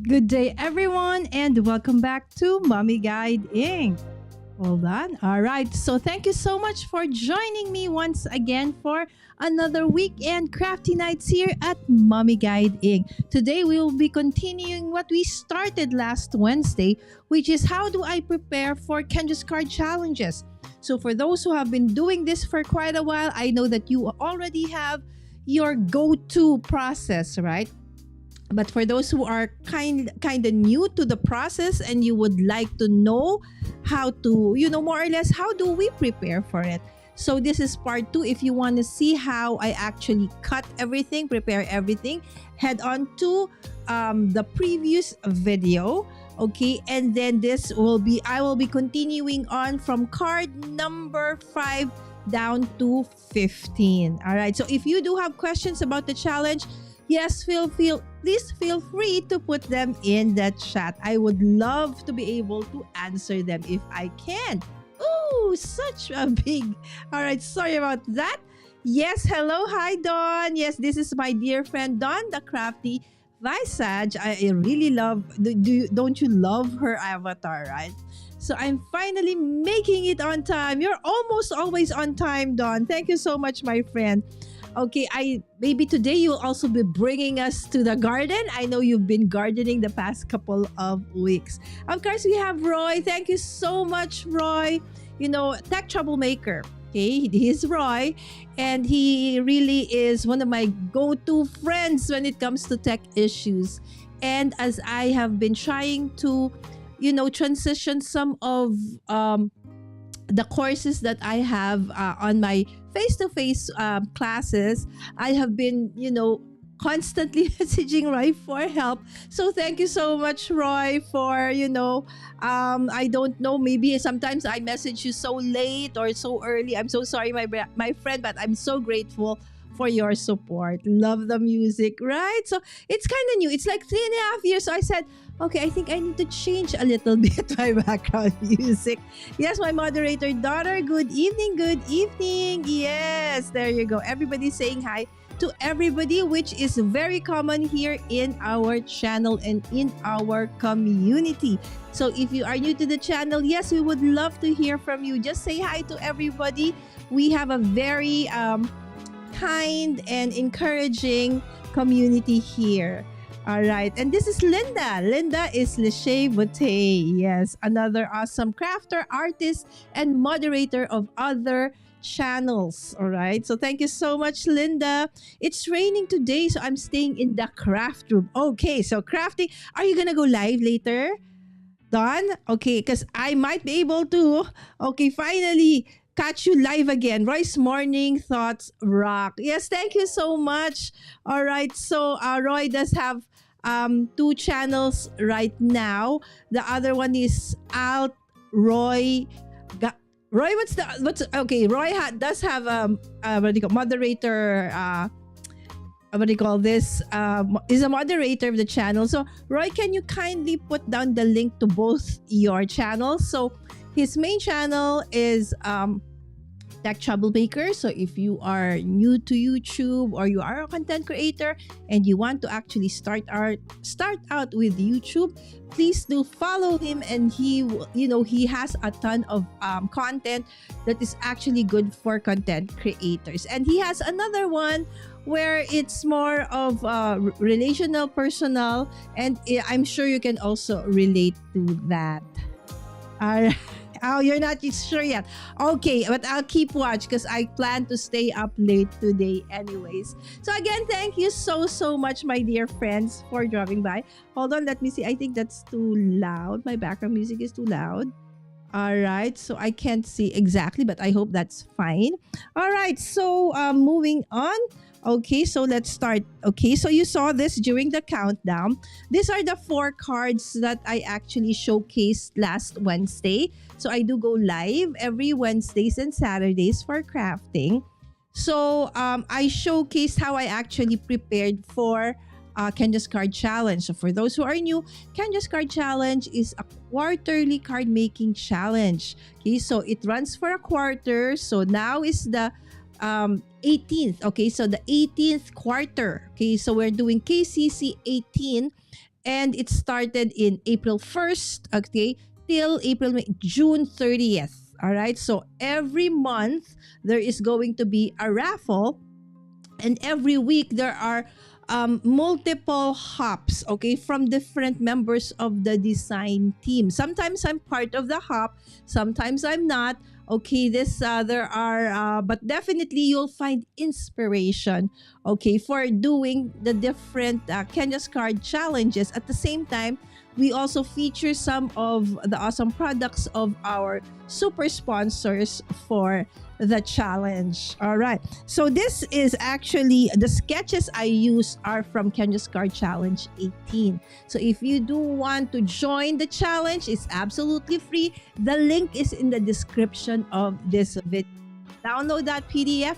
Good day, everyone, and welcome back to Mommy Guide Inc. Hold on. All right. So, thank you so much for joining me once again for another weekend crafty nights here at Mommy Guide Inc. Today, we will be continuing what we started last Wednesday, which is how do I prepare for Kendra's card challenges. So, for those who have been doing this for quite a while, I know that you already have your go-to process, right? But for those who are kind of new to the process and you would like to know how to, more or less, how do we prepare for it? So this is part 2. If you want to see how I actually cut everything, prepare everything, head on to the previous video. Okay, and then I will be continuing on from card number 5 down to 15. All right, so if you do have questions about the challenge, yes, please feel free to put them in the chat. I would love to be able to answer them if I can. Ooh, such a big. All right, sorry about that. Yes, hello, hi Dawn. Yes, this is my dear friend Dawn, the Crafty Visage. I really love. Don't you love her avatar, right? So I'm finally making it on time. You're almost always on time, Dawn. Thank you so much, my friend. Okay, maybe today you'll also be bringing us to the garden. I know you've been gardening the past couple of weeks. Of course, we have Roy. Thank you so much, Roy. Tech troublemaker. Okay, he's Roy, and he really is one of my go-to friends when it comes to tech issues. And as I have been trying to, transition some of the courses that I have on my face-to-face classes, I have been, constantly messaging Roy for help. So thank you so much, Roy, for, I don't know, maybe sometimes I message you so late or so early. I'm so sorry, my friend, but I'm so grateful for your support. Love the music, right? So it's kind of new. It's like 3.5 years. So I said, okay, I think I need to change a little bit my background music. Yes, my moderator daughter, good evening, good evening. Yes, there you go. Everybody saying hi to everybody, which is very common here in our channel and in our community. So if you are new to the channel, yes, we would love to hear from you. Just say hi to everybody. We have a very kind and encouraging community here. All right. And this is Linda. Linda is Lishay Botay. Yes, another awesome crafter, artist, and moderator of other channels. All right. So thank you so much, Linda. It's raining today, so I'm staying in the craft room. Okay. So Crafty, are you going to go live later? Dawn? Okay. Because I might be able to. Okay. Finally catch you live again. Roy's Morning Thoughts Rock. Yes, thank you so much. All right. So Roy does have 2 channels right now. The other one is Alt Roy. Roy, what's okay? Roy does have what do you call moderator? What do you call this? Is a moderator of the channel. So Roy, can you kindly put down the link to both your channels? So his main channel is Tech Troublemaker. So if you are new to YouTube or you are a content creator and you want to actually start out with YouTube, please do follow him. And he has a ton of content that is actually good for content creators. And he has another one where it's more of relational, personal, and I'm sure you can also relate to that. All right. Oh, you're not sure yet. Okay, but I'll keep watch because I plan to stay up late today anyways. So again, thank you so much, my dear friends, for dropping by. Hold on, let me see. I think that's too loud. My background music is too loud. All right, so I can't see exactly, but I hope that's fine. All right, so moving on. Okay, so let's start. Okay, so you saw this during the countdown. These are the 4 cards that I actually showcased last Wednesday. So I do go live every Wednesdays and Saturdays for crafting. So I showcased how I actually prepared for Kendra's Card Challenge. So for those who are new, Kendra's Card Challenge is a quarterly card making challenge. Okay, so it runs for a quarter. So now is the 18th. Okay, so the 18th quarter. Okay, so we're doing KCC18 and it started in April 1st, okay, till June 30th. All right, so every month there is going to be a raffle, and every week there are multiple hops, okay, from different members of the design team. Sometimes I'm part of the hop, sometimes I'm not. Okay, there are, but definitely you'll find inspiration, okay, for doing the different Kenya's card challenges. At the same time, we also feature some of the awesome products of our super sponsors for the challenge. All right. So this is actually the sketches I use are from Kenya's Card Challenge 18. So if you do want to join the challenge, it's absolutely free. The link is in the description of this video. Download that PDF,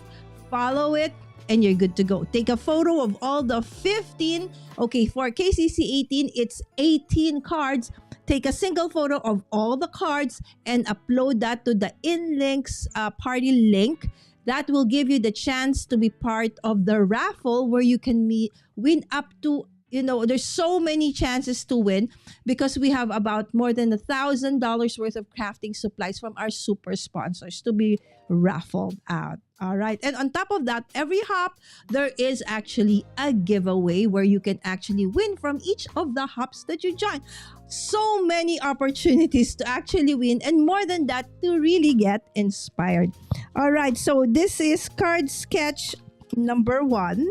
follow it, and you're good to go. Take a photo of all the 15. Okay, for KCC18, it's 18 cards. Take a single photo of all the cards and upload that to the InLinks party link. That will give you the chance to be part of the raffle where you can win up to, there's so many chances to win because we have about more than $1,000 worth of crafting supplies from our super sponsors to be raffled out. All right. And on top of that, every hop, there is actually a giveaway where you can actually win from each of the hops that you join. So many opportunities to actually win, and more than that, to really get inspired. All right. So this is card sketch number 1.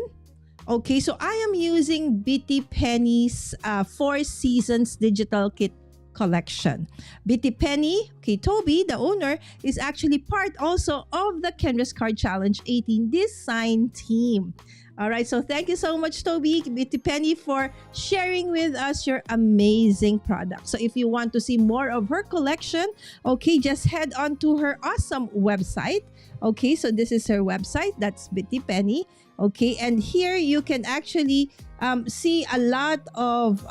Okay, so I am using Bitty Penny's 4 Seasons Digital Kit collection. Bitty Penny, okay, Toby, the owner, is actually part also of the Kendra's Card Challenge 18 design team. All right, so thank you so much, Toby, Bitty Penny, for sharing with us your amazing product. So if you want to see more of her collection, okay, just head on to her awesome website. Okay, so this is her website. That's Bitty Penny. Okay, and here you can actually see a lot of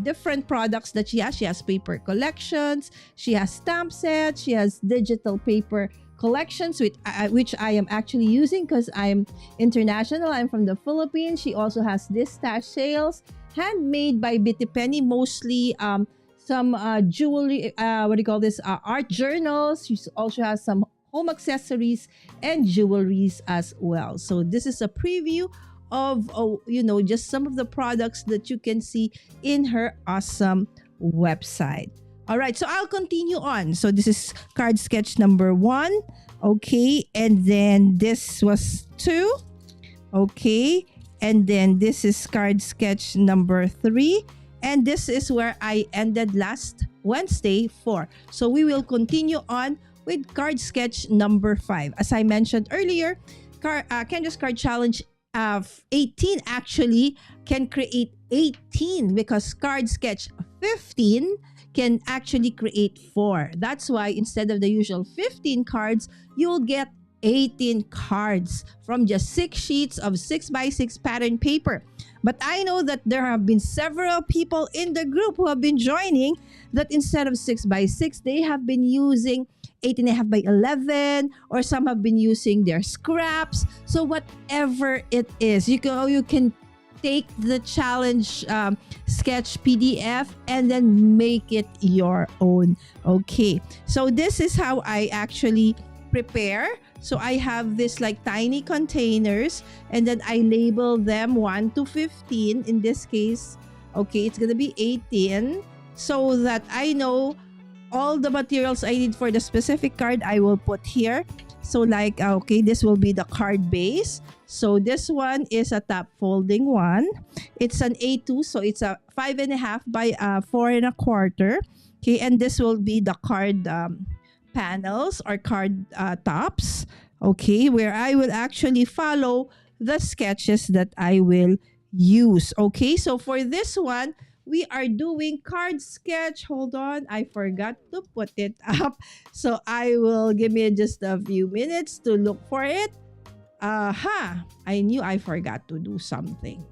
different products that she has. She has paper collections, she has stamp sets, she has digital paper collections, which I am actually using because I'm international. I'm from the Philippines. She also has this stash sales, handmade by Bitty Penny, mostly some jewelry, art journals. She also has some home accessories and jewelries as well. So this is a preview of just some of the products that you can see in her awesome website. All right, so I'll continue on. So this is card sketch number 1. Okay, and then this was 2. Okay, and then this is card sketch number 3. And this is where I ended last Wednesday 4. So we will continue on with card sketch number 5. As I mentioned earlier, Kendra's Card Challenge 18 actually can create 18 because card sketch 15 can actually create 4. That's why instead of the usual 15 cards, you'll get 18 cards from just 6 sheets of 6x6 pattern paper. But I know that there have been several people in the group who have been joining that instead of 6x6, they have been using 8.5 by 11, or some have been using their scraps. So whatever it is, you can take the challenge sketch PDF and then make it your own. Okay, so this is how I actually prepare. So I have this like tiny containers, and then I label them 1 to 15. In this case, okay, it's gonna be 18, so that I know all the materials I need for the specific card I will put here. So like, okay, this will be the card base. So this one is a top folding one. It's an A2, so it's a 5.5 by 4.25. Okay, and this will be the card panels or card tops. Okay, where I will actually follow the sketches that I will use. Okay, so for this one, we are doing card sketch. Hold on, I forgot to put it up. So I will give me just a few minutes to look for it. I knew I forgot to do something.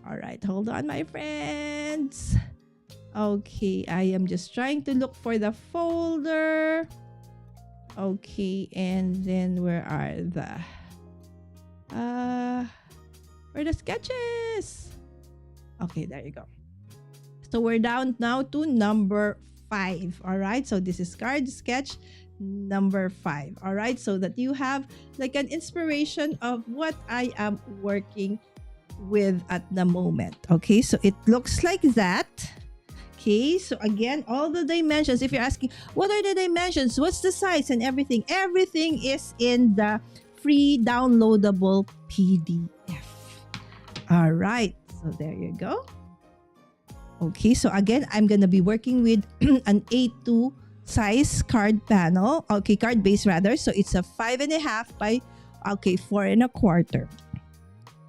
All right, hold on, my friends. Okay, I am just trying to look for the folder. Okay, and then where are the sketches? Okay, there you go. So we're down now to number 5. All right. So this is card sketch number 5. All right. So that you have like an inspiration of what I am working with at the moment. Okay. So it looks like that. Okay, so again, all the dimensions, if you're asking, what are the dimensions? What's the size and everything? Everything is in the free downloadable PDF. All right, so there you go. Okay, so again, I'm going to be working with an A2 size card panel. Okay, card base rather. So it's a 5.5 by, 4.25.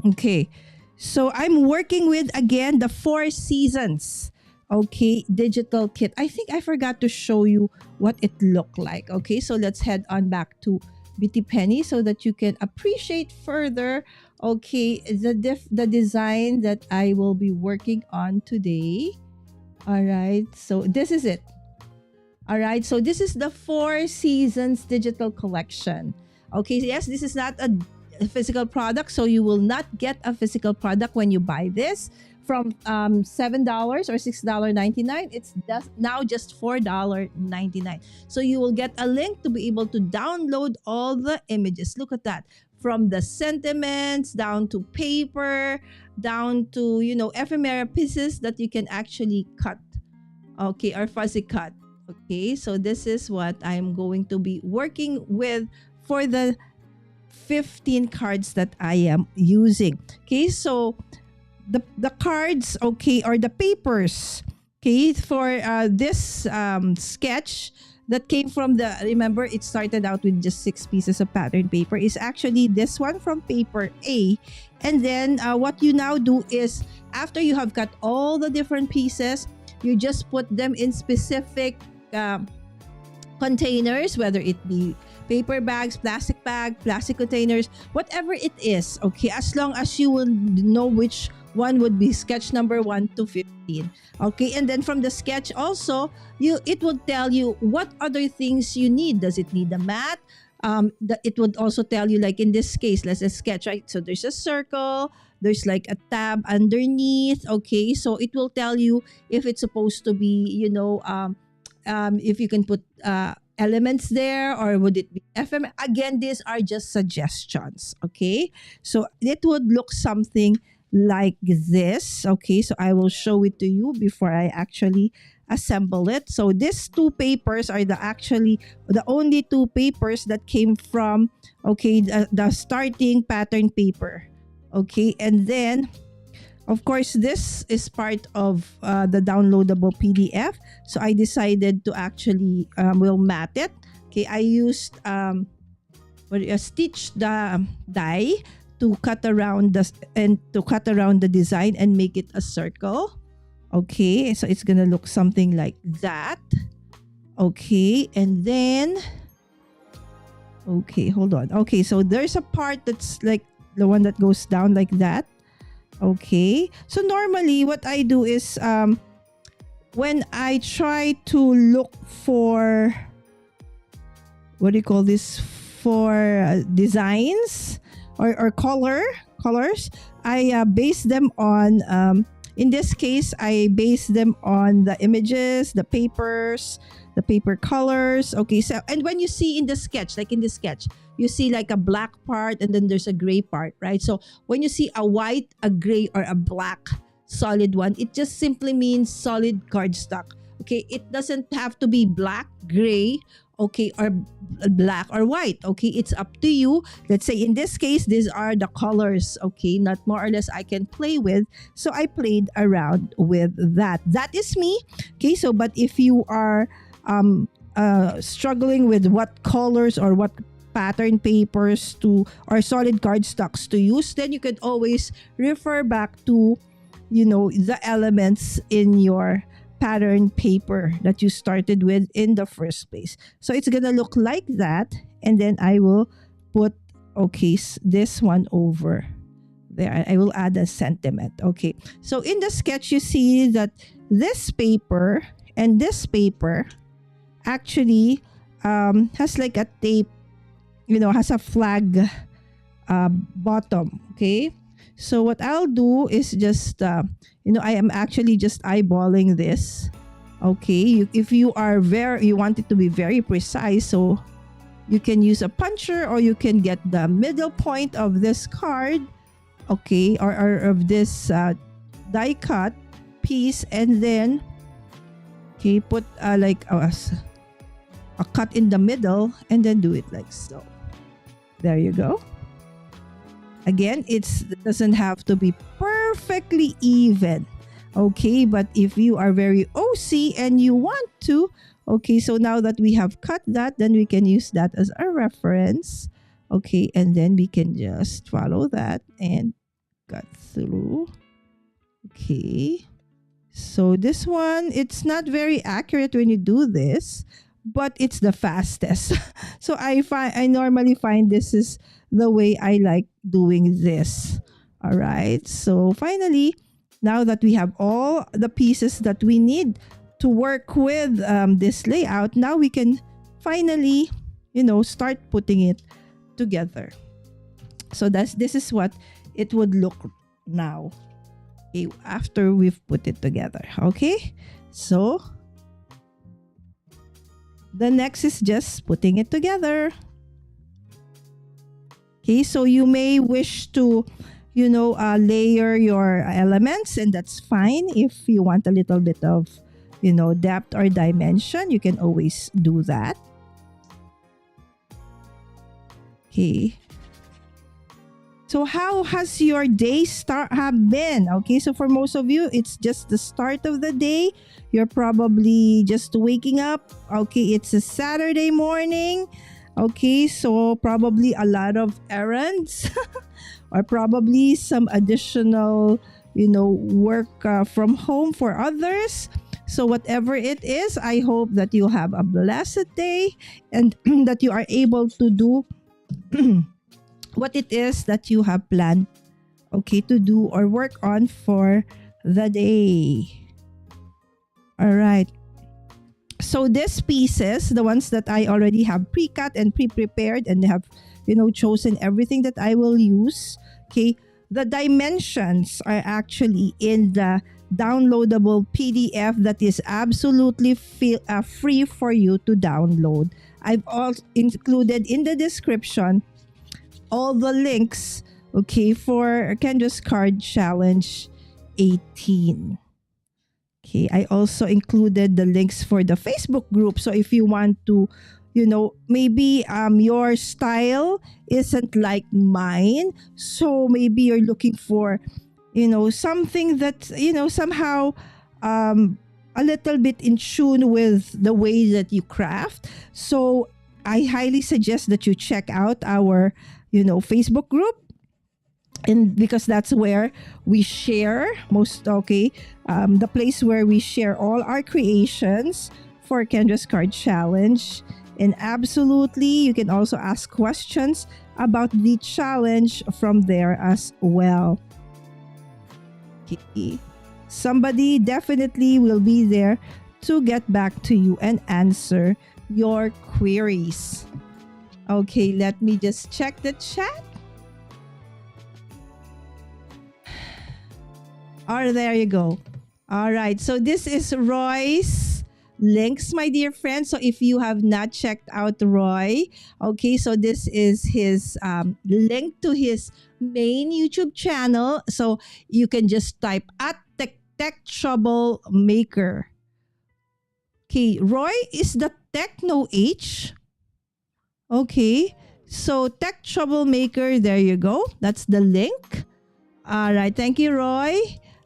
Okay, so I'm working with, again, the 4 seasons. Okay, digital kit. I think I forgot to show you what it looked like. Okay, so let's head on back to Bitty Penny so that you can appreciate further, okay, the design that I will be working on today. All right, so this is it. All right, so this is the 4 Seasons digital collection. Okay, yes, this is not a physical product, so you will not get a physical product when you buy this. From $7 or $6.99, it's now just $4.99. So you will get a link to be able to download all the images. Look at that. From the sentiments down to paper, down to, ephemera pieces that you can actually cut. Okay, or fuzzy cut. Okay, so this is what I'm going to be working with for the 15 cards that I am using. Okay, so the cards, okay, or the papers, okay, for this sketch that came from remember, it started out with just 6 pieces of pattern paper, is actually this one from paper A. And then what you now do is, after you have cut all the different pieces, you just put them in specific containers, whether it be paper bags, plastic containers, whatever it is, okay, as long as you will know which one would be sketch number 1 to 15. Okay, and then from the sketch also, it would tell you what other things you need. Does it need a mat? It would also tell you, like in this case, let's just sketch, right? So there's a circle, there's like a tab underneath. Okay, so it will tell you if it's supposed to be, if you can put elements there, or would it be FM? Again, these are just suggestions. Okay, so it would look something like this. Okay, so I will show it to you before I actually assemble it. So these 2 papers are the only 2 papers that came from, okay, the starting pattern paper. Okay, and then of course this is part of the downloadable PDF. So I decided to actually will mat it. Okay, I used stitch the die to cut around the design and make it a circle. Okay, so it's gonna look something like that. Okay, and then hold on. Okay, so there's a part that's like the one that goes down like that. Okay, so normally what I do is when I try to look for, what do you call this, for designs or colors, I base them on, in this case, I base them on the images, the papers, the paper colors. Okay, so, and when you see in the sketch, like in this sketch, you see like a black part and then there's a gray part, right? So when you see a white, a gray, or a black solid one, it just simply means solid cardstock. Okay, it doesn't have to be black, gray, okay, or black or white. Okay, it's up to you. Let's say in this case, these are the colors, okay, not more or less I can play with. So I played around with that. That is me. Okay, so but if you are struggling with what colors or what pattern papers or solid cardstocks to use, then you could always refer back to, the elements in your pattern paper that you started with in the first place. So it's gonna look like that, and then I will put, okay, this one over there. I will add a sentiment. Okay, so in the sketch you see that this paper and this paper actually has like a tape, has a flag bottom. Okay, So what I'll do is just, I am actually just eyeballing this. Okay, if you are you want it to be very precise, so you can use a puncher or you can get the middle point of this card, okay, or of this die cut piece, and then, okay, put like a cut in the middle and then do it like so. There you go. Again, it doesn't have to be perfectly even. Okay, but if you are very OC and you want to, okay, so now that we have cut that, then we can use that as a reference. Okay, and then we can just follow that and cut through. Okay, so this one, it's not very accurate when you do this, but it's the fastest. So I normally find this is the way I like doing this. All right, so finally, now that we have all the pieces that we need to work with this layout, now we can finally, start putting it together. So this is what it would look now, okay, after we've put it together. Okay, so the next is just putting it together. Okay, so you may wish to layer your elements, and that's fine. If you want a little bit of, depth or dimension, you can always do that. Okay. So how has your day have been? Okay, so for most of you, it's just the start of the day. You're probably just waking up. Okay, it's a Saturday morning. Okay, so probably a lot of errands or probably some additional, work from home for others. So whatever it is, I hope that you have a blessed day and that you are able to do what it is that you have planned, okay, to do or work on for the day. All right. So these pieces, the ones that I already have pre-cut and pre-prepared and have, chosen everything that I will use, okay, the dimensions are actually in the downloadable PDF that is absolutely free for you to download. I've also included in the description all the links, okay, for Kendra's Card Challenge 18. Okay, I also included the links for the Facebook group. So if you want to, maybe your style isn't like mine. So maybe you're looking for, something that, somehow a little bit in tune with the way that you craft. So I highly suggest that you check out our, Facebook group. And because that's where we share the place where we share all our creations for Kendra's Card Challenge. And absolutely, you can also ask questions about the challenge from there as well. Okay. Somebody definitely will be there to get back to you and answer your queries. Okay, let me just check the chat. There you go. All right. So this is Roy's links, my dear friends. So if you have not checked out Roy, okay, so this is his link to his main YouTube channel. So you can just type at Tech Troublemaker. Okay, Roy is the Techno H. Okay, so Tech Troublemaker, there you go. That's the link. All right. Thank you, Roy.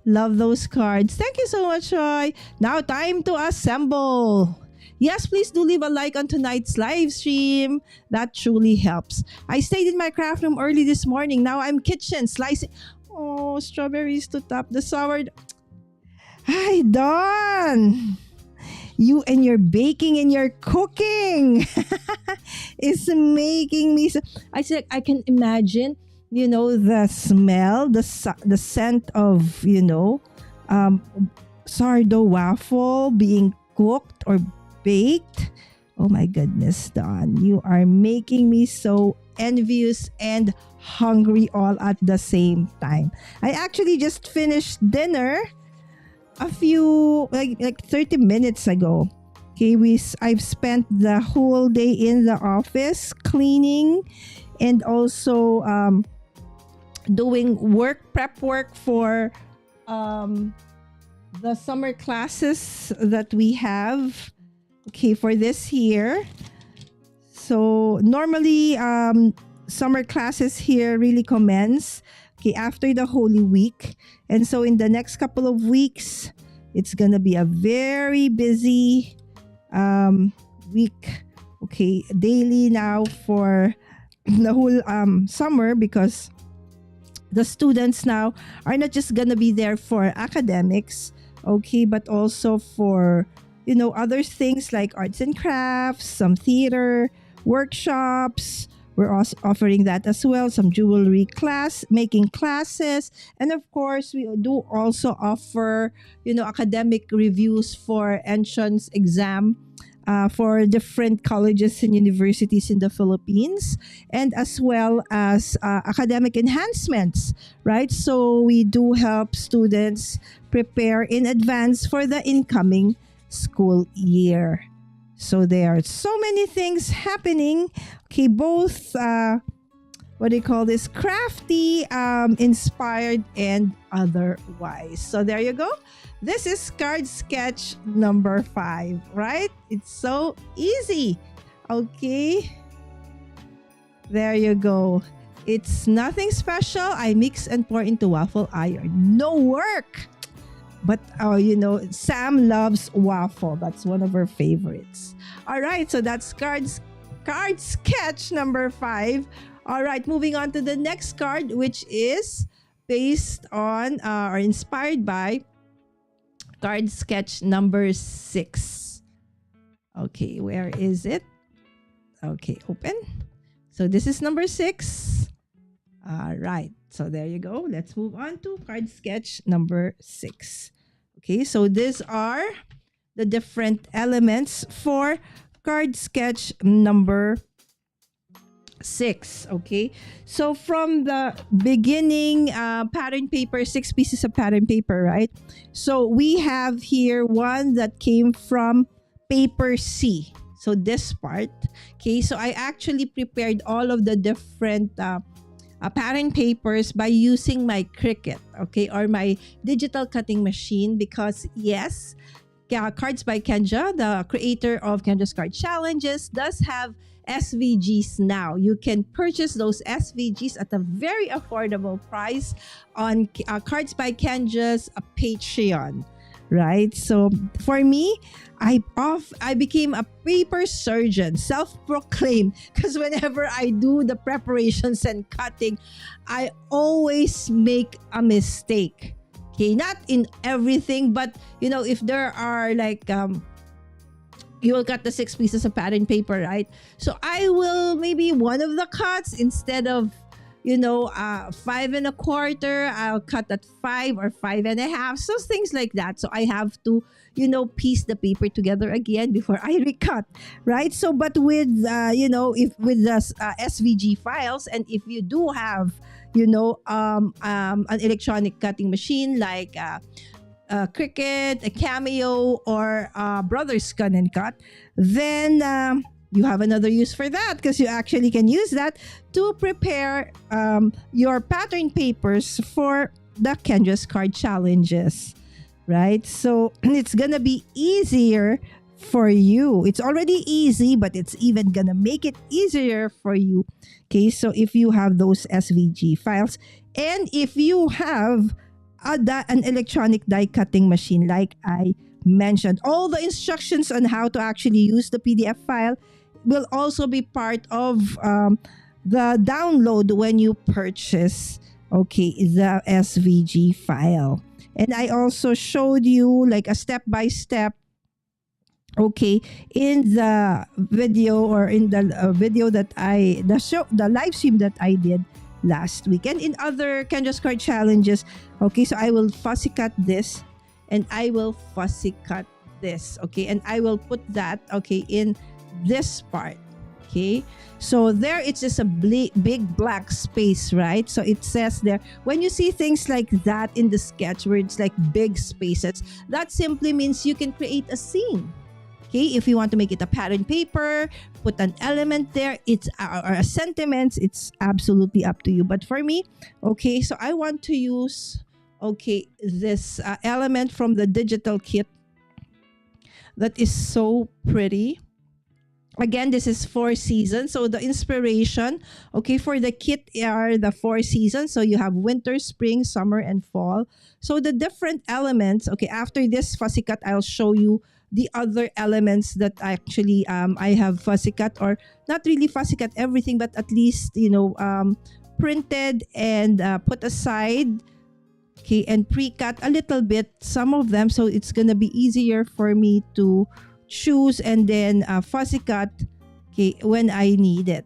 Love those cards. Thank you so much, Roy. Now, time to assemble. Yes, please do leave a like on tonight's live stream. That truly helps. I stayed in my craft room early this morning. Now I'm kitchen slicing. Oh, strawberries to top the sourdough. Hi, Dawn. You and your baking and your cooking is making me. I said I can imagine. The smell, the scent of, sourdough waffle being cooked or baked. Oh my goodness, Dawn. You are making me so envious and hungry all at the same time. I actually just finished dinner a few like 30 minutes ago. Okay, I've spent the whole day in the office cleaning and also doing prep work for the summer classes that we have, okay, for this year. So normally summer classes here really commence, okay, after the Holy Week. And so in the next couple of weeks, it's gonna be a very busy week, okay, daily now for the whole summer, because the students now are not just gonna be there for academics, okay, but also for, you know, other things like arts and crafts, some theater workshops. We're also offering that as well, some jewelry class making classes, and of course we do also offer, you know, academic reviews for entrance exam for different colleges and universities in the Philippines, and as well as academic enhancements, right? So we do help students prepare in advance for the incoming school year. So there are so many things happening. Okay, both what do you call this? Crafty, inspired, and otherwise. So there you go. This is card sketch number 5, right? It's so easy. Okay. There you go. It's nothing special. I mix and pour into waffle iron. No work. But, you know, Sam loves waffle. That's one of her favorites. All right. So that's card sketch number 5. All right. Moving on to the next card, which is based on or inspired by card sketch number 6. Okay. Where is it? Okay. Open. So this is number 6. All right. So there you go. Let's move on to card sketch number 6. Okay, so these are the different elements for card sketch number 6. Okay, so from the beginning, pattern paper, 6 pieces of pattern paper, right? So we have here one that came from paper C. So this part, okay, so I actually prepared all of the different pattern papers by using my Cricut, okay, or my digital cutting machine, because yes, Cards by Kendra, the creator of Kendra's Card Challenges, does have SVGs now. You can purchase those SVGs at a very affordable price on Cards by Kendra's Patreon. Right? So for me, I became a paper surgeon, self-proclaimed, because whenever I do the preparations and cutting, I always make a mistake. Okay, not in everything, but you know, if there are like you will cut the 6 pieces of pattern paper, right? So I will maybe one of the cuts, instead of 5 1/4, I'll cut at 5 or 5 1/2. So things like that. So I have to, piece the paper together again before I recut, right? So, but with, if with the SVG files, and if you do have, an electronic cutting machine like Cricut, a Cameo, or Brothers Gun and Cut, then you have another use for that, because you actually can use that to prepare your pattern papers for the Kendra's Card Challenges, right? So it's gonna be easier for you. It's already easy, but it's even gonna make it easier for you. Okay, so if you have those SVG files, and if you have an electronic die cutting machine, like I mentioned, all the instructions on how to actually use the PDF file will also be part of the download when you purchase, the SVG file. And I also showed you like a step-by-step, in the video, or in the video that the live stream that I did last week, and in other Kendra's Card Challenges. So I will fussy cut this, and I will fussy cut this, and I will put that in this part. Okay, so there it's just a big black space, right? So it says there, when you see things like that in the sketch where it's like big spaces, that simply means you can create a scene. Okay, if you want to make it a pattern paper, put an element there, it's or a sentiments, it's absolutely up to you. But for me, okay, so I want to use, okay, this element from the digital kit that is so pretty. Again, this is 4 seasons. So the inspiration, okay, for the kit are the 4 seasons. So you have winter, spring, summer, and fall. So the different elements, okay, after this fussy cut, I'll show you the other elements that actually I have fussy cut, or not really fussy cut everything, but at least, you know, printed and put aside, okay, and pre-cut a little bit, some of them. So it's going to be easier for me to choose and then fussy cut, okay, when I need it.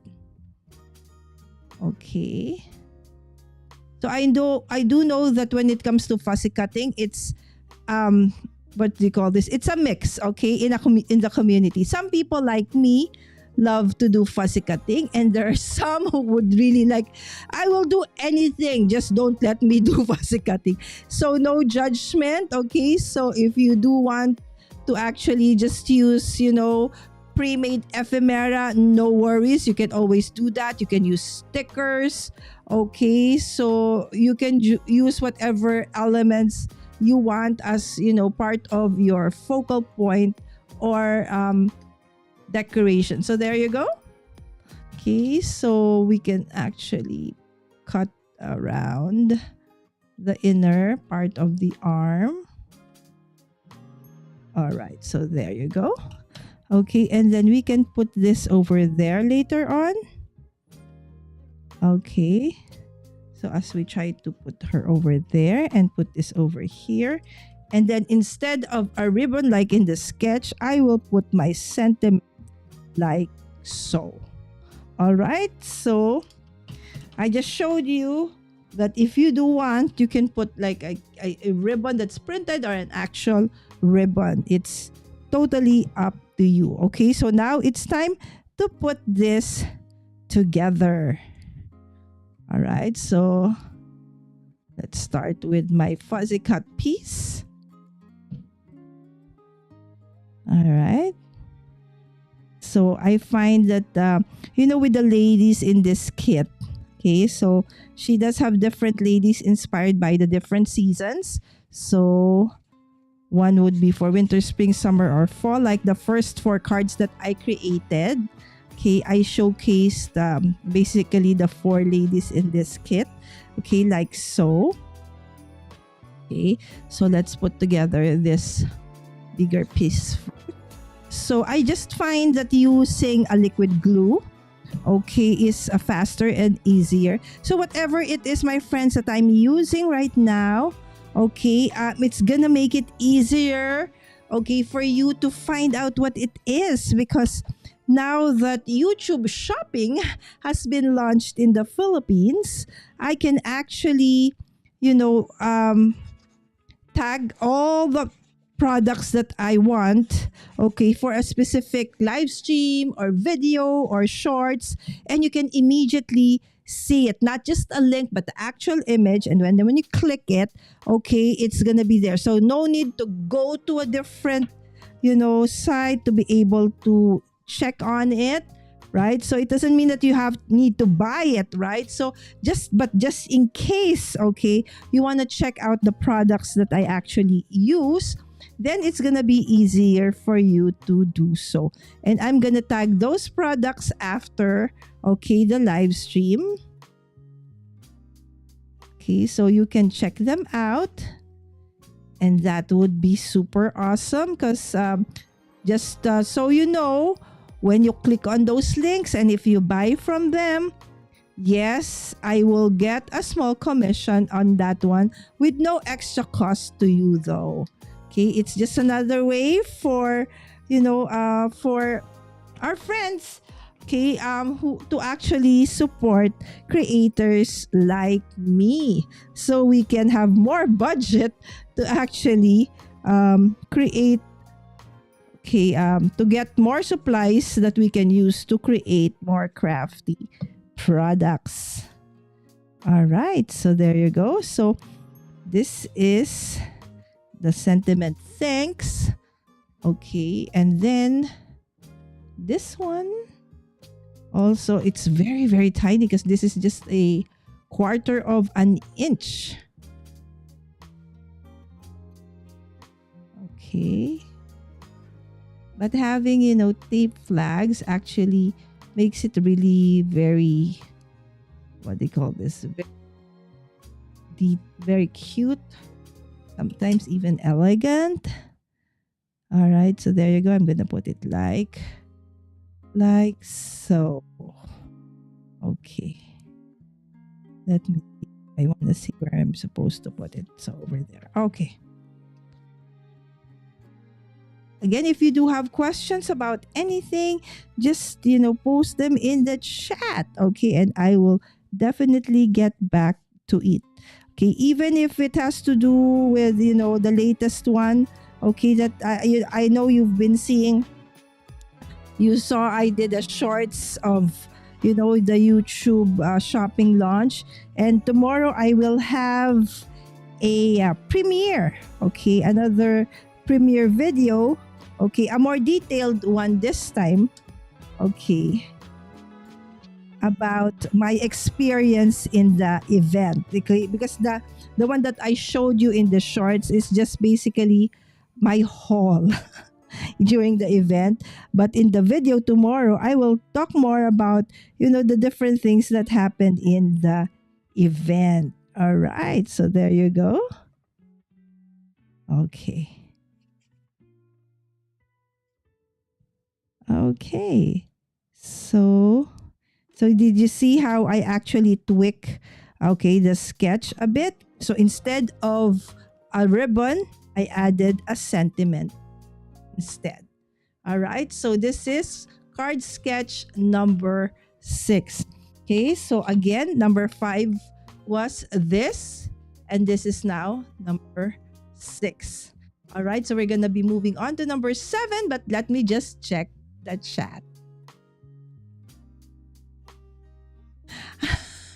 Okay, so I do know that when it comes to fussy cutting, it's what do you call this, it's a mix, okay, in the community. Some people like me love to do fussy cutting, and there are some who would really like, I will do anything, just don't let me do fussy cutting. So no judgment, okay? So if you do want to actually just use, you know, pre-made ephemera, no worries, you can always do that. You can use stickers, okay? So you can use whatever elements you want as, you know, part of your focal point or decoration. So there you go. Okay, so we can actually cut around the inner part of the arm. All right, so there you go. Okay, and then we can put this over there later on. Okay, so as we try to put her over there and put this over here, and then instead of a ribbon like in the sketch, I will put my sentiment like so. All right, so I just showed you that if you do want, you can put like a ribbon that's printed or an actual ribbon. It's totally up to you. Okay, so now it's time to put this together. All right, so let's start with my fuzzy cut piece. All right, so I find that you know, with the ladies in this kit, okay, so she does have different ladies inspired by the different seasons. So one would be for winter, spring, summer, or fall, like the first 4 cards that I created. Okay, I showcased basically the 4 ladies in this kit. Okay, like so. Okay, so let's put together this bigger piece. So I just find that using a liquid glue, okay, is faster and easier. So whatever it is, my friends, that I'm using right now, okay, it's gonna make it easier, okay, for you to find out what it is, because now that YouTube shopping has been launched in the Philippines, I can actually, you know, tag all the products that I want, okay, for a specific live stream or video or shorts, and you can immediately see it, not just a link but the actual image, and when you click it, okay, it's gonna be there. So no need to go to a different, you know, site to be able to check on it, right? So it doesn't mean that you need to buy it, right? So just in case, okay, you want to check out the products that I actually use, then it's gonna be easier for you to do so. And I'm gonna tag those products after, okay, the live stream. Okay, so you can check them out, and that would be super awesome, because just so you know, when you click on those links and if you buy from them, yes, I will get a small commission on that one with no extra cost to you though. Okay, it's just another way for, you know, for our friends, okay, who to actually support creators like me, so we can have more budget to actually create, okay, to get more supplies that we can use to create more crafty products. All right, so there you go. So this is the sentiment thanks. Okay, and then this one also, it's very, very tiny because this is just a quarter of an inch. Okay. But having, tape flags actually makes it really very, what they call this, very cute, sometimes even elegant. All right, so there you go. I'm going to put it like so. Okay. Let me see. I want to see where I'm supposed to put it. So over there. Okay. Again, if you do have questions about anything, just, post them in the chat. Okay. And I will definitely get back to it. Okay. Even if it has to do with, the latest one. Okay. That I know you've been seeing. You saw I did a shorts of, the YouTube shopping launch. And tomorrow I will have a premiere. Okay. Another premiere video. Okay, a more detailed one this time. Okay. About my experience in the event. Okay, because the one that I showed you in the shorts is just basically my haul during the event. But in the video tomorrow, I will talk more about, the different things that happened in the event. All right, so there you go. Okay. Okay, so did you see how I actually tweak, okay, the sketch a bit? So instead of a ribbon, I added a sentiment instead. All right, so this is card sketch number 6. Okay, so again, number 5 was this, and this is now number 6. All right, so we're going to be moving on to number 7, but let me just check the chat.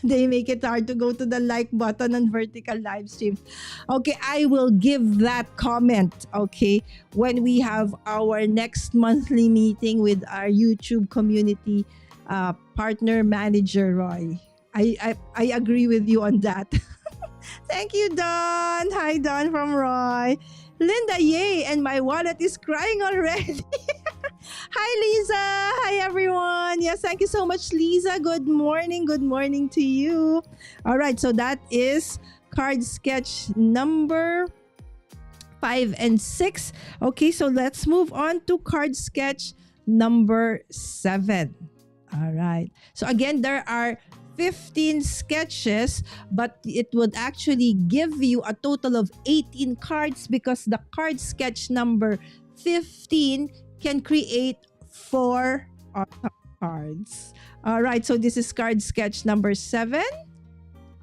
They make it hard to go to the like button on vertical live streams. Okay, I will give that comment, okay, when we have our next monthly meeting with our YouTube community partner manager, Roy. I agree with you on that. Thank you, Don. Hi, Don from Roy. Linda, yay, and my wallet is crying already. Hi, Lisa. Hi, everyone. Yes, thank you so much, Lisa. Good morning. Good morning to you. All right, so that is card sketch number 5 and 6. Okay, so let's move on to card sketch number 7. All right. So again, there are 15 sketches, but it would actually give you a total of 18 cards because the card sketch number 15 can create 4 cards. All right, so this is card sketch number 7.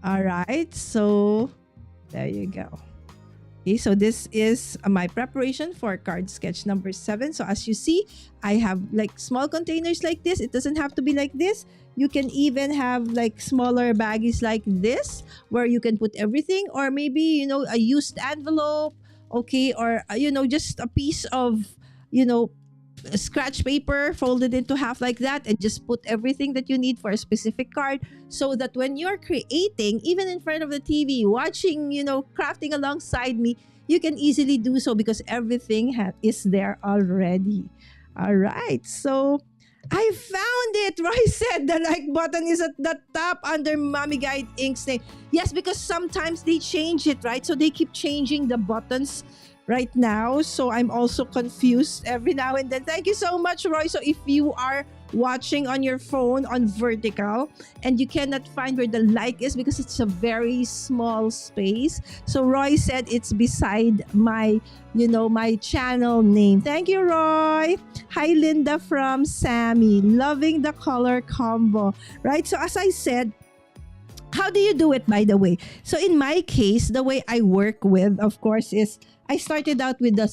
All right, so there you go. Okay, so this is my preparation for card sketch number 7. So as you see, I have like small containers like this. It doesn't have to be like this. You can even have like smaller baggies like this where you can put everything, or maybe, a used envelope, okay, or, just a piece of, scratch paper folded into half like that, and just put everything that you need for a specific card, so that when you're creating, even in front of the TV, watching, crafting alongside me, you can easily do so because everything is there already. All right, so I found it. Roy said the like button is at the top under Mommy Guide Inc's name. Yes, because sometimes they change it, right? So they keep changing the buttons right now. So I'm also confused every now and then. Thank you so much, Roy. So if you are watching on your phone on vertical and you cannot find where the like is because it's a very small space, so Roy said it's beside my my channel name. Thank you, Roy. Hi, Linda from Sammy. Loving the color combo, right? So as I said, how do you do it, by the way? So in my case, the way I work with, of course, is I started out with the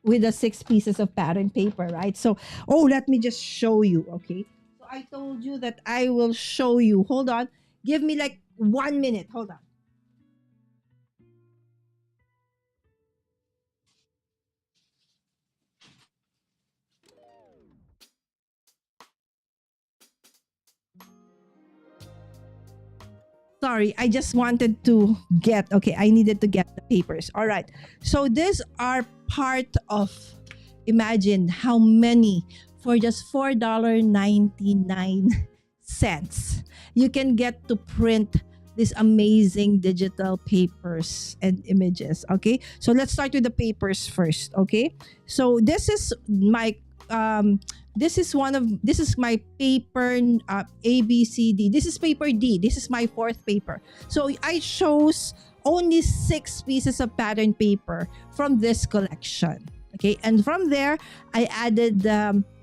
with the 6 pieces of pattern paper, right? So, oh, let me just show you, okay? So I told you that I will show you. Hold on. Give me like 1 minute. Hold on. Sorry, I just wanted to get, okay, I needed to get the papers. All right. So these are part of, imagine how many for just $4.99. You can get to print these amazing digital papers and images. Okay. So let's start with the papers first. Okay. So this is my this is my paper A B C D. This is paper D. This is my fourth paper. So I chose only 6 pieces of pattern paper from this collection. Okay, and from there I added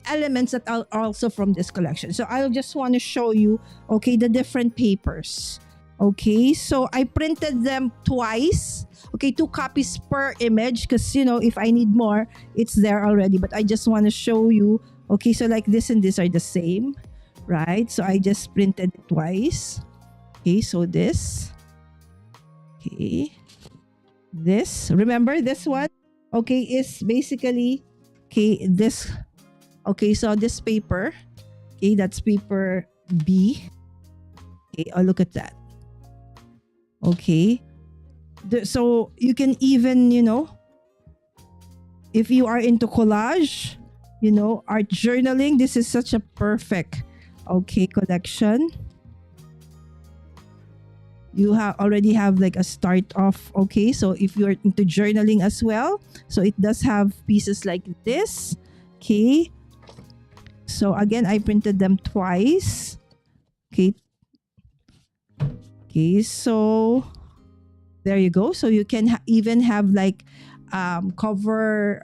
elements that are also from this collection. So I just want to show you, okay, the different papers. Okay, so I printed them twice. Okay, 2 copies per image because, you know, if I need more, it's there already. But I just want to show you. Okay, so like this and this are the same, right? So I just printed it twice. Okay, so this. Okay, this. Remember this one? Okay, is basically, okay, this. Okay, so this paper. Okay, that's paper B. Okay, oh, look at that. Okay, so you can even, you know, if you are into collage, you know, art journaling, this is such a perfect, okay, collection. You already have like a start off. Okay, so if you're into journaling as well, so it does have pieces like this. Okay, so again, I printed them twice. Okay. Okay, so there you go. So you can even have like cover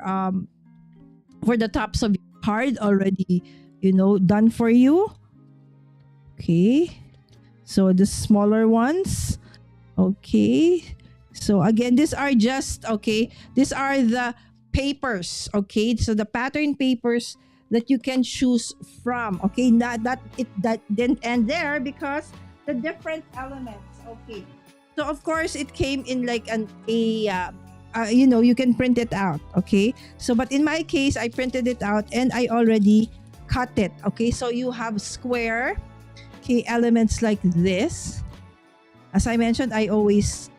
for the tops of your card already, you know, done for you. Okay, so the smaller ones. Okay, so again, these are just, okay, these are the papers. Okay, so the pattern papers that you can choose from. Okay, that didn't end there because the different elements. Okay, so of course it came in like you know, you can print it out. Okay, so but in my case I printed it out and I already cut it. Okay, so you have square, okay, elements like this. As I mentioned, I always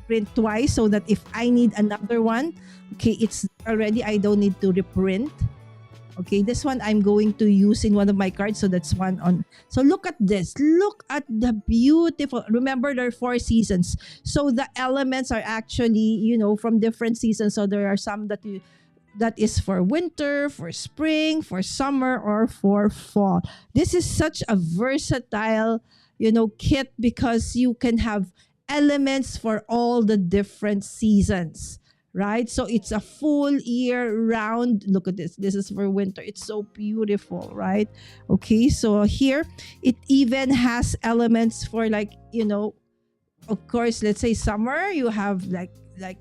print twice so that if I need another one, okay, it's already, I don't need to reprint. Okay, this one I'm going to use in one of my cards. So that's one on. So look at this. Look at the beautiful. Remember, there are 4 seasons. So the elements are actually, you know, from different seasons. So there are some that is for winter, for spring, for summer, or for fall. This is such a versatile, you know, kit because you can have elements for all the different seasons. Right, so it's a full year round. Look at this. This is for winter. It's so beautiful, right? Okay, so here it even has elements for, like, you know, of course, let's say summer. You have like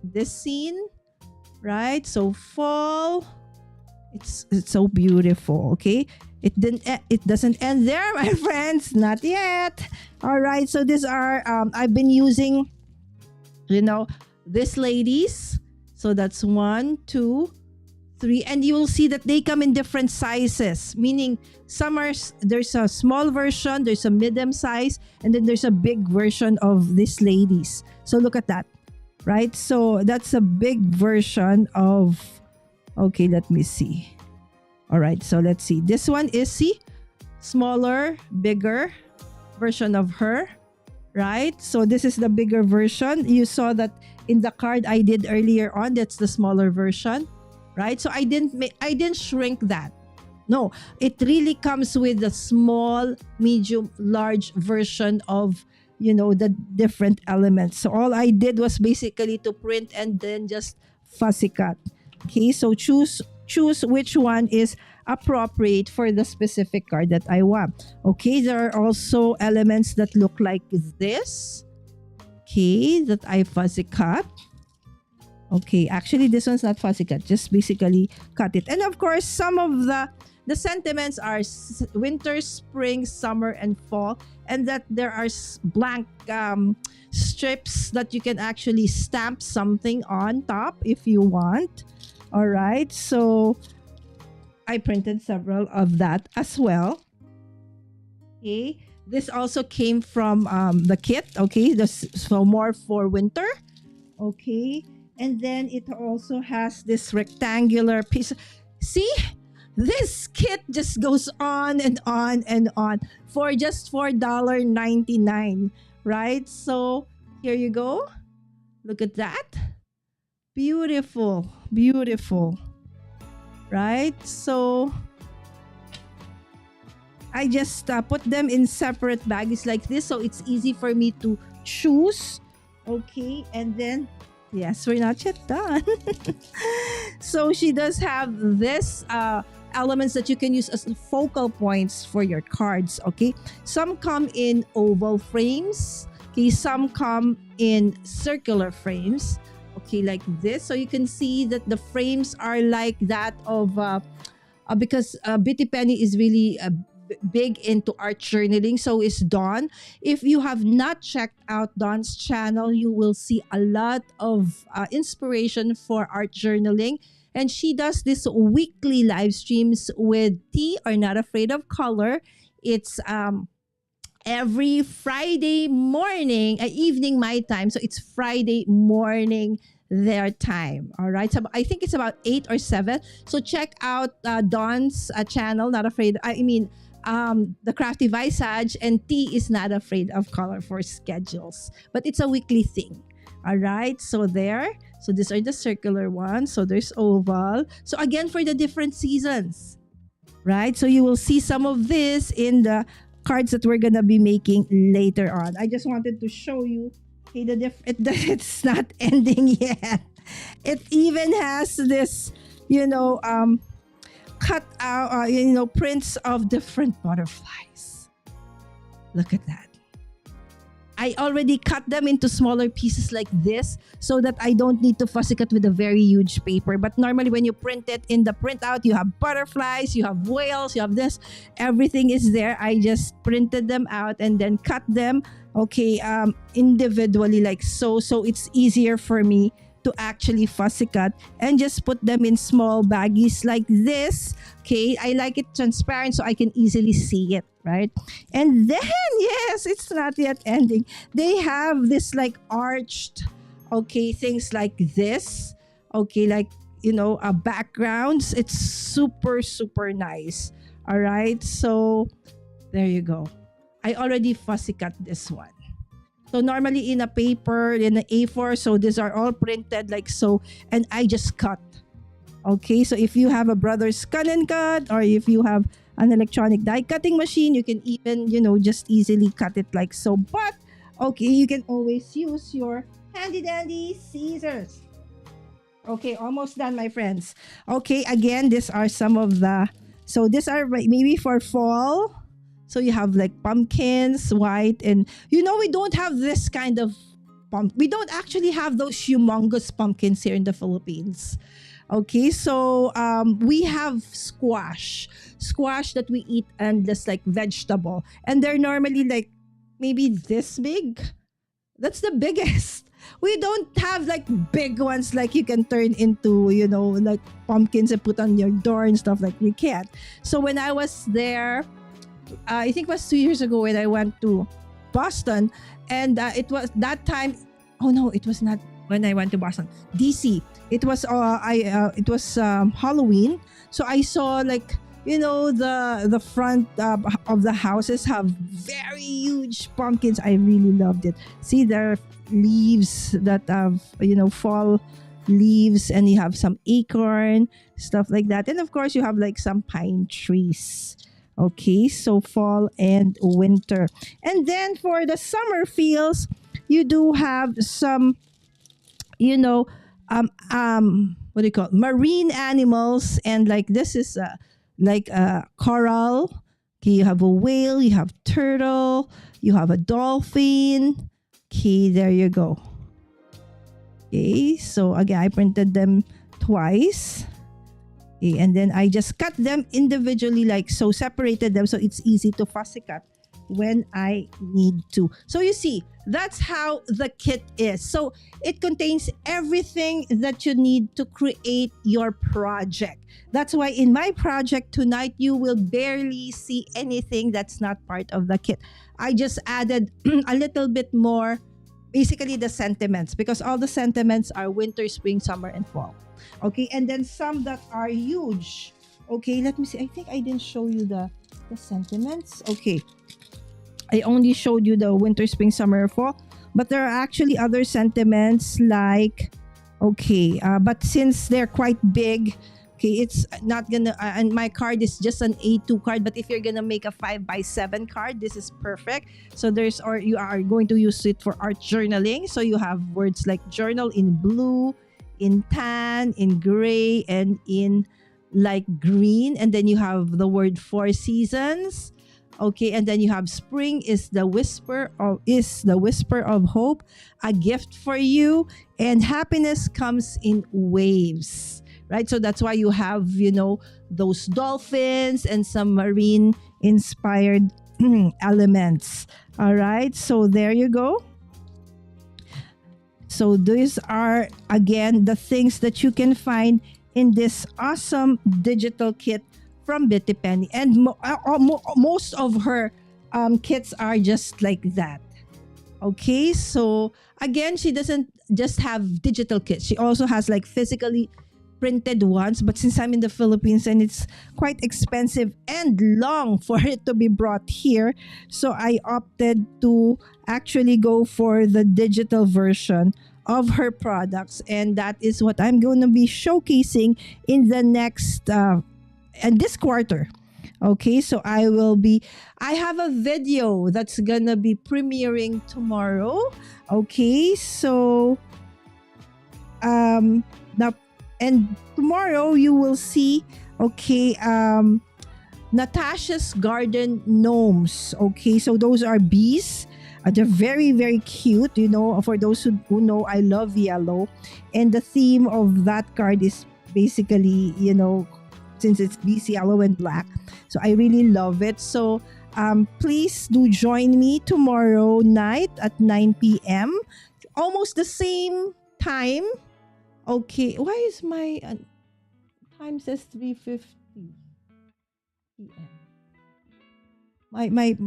this scene, right? So fall. It's so beautiful. Okay, it doesn't end there, my friends. Not yet. All right. So these are I've been using, you know, these ladies. So that's 1, 2, 3, and you will see that they come in different sizes. Meaning, there's a small version, there's a medium size, and then there's a big version of these ladies. So look at that, right? So that's a big version of. Okay, let me see. All right, so let's see. This one is, see, smaller, bigger version of her, right? So this is the bigger version. You saw that in the card I did earlier on. That's the smaller version, right? So I didn't shrink that. No, it really comes with the small, medium, large version of, you know, the different elements. So all I did was basically to print and then just fussy cut. Okay, so choose which one is appropriate for the specific card that I want. Okay, there are also elements that look like this. Okay, that I fussy cut. Okay, actually this one's not fussy cut, just basically cut it. And of course, some of the sentiments are winter, spring, summer, and fall, and that there are blank strips that you can actually stamp something on top if you want. All right, so I printed several of that as well. Okay, this also came from the kit. Okay, this so more for winter. Okay, and then it also has this rectangular piece. See, this kit just goes on and on and on for just $4.99, right? So here you go. Look at that. Beautiful, beautiful, right? So I just put them in separate bags like this, so it's easy for me to choose. Okay, and then yes, we're not yet done. So she does have this elements that you can use as focal points for your cards. Okay, some come in oval frames. Okay, some come in circular frames. Okay, like this. So you can see that the frames are like that of because Bitty Penny is really big into art journaling. So is Dawn. If you have not checked out Dawn's channel, you will see a lot of inspiration for art journaling. And she does this weekly live streams with T, or Not Afraid of Color. It's every Friday morning, evening my time. So it's Friday morning their time. All right. So I think it's about 8 or 7. So check out Dawn's channel, Not Afraid. I mean, the Crafty Visage, and T is Not Afraid of Color for schedules. But it's a weekly thing. All right. So there. So these are the circular ones. So there's oval. So again, for the different seasons. Right. So you will see some of this in the cards that we're gonna be making later on. I just wanted to show you. Okay, it's not ending yet. It even has this, cut out, prints of different butterflies. Look at that. I already cut them into smaller pieces like this so that I don't need to fussy cut with a very huge paper. But normally when you print it in the printout, you have butterflies, you have whales, you have this. Everything is there. I just printed them out and then cut them, individually like so. So it's easier for me to actually fussy cut and just put them in small baggies like this. Okay, I like it transparent so I can easily see it, right? And then, yes, it's not yet ending. They have this like arched, things like this. Backgrounds. It's super, super nice. All right, so there you go. I already fussy cut this one. So normally in a paper, in an A4, so these are all printed like so, and I just cut. Okay, so if you have a Brothers Cut and Cut, or if you have an electronic die cutting machine, you can even, just easily cut it like so. But, you can always use your handy dandy scissors. Okay, almost done, my friends. Okay, again, these are some of so these are maybe for fall. So you have like pumpkins, white, and we don't have this kind of we don't actually have those humongous pumpkins here in the Philippines. Okay, so we have squash that we eat, and just like vegetable, and they're normally like maybe this big. That's the biggest. We don't have like big ones like you can turn into, like pumpkins and put on your door and stuff, like we can't. So when I was there, I think it was 2 years ago when I went to Boston, and it was that time. Oh no, it was not when I went to Boston. DC. It was Halloween. So I saw like the front of the houses have very huge pumpkins. I really loved it. See, there are leaves that have fall leaves, and you have some acorn stuff like that, and of course you have like some pine trees. Okay, so fall and winter. And then for the summer feels, you do have some, what do you call it? Marine animals. And like this is like a coral. Okay, you have a whale, you have turtle, you have a dolphin. Okay, there you go. Okay, so again, I printed them twice. Okay, and then I just cut them individually like so, separated them so it's easy to fussy cut when I need to. So you see, that's how the kit is. So it contains everything that you need to create your project. That's why in my project tonight, you will barely see anything that's not part of the kit. I just added a little bit more, basically the sentiments, because all the sentiments are winter, spring, summer, and fall. Okay, and then some that are huge. Okay, let me see. I think I didn't show you the sentiments. Okay, I only showed you the winter, spring, summer, fall. But there are actually other sentiments like, okay, but since they're quite big, okay, it's not gonna, and my card is just an A2 card. But if you're gonna make a 5x7 card, this is perfect. So there's, or you are going to use it for art journaling. So you have words like journal in blue, in tan, in gray, and in like green. And then you have the word four seasons. Okay, and then you have spring is the whisper of hope, a gift for you, and happiness comes in waves, right? So that's why you have, those dolphins and some marine inspired elements. All right, so there you go. So these are again the things that you can find in this awesome digital kit from Bitty Penny, and most of her kits are just like that. Okay, so again, she doesn't just have digital kits. She also has like physically printed ones, but since I'm in the Philippines and it's quite expensive and long for it to be brought here, so I opted to actually go for the digital version of her products, and that is what I'm going to be showcasing in the next and this quarter. Okay, so I have a video that's gonna be premiering tomorrow. Okay, so now, and tomorrow you will see, okay, Natasha's garden gnomes. Okay, so those are bees. They're very, very cute. For those who know, I love yellow, and the theme of that card is basically, since it's bees, yellow and black. So I really love it. So please do join me tomorrow night at 9 p.m. Almost the same time. Okay, why is my time says 3:50 p.m. My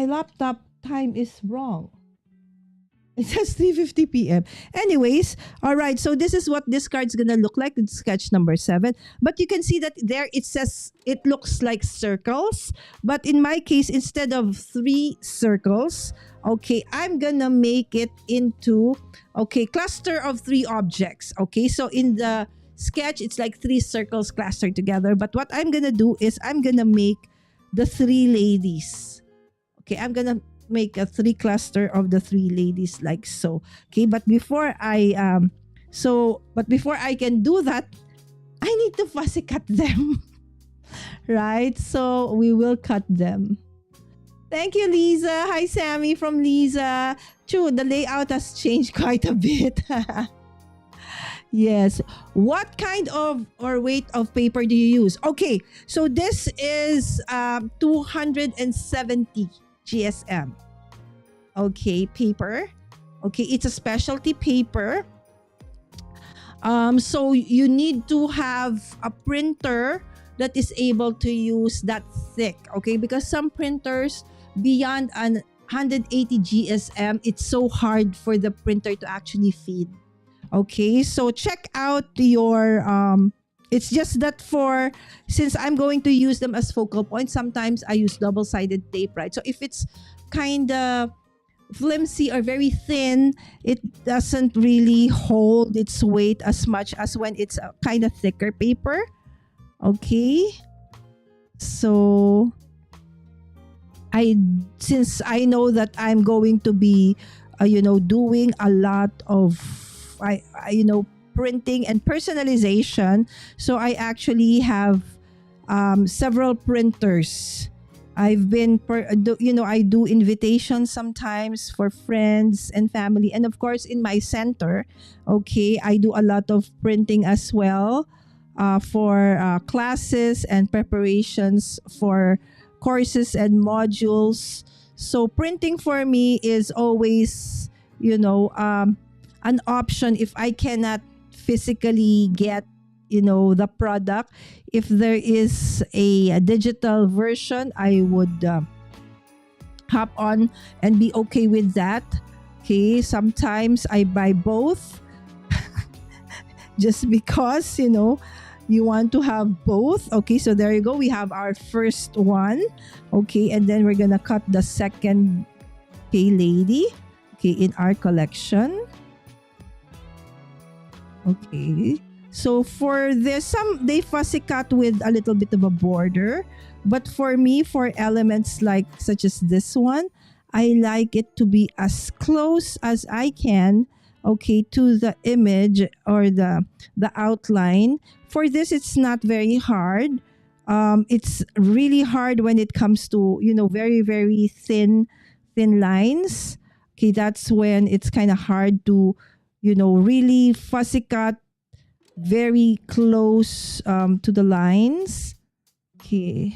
laptop time is wrong. It says 3:50 p.m. Anyways, all right. So this is what this card's gonna look like. It's sketch number 7. But you can see that there it says it looks like circles. But in my case, instead of 3 circles, okay, I'm gonna make it into cluster of 3 objects. Okay, so in the sketch, it's like 3 circles clustered together. But what I'm gonna do is I'm gonna make the 3 ladies. Okay, I'm gonna make a 3 cluster of the 3 ladies like so. Okay, but before I can do that, I need to fussy cut them. Right? So we will cut them. Thank you, Lisa. Hi, Sammy from Lisa. True, the layout has changed quite a bit. Yes. What kind of or weight of paper do you use? Okay, so this is 270 GSM. Okay, paper. Okay, it's a specialty paper. So you need to have a printer that is able to use that thick. Okay, because some printers beyond 180 GSM, it's so hard for the printer to actually feed. Okay, so check out your it's just that since I'm going to use them as focal points, sometimes I use double-sided tape, right? So if it's kind of flimsy or very thin, it doesn't really hold its weight as much as when it's a kind of thicker paper. Okay, so since I know that I'm going to be doing a lot of printing and personalization, so I actually have several printers I've been, I do invitations sometimes for friends and family. And of course, in my center, okay, I do a lot of printing as well for classes and preparations for courses and modules. So printing for me is always, an option if I cannot physically get, the product. If there is a digital version, I would hop on and be okay with that. Okay, sometimes I buy both just because, you want to have both. Okay, so there you go. We have our first one. Okay, and then we're gonna cut the second, okay, lady, okay, in our collection. Okay. So for this, they fussy cut with a little bit of a border. But for me, for elements like such as this one, I like it to be as close as I can, okay, to the image or the outline. For this, it's not very hard. It's really hard when it comes to, very, very thin lines. Okay, that's when it's kind of hard to, really fussy cut very close to the lines. Okay.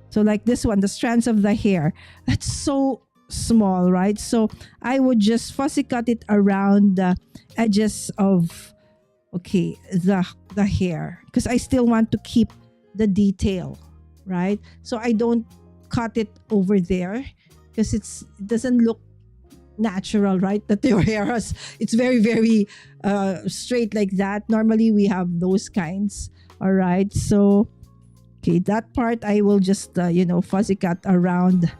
So like this one, the strands of the hair, that's so small, right? So I would just fussy cut it around the edges of, okay, the hair, because I still want to keep the detail, right? So I don't cut it over there because it doesn't look natural, right? That your hair has, it's very, very straight like that. Normally we have those kinds. All right, so okay, that part I will just fuzzy cut around.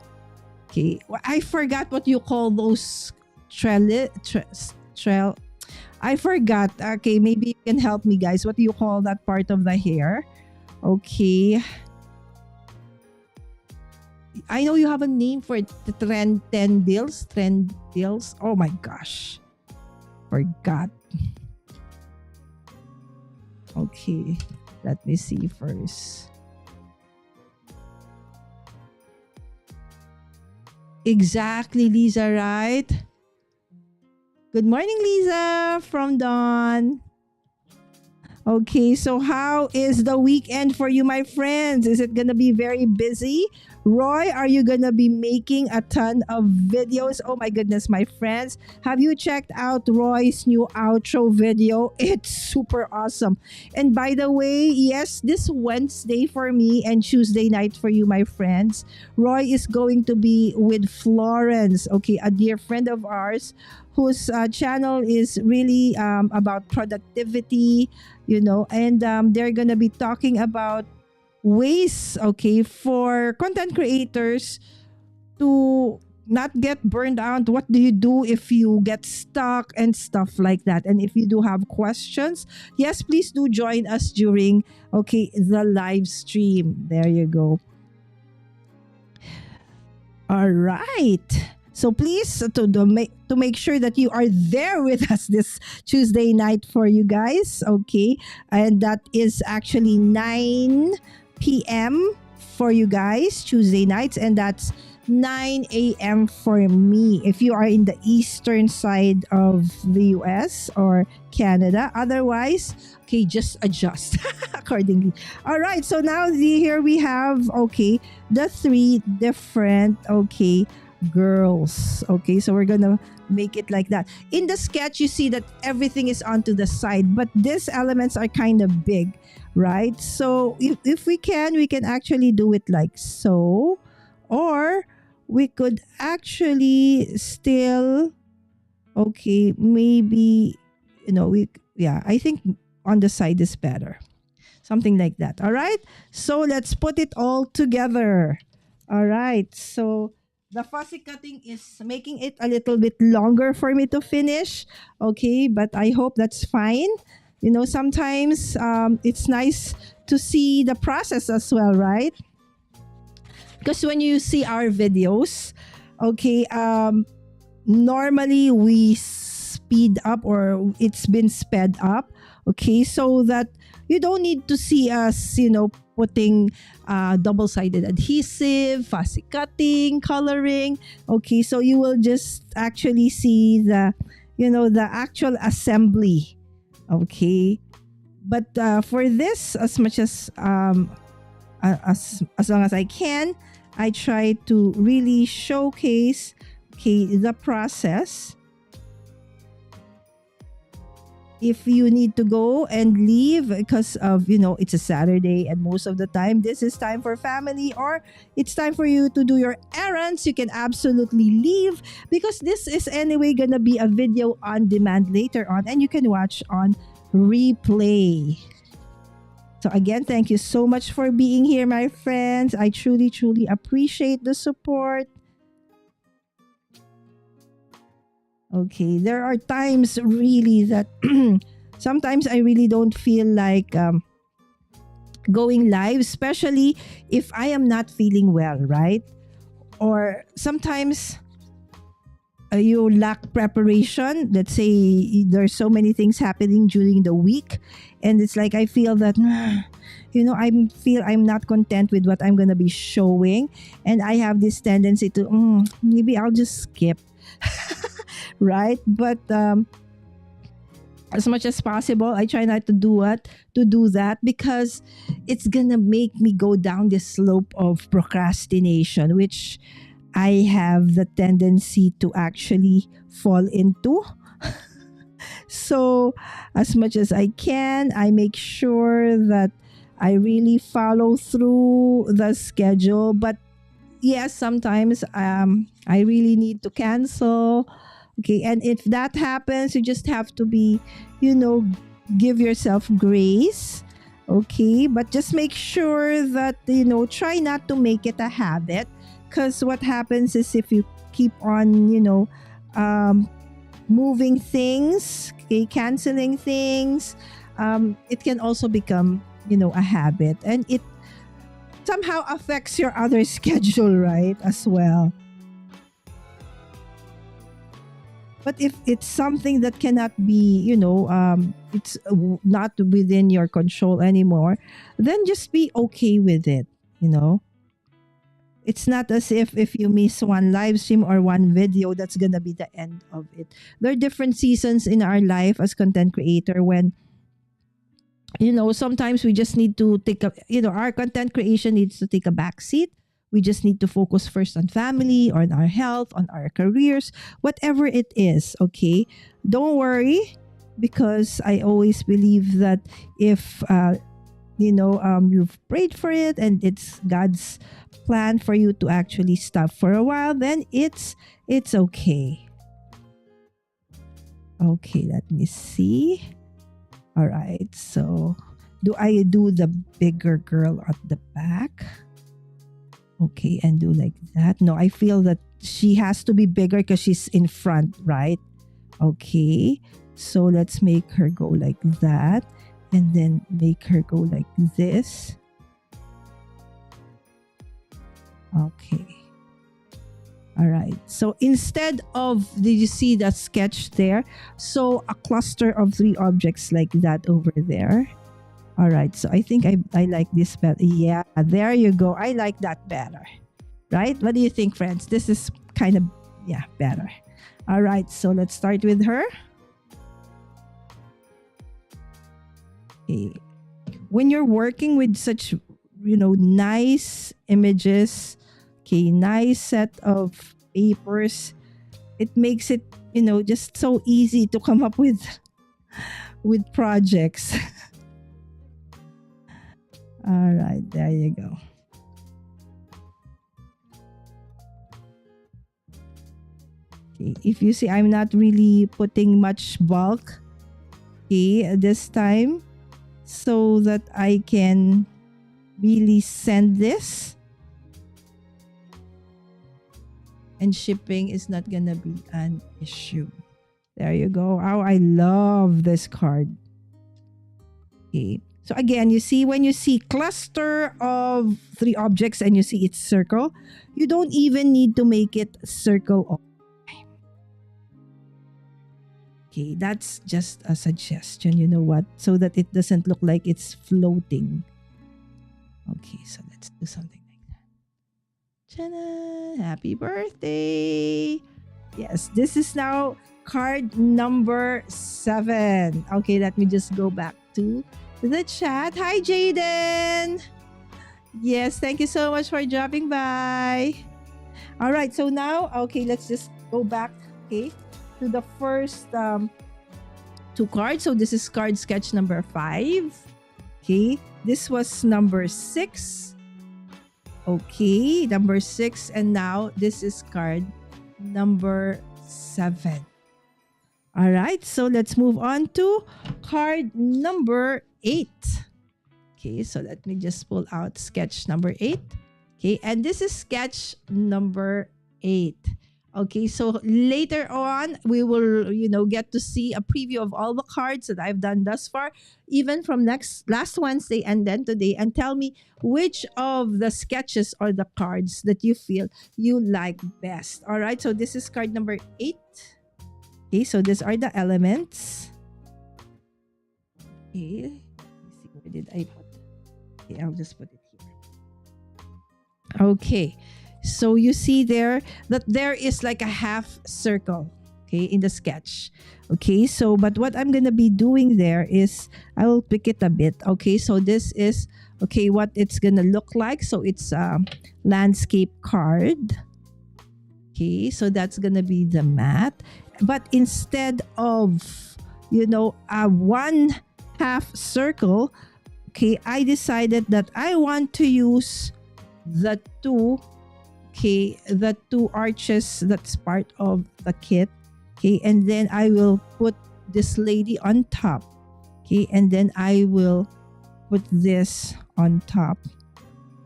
Okay, I forgot what you call those trail. I forgot. Okay, maybe you can help me, guys. What do you call that part of the hair? Okay, I know you have a name for it. The tendrils. Oh my gosh. Forgot. Okay. Let me see first. Exactly, Lisa, right? Good morning, Lisa, from Dawn. Okay, so how is the weekend for you, my friends? Is it gonna be very busy? Roy, are you gonna be making a ton of videos? Oh my goodness, my friends. Have you checked out Roy's new outro video? It's super awesome. And by the way, yes, this Wednesday for me and Tuesday night for you, my friends, Roy is going to be with Florence, okay, a dear friend of ours whose channel is really about productivity, and they're going to be talking about ways, okay, for content creators to not get burned out. What do you do if you get stuck and stuff like that? And if you do have questions, yes, please do join us during, okay, the live stream. There you go. All right. So please, to make sure that you are there with us this Tuesday night for you guys, okay? And that is actually 9 p.m. for you guys, Tuesday nights, and that's 9 a.m. for me if you are in the eastern side of the US or Canada. Otherwise, okay, just adjust accordingly. All right, so now here we have, okay, the 3 different, okay, girls. Okay, so we're gonna make it like that. In the sketch, you see that everything is onto the side, but these elements are kind of big, right? So if we can actually do it like so, or we could actually still, okay, maybe, I think on the side is better. Something like that. All right, so let's put it all together. All right, so the fussy cutting is making it a little bit longer for me to finish. Okay, but I hope that's fine. Sometimes it's nice to see the process as well, right? Because when you see our videos, okay, normally we speed up or it's been sped up, okay, so that you don't need to see us, putting double-sided adhesive, fussy cutting, coloring. Okay, so you will just actually see the actual assembly. Okay, but for this, as much as long as I can, I try to really showcase, okay, the process. If you need to go and leave because of, it's a Saturday and most of the time this is time for family, or it's time for you to do your errands, you can absolutely leave, because this is anyway gonna be a video on demand later on and you can watch on replay. So again, thank you so much for being here, my friends. I truly, truly appreciate the support. Okay, there are times really that sometimes I really don't feel like going live, especially if I am not feeling well, right? Or sometimes you lack preparation. Let's say there's so many things happening during the week, and it's like I feel that I'm not content with what I'm gonna be showing, and I have this tendency to maybe I'll just skip. Right? But as much as possible, I try not to do that, because it's gonna make me go down this slope of procrastination, which I have the tendency to actually fall into. So as much as I can, I make sure that I really follow through the schedule. But yes, sometimes I really need to cancel. Okay, and if that happens, you just have to be, give yourself grace. Okay, but just make sure that, try not to make it a habit, because what happens is if you keep on, moving things, okay, canceling things, it can also become, a habit, and it somehow affects your other schedule, right, as well. But if it's something that cannot be, it's not within your control anymore, then just be okay with it, It's not as if you miss one live stream or one video, that's going to be the end of it. There are different seasons in our life as content creator when, sometimes we just need to take our content creation needs to take a back seat. We just need to focus first on family, on our health, on our careers, whatever it is, okay? Don't worry, because I always believe that if, you've prayed for it and it's God's plan for you to actually stop for a while, then it's okay. Okay, let me see. All right, so do I do the bigger girl at the back? Okay, and do like that. No, I feel that she has to be bigger because she's in front, right? Okay, so let's make her go like that, and then make her go like this. Okay. All right. So instead of, did you see that sketch there? So a cluster of 3 objects like that over there. All right, so I think I like this better. Yeah, there you go. I like that better. Right? What do you think, friends? This is kind of, better. All right, so let's start with her. Okay. When you're working with such, nice images, okay, nice set of papers, it makes it, just so easy to come up with projects. All right, there you go. Okay, if you see, I'm not really putting much bulk, okay, this time, so that I can really send this. And shipping is not gonna be an issue. There you go. Oh, I love this card. Okay. So again, you see, when you see cluster of 3 objects and you see it's circle, you don't even need to make it circle all the time. Okay, that's just a suggestion, you know what? So that it doesn't look like it's floating. Okay, so let's do something like that. Ta-da! Happy birthday! Yes, this is now card number 7. Okay, let me just go back to the chat. Hi, Jaden! Yes, thank you so much for dropping by. All right, so now, okay, let's just go back, okay, to the first 2 cards. So this is card sketch number 5. Okay, this was number 6. Okay, number 6. And now this is card number 7. All right, so let's move on to card number 8. Okay, so let me just pull out sketch number 8. Okay, and this is sketch number 8. Okay, so later on, we will, get to see a preview of all the cards that I've done thus far, even from last Wednesday and then today, and tell me which of the sketches or the cards that you feel you like best. All right, so this is card number 8. Okay, so these are the elements. Okay, let's see, where did I put? Okay, I'll just put it here. Okay. So you see there that there is like a half circle, okay, in the sketch. Okay, so but what I'm going to be doing there is I will pick it a bit. Okay, so this is, okay, what it's going to look like. So it's a landscape card. Okay, so that's going to be the mat. But instead of, a 1/2 circle, okay, I decided that I want to use the 2 arches that's part of the kit. Okay, and then I will put this lady on top. Okay, and then I will put this on top.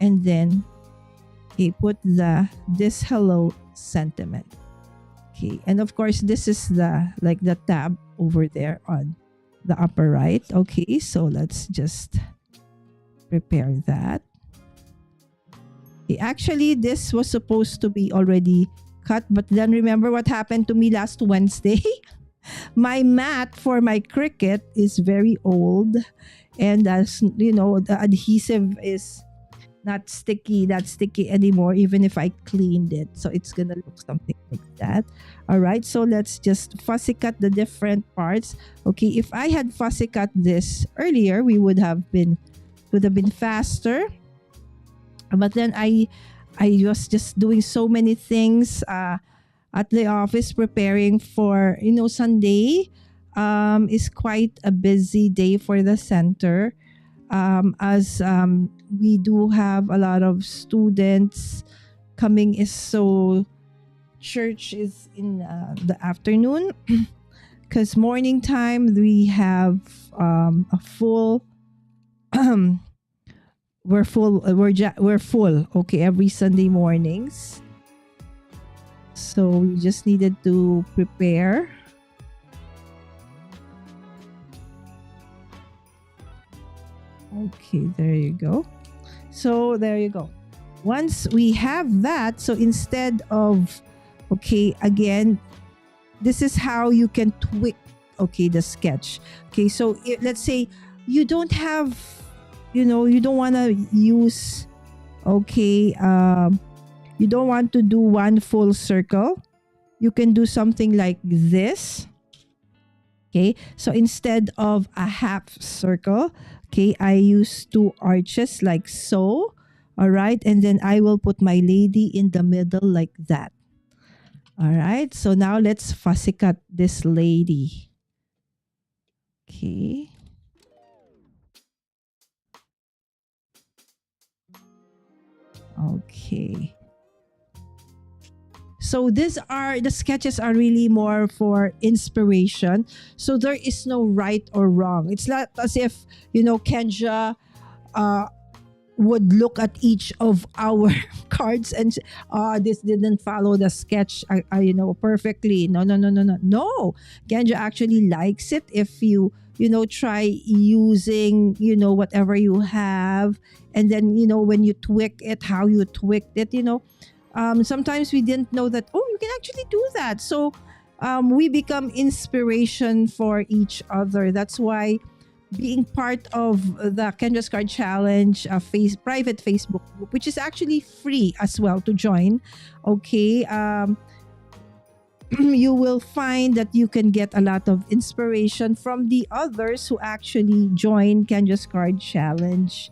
And then put this hello sentiment. Okay, and of course this is the tab over there on the upper right. Okay, so let's just prepare that. Actually, this was supposed to be already cut, but then remember what happened to me last Wednesday? My mat for my Cricut is very old, and as the adhesive is not sticky anymore, even if I cleaned it. So it's gonna look something like that. All right, so let's just fussy cut the different parts. Okay, if I had fussy cut this earlier, would have been faster. But then I was just doing so many things at the office, preparing for, Sunday is quite a busy day for the center, as we do have a lot of students coming. So church is in the afternoon, because morning time we have a full we're full. Okay, every Sunday mornings. So we just needed to prepare. Okay, there you go. So there you go. Once we have that, so instead of, okay, again, this is how you can tweak, okay, the sketch. Okay, so let's say you don't have, you don't want to use, okay, you don't want to do one full circle. You can do something like this. Okay, so instead of a half circle, okay, I use 2 arches like so. All right, and then I will put my lady in the middle like that. All right, so now let's fussy cut this lady. Okay. Okay. So the sketches are really more for inspiration. So there is no right or wrong. It's not as if, Kendra would look at each of our cards and this didn't follow the sketch perfectly. No. Kendra actually likes it if you try using whatever you have, and then when you tweak it, how you tweaked it. Sometimes we didn't know that, you can actually do that. So we become inspiration for each other. That's why being part of the Kendra's Card Challenge private Facebook group, which is actually free as well to join. Okay. You will find that you can get a lot of inspiration from the others who actually join Kendra's Card challenges.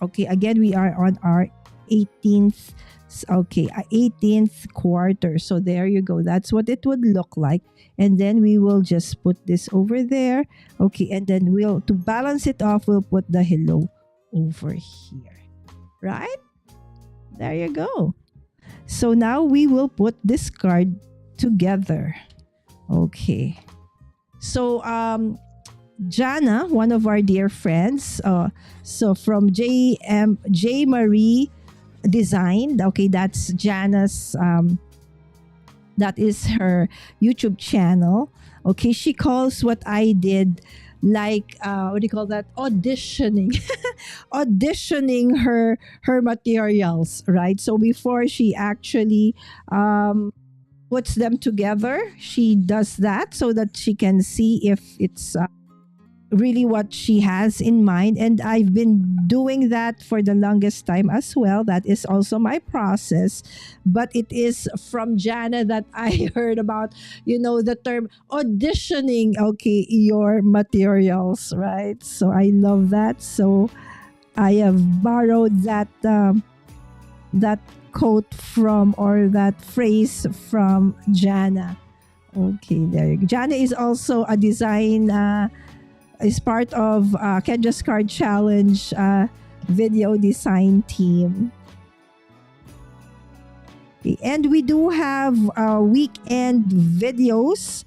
Okay, again, we are on our 18th 18th quarter. So there you go. That's what it would look like. And then we will just put this over there. Okay, and then to balance it off, we'll put the hello over here. Right? There you go. So now we will put this card together. Okay. So Jana, one of our dear friends, so from J Marie Design. Okay, that's Jana's that is her YouTube channel. Okay, she calls what I did like what do you call that, auditioning auditioning her materials, right? So before she actually puts them together, she does that so that she can see if it's really what she has in mind. And I've been doing that for the longest time as well. That is also my process. But it is from Jana that I heard about, the term auditioning, okay, your materials, right? So I love that. So I have borrowed that quote from, or that phrase from Jana. Okay, there you go. Jana is also a design is part of Kendra's Card Challenge video design team. Okay, and we do have weekend videos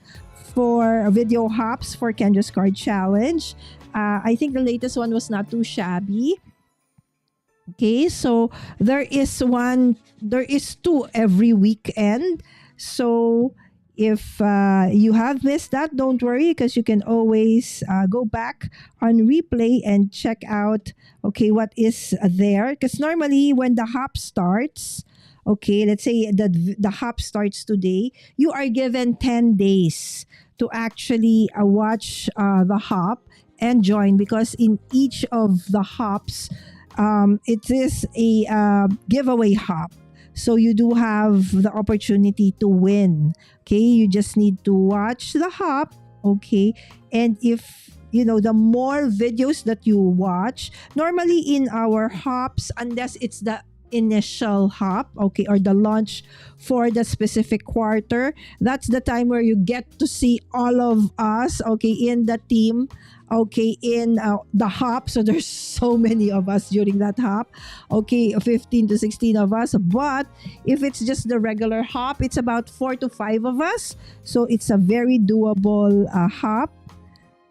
for video hops for Kendra's Card Challenge. I think the latest one was not too shabby. Okay, so there is two every weekend. So if you have missed that, don't worry, because you can always go back on replay and check out, okay, what is there. Because normally when the hop starts, okay, let's say the hop starts today, you are given 10 days to actually watch the hop and join, because in each of the hops, it is a giveaway hop. So you do have the opportunity to win. Okay, you just need to watch the hop. Okay, and if the more videos that you watch, normally in our hops, unless it's the initial hop, okay, or the launch for the specific quarter, that's the time where you get to see all of us, okay, in the team, okay, in the hop. So there's so many of us during that hop, okay, 15 to 16 of us. But if it's just the regular hop, it's about 4 to 5 of us. So it's a very doable hop.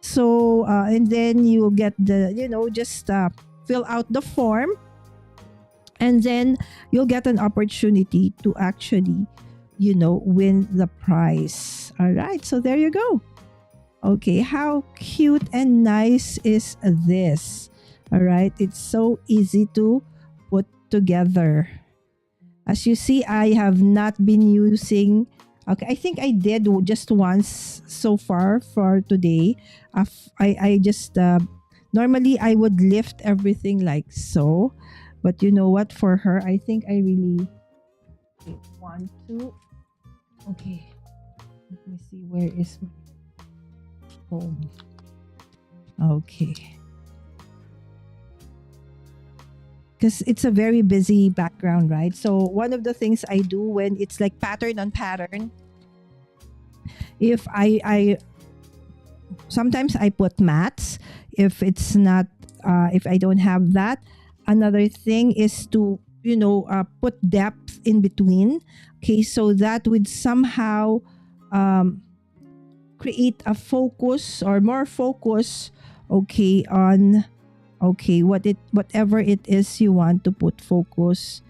So and then you'll get the just fill out the form, and then you'll get an opportunity to actually win the prize. All right, so there you go. Okay, how cute and nice is this? All right, it's so easy to put together. As you see, I have not been using, okay, I think I did just once so far for today. I just, normally I would lift everything like so. But you know what, for her, I think I really want to. Okay, let me see, where is my home? Okay. Because it's a very busy background, right? So one of the things I do when it's like pattern on pattern, if I sometimes I put mats. If it's not, if I don't have that, another thing is to put depth in between. Okay, so that would somehow create a focus or more focus, okay, on whatever it is you want to put focus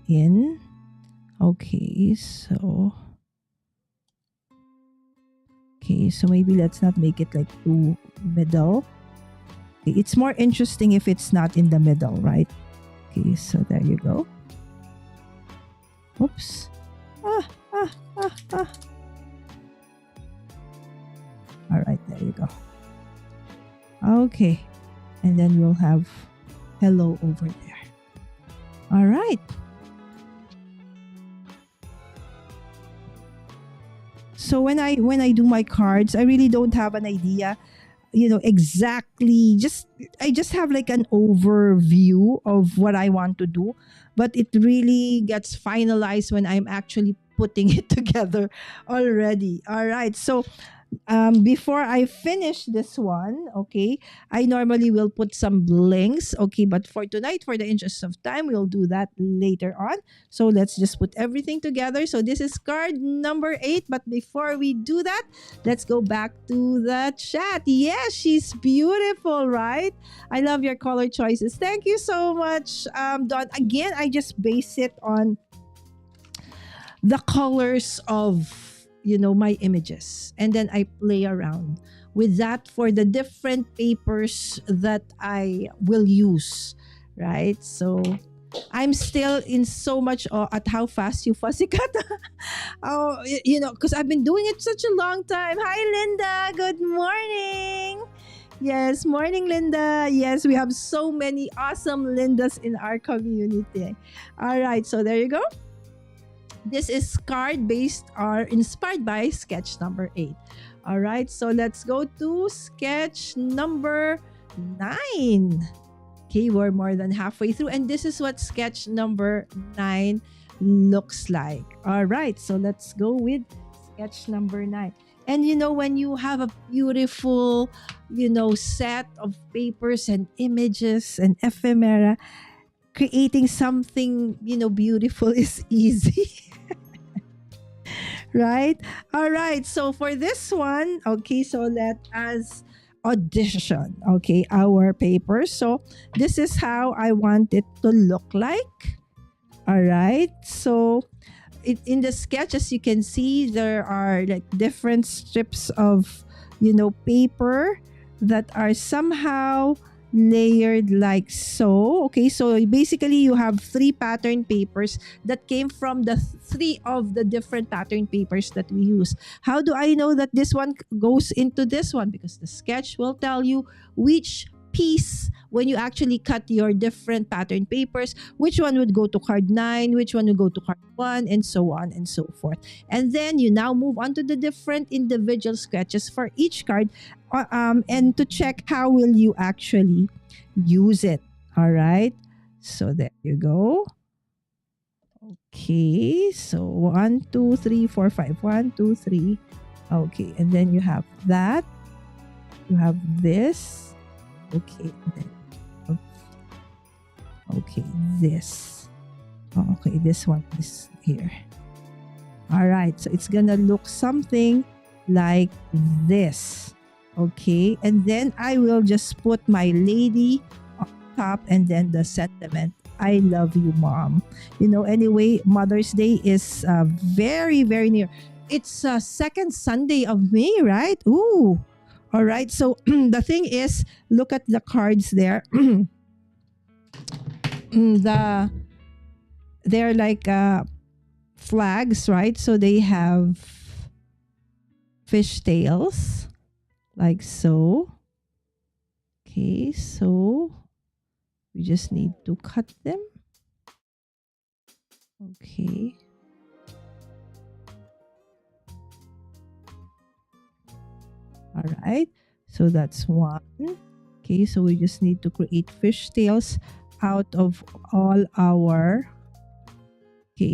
in. Okay, so maybe let's not make it like too middle. Okay, it's more interesting if it's not in the middle, right? Okay, so there you go. Oops. Ah. All right, there you go. Okay. And then we'll have hello over there. All right. So when I do my cards, I really don't have an idea, exactly. I just have like an overview of what I want to do, but it really gets finalized when I'm actually putting it together already. All right. So before I finish this one, okay, I normally will put some links, okay, but for tonight, for the interest of time, we'll do that later on. So let's just put everything together. So this is card number 8, but before we do that, let's go back to the chat. Yes, she's beautiful, right? I love your color choices. Thank you so much, Dawn. Again, I just base it on the colors of my images, and then I play around with that for the different papers that I will use, right? So I'm still in so much awe at how fast you fussy cut. Oh, because I've been doing it such a long time. Hi, Linda. Good morning. Yes, morning, Linda. Yes, we have so many awesome Lindas in our community. All right, so there you go. This is card based or inspired by sketch number 8. All right, so let's go to sketch number 9. Okay, we're more than halfway through, and this is what sketch number 9 looks like. All right, so let's go with sketch number 9. And when you have a beautiful, set of papers and images and ephemera, creating something, beautiful is easy. Right? All right. So for this one, okay, so let us audition, okay, our paper. So this is how I want it to look like. All right. So in the sketch, as you can see, there are like different strips of, paper that are somehow layered like so. Okay, so basically you have 3 pattern papers that came from the 3 of the different pattern papers that we use. How do I know that this one goes into this one? Because the sketch will tell you which piece, when you actually cut your different pattern papers, which one would go to card 9, which one would go to card 1, and so on and so forth. And then you now move on to the different individual sketches for each card, and to check how will you actually use it. All right, so there you go. Okay, so 1 2 3 4 5, 1 2 3. Okay, and then you have that, you have this. Okay, okay, this. Okay, this one is here. All right, so it's gonna look something like this. Okay, and then I will just put my lady on top, and then the sentiment, I love you, Mom. Anyway, Mother's Day is very, very near. It's second Sunday of May, right? Ooh. All right, so the thing is, look at the cards there. They're like flags, right? So they have fish tails, like so. Okay, so we just need to cut them. Okay. All right, so that's one. Okay, so we just need to create fish tails out of all our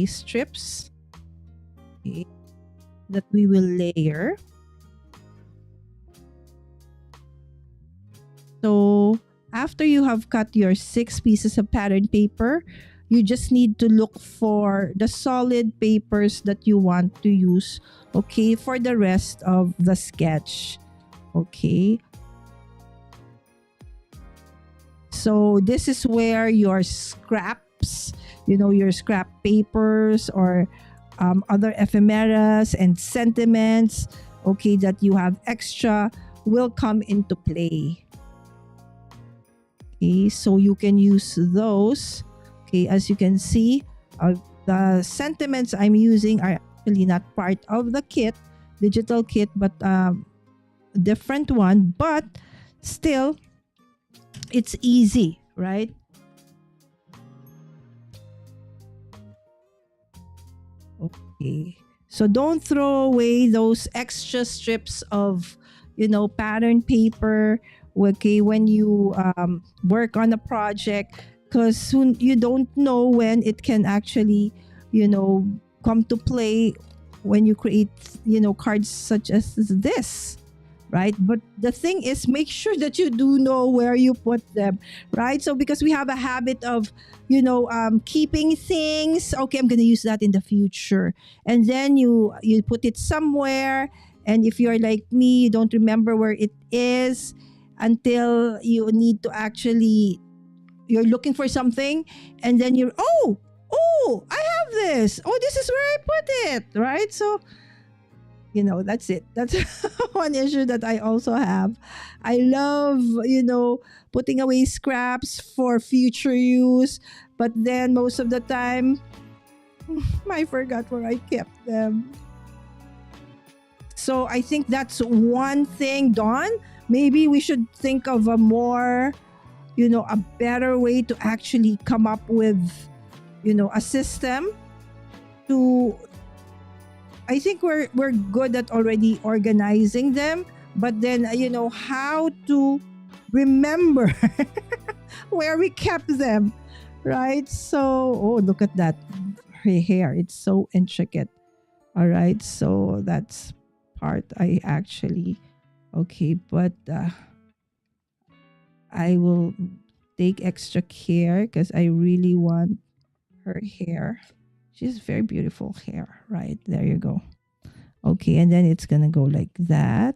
strips, okay, that we will layer. So after you have cut your 6 pieces of pattern paper, you just need to look for the solid papers that you want to use, okay, for the rest of the sketch. Okay, so this is where your scraps, your scrap papers or other ephemeras and sentiments, okay, that you have extra will come into play. Okay, so you can use those. Okay, as you can see, the sentiments I'm using are actually not part of the kit, digital kit, but different one. But still, it's easy, right? Okay. So don't throw away those extra strips of, pattern paper. Okay, when you work on a project, because soon you don't know when it can actually, you know, come to play when you create, cards such as this, right? But the thing is, make sure that you do know where you put them, right? So because we have a habit of, keeping things. Okay, I'm gonna use that in the future, and then you put it somewhere, and if you're like me, you don't remember where it is until you need to actually, you're looking for something, and then you're, oh, I have this. Oh, this is where I put it, right? So that's it. That's one issue that I also have. I love, putting away scraps for future use, but then most of the time I forgot where I kept them. So I think that's one thing, Dawn. Maybe we should think of a more, a better way to actually come up with, a system to, I think we're good at already organizing them, but then how to remember where we kept them, right? So, oh, look at that. Her hair, it's so intricate. All right, so that's part I actually, okay, but I will take extra care because I really want her hair. She has very beautiful hair, right? There you go. Okay, and then it's gonna go like that,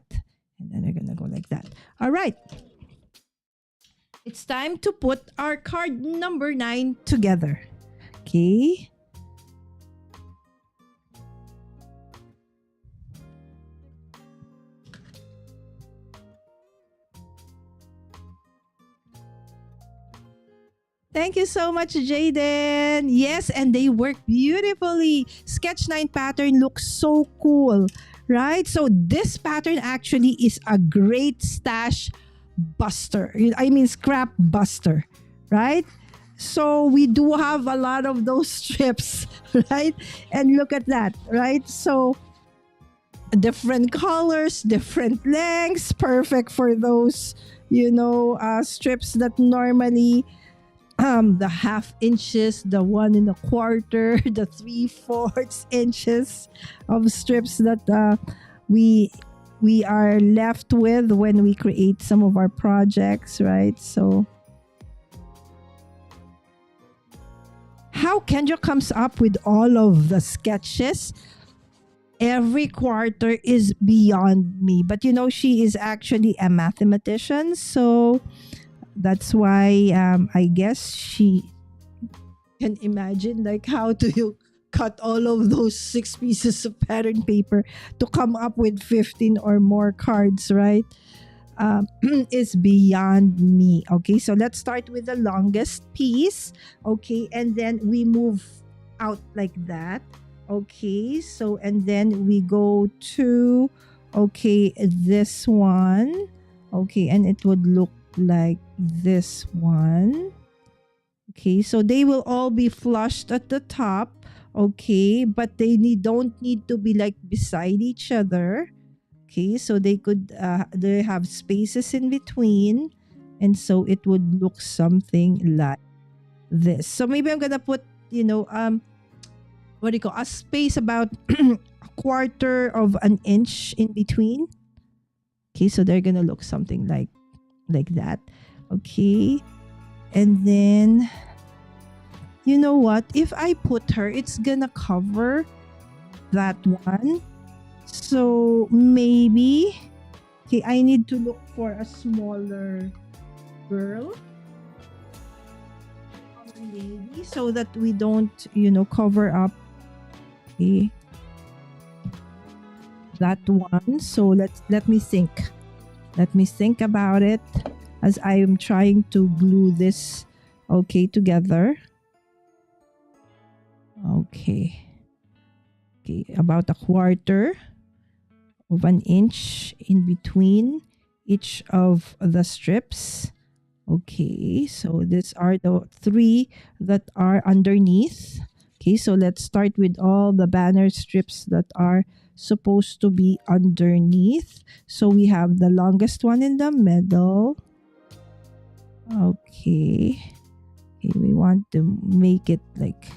and then they're gonna go like that. All right. It's time to put our card number 9 together. Okay. Thank you so much, Jaden. Yes, and they work beautifully. Sketch 9 pattern looks so cool, right? So this pattern actually is a great stash buster. I mean scrap buster, right? So we do have a lot of those strips, right? And look at that, right? So different colors, different lengths, perfect for those, strips that normally the half inches, the 1 1/4, the 3/4 inches of strips that we are left with when we create some of our projects, right? So how Kendra comes up with all of the sketches every quarter is beyond me, but she is actually a mathematician, so that's why I guess she can imagine like how do you cut all of those 6 pieces of pattern paper to come up with 15 or more cards, right? Is beyond me. Okay, so let's start with the longest piece. Okay, and then we move out like that. Okay, so and then we go to, okay, this one. Okay, and it would look like this one. Okay, so they will all be flushed at the top. Okay, but don't need to be like beside each other. Okay, so they have spaces in between, and so it would look something like this. So maybe I'm gonna put what do you call, a space about a 1/4 of an inch in between. Okay, so they're gonna look something like that. Okay, and then you know what, if I put her, it's gonna cover that one. So maybe, okay, I need to look for a smaller girl, lady, so that we don't cover up, okay, that one. So let me think about it as I am trying to glue this, okay, together. Okay. Okay, about a quarter of an inch in between each of the strips. Okay, so these are the 3 that are underneath. Okay, so let's start with all the banner strips that are supposed to be underneath. So we have the longest one in the middle. Okay. Okay, we want to make it like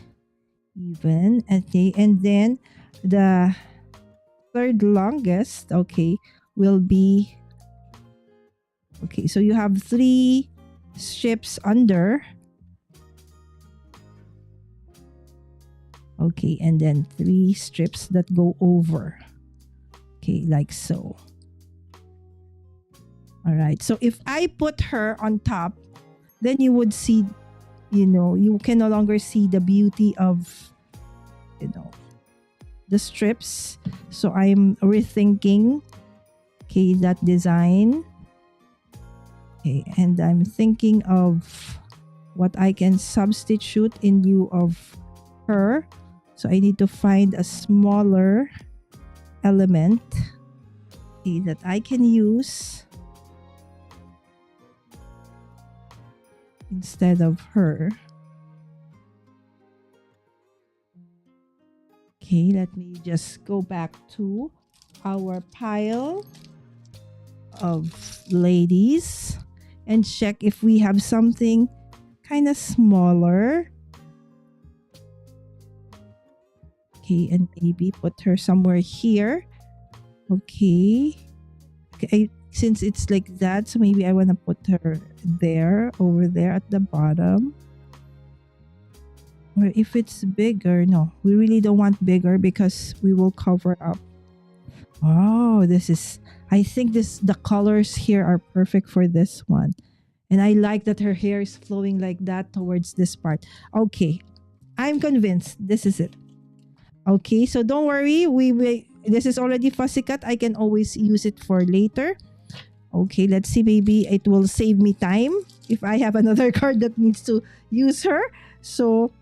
even. Okay, and then the third longest, okay, will be, okay, so you have 3 strips under. Okay, and then 3 strips that go over. Okay, like so. All right, so if I put her on top, then you would see, you can no longer see the beauty of, the strips. So I'm rethinking, okay, that design. Okay, and I'm thinking of what I can substitute in lieu of her. So I need to find a smaller element, okay, that I can use instead of her. Okay, let me just go back to our pile of ladies and check if we have something kind of smaller. Okay, and maybe put her somewhere here. Okay. Okay, since it's like that, so maybe I want to put her there, over there at the bottom. Or if it's bigger, no, we really don't want bigger because we will cover up. Oh, I think the colors here are perfect for this one. And I like that her hair is flowing like that towards this part. Okay, I'm convinced this is it. Okay, so don't worry. This is already fussy cut. I can always use it for later. Okay, let's see. Maybe it will save me time if I have another card that needs to use her. So,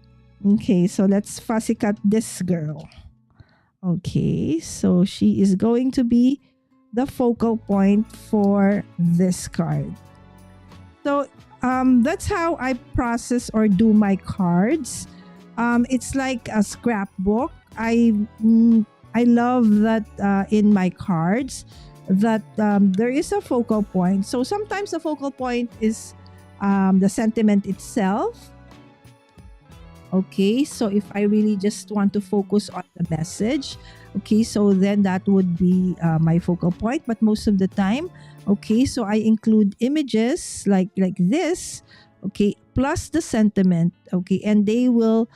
okay, so let's fussy cut this girl. Okay, so she is going to be the focal point for this card. So, that's how I process or do my cards. It's like a scrapbook. I love that in my cards that there is a focal point. So sometimes the focal point is the sentiment itself. Okay, so if I really just want to focus on the message, okay, so then that would be my focal point. But most of the time, okay, so I include images like this, okay, plus the sentiment, okay, and they will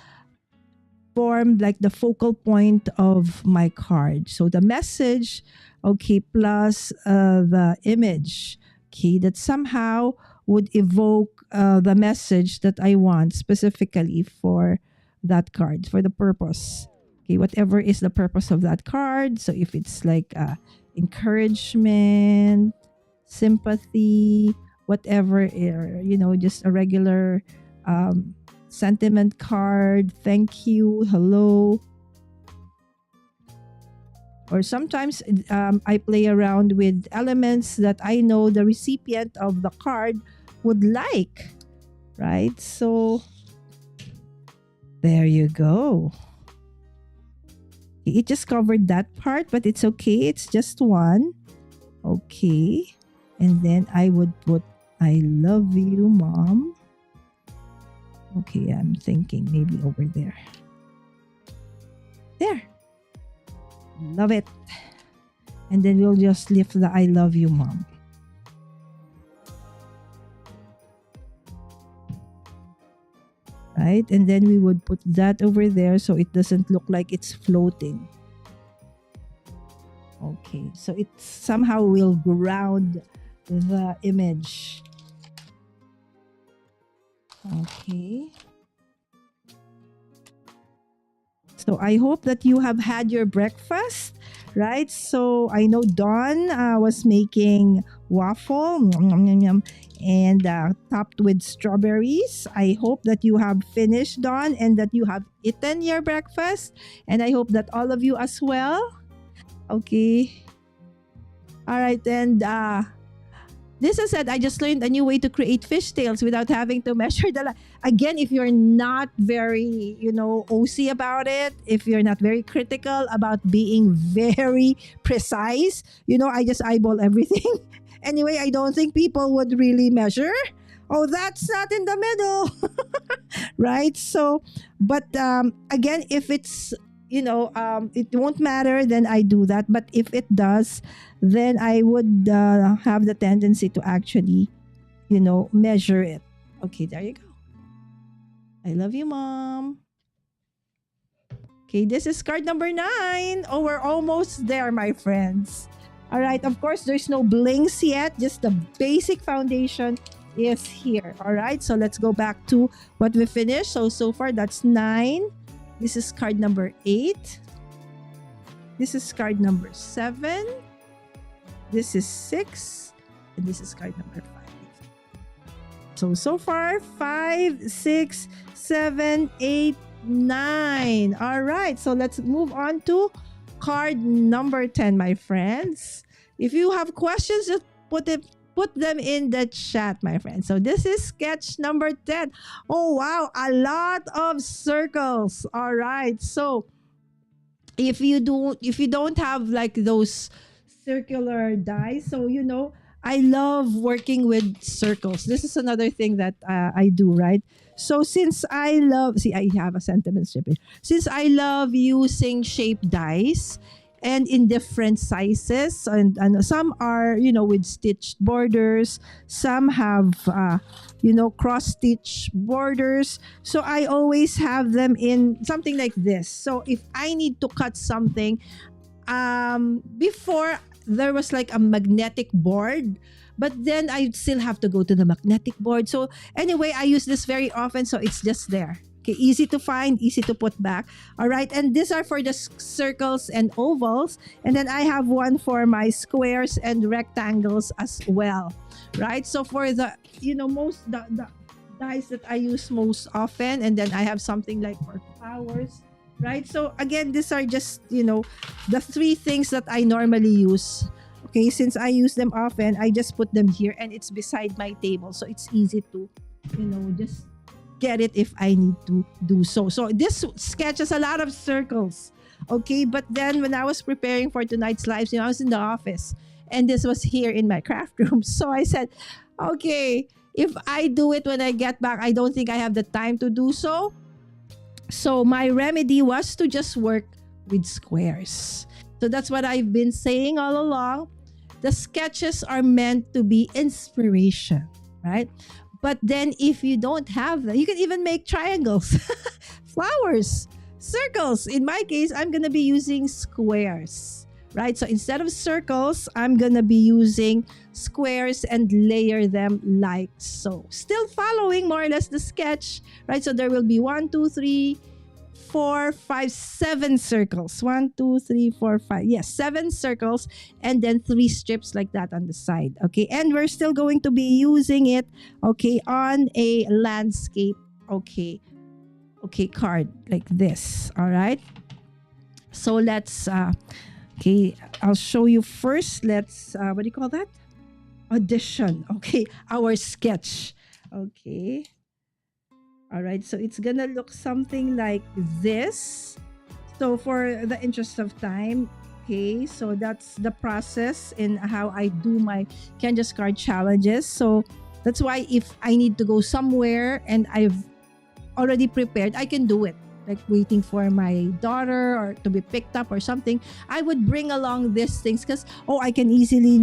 form like the focal point of my card. So the message, okay, plus the image, okay, that somehow would evoke the message that I want specifically for that card, for the purpose. Okay, whatever is the purpose of that card. So if it's like encouragement, sympathy, whatever, just a regular sentiment card, thank you, hello. Or sometimes I play around with elements that I know the recipient of the card would like, right? So there you go. It just covered that part, but it's okay. It's just one. Okay. And then I would put, I love you, Mom. Okay, I'm thinking maybe over there. There. Love it. And then we'll just lift the I love you, Mom. Right? And then we would put that over there so it doesn't look like it's floating. Okay, so it somehow will ground the image. Okay. So I hope that you have had your breakfast, right? So I know Dawn was making waffle, and topped with strawberries. I hope that you have finished, Dawn, and that you have eaten your breakfast. And I hope that all of you as well. Okay. All right. And this has said, I just learned a new way to create fishtails without having to measure the again, if you're not very, OC about it, if you're not very critical about being very precise, I just eyeball everything. Anyway, I don't think people would really measure. Oh, that's not in the middle. Right? So, but again, if it's, it won't matter, then I do that. But if it does, then I would have the tendency to actually, measure it. Okay, there you go. I love you, Mom. Okay, this is card number 9. Oh, we're almost there, my friends. All right, of course, there's no blinks yet. Just the basic foundation is here. All right, so let's go back to what we finished. So far, that's 9. This is card number 8. This is card number 7. This is 6. And this is card number 5. So far, 5, 6, 7, 8, 9. All right, so let's move on to card number 10, my friends. If you have questions, just put them in the chat, my friends. So this is sketch number 10. Oh, wow, a lot of circles. All right, so if you don't have like those circular dies, so I love working with circles. This is another thing that I do, right? So since I have a sentiment strip here. Since I love using shaped dies and in different sizes, and some are, with stitched borders, some have, cross stitch borders. So I always have them in something like this. So if I need to cut something, before there was like a magnetic board, but then I still have to go to the magnetic board. So anyway, I use this very often, so it's just there. Okay, easy to find, easy to put back. All right, and these are for the circles and ovals, and then I have one for my squares and rectangles as well. Right, so for the most the dies that I use most often, and then I have something like for flowers. Right, so again, these are just the 3 things that I normally use. Okay, since I use them often, I just put them here, and it's beside my table, so it's easy to just get it if I need to do so. So this sketch has a lot of circles. Okay, but then when I was preparing for tonight's lives, I was in the office, and this was here in my craft room. So I said, okay, if I do it when I get back, I don't think I have the time to do so. So my remedy was to just work with squares. So that's what I've been saying all along. The sketches are meant to be inspiration, right? But then if you don't have them, you can even make triangles, flowers, circles. In my case, I'm going to be using squares, right? So instead of circles, I'm going to be using squares and layer them like so. Still following more or less the sketch, right? So there will be 1, 2, 3, 4, 5, 7 circles. 1, 2, 3, 4, 5. Yes, 7 circles, and then 3 strips like that on the side. Okay, and we're still going to be using it, okay, on a landscape, okay, card like this. All right. So let's, okay, I'll show you first. Let's, what do you call that? Audition. Okay, our sketch. Okay. All right, so it's gonna look something like this. So for the interest of time, okay, so that's the process in how I do my Kendra's card challenges. So that's why if I need to go somewhere and I've already prepared, I can do it. Like waiting for my daughter or to be picked up or something, I would bring along these things because, I can easily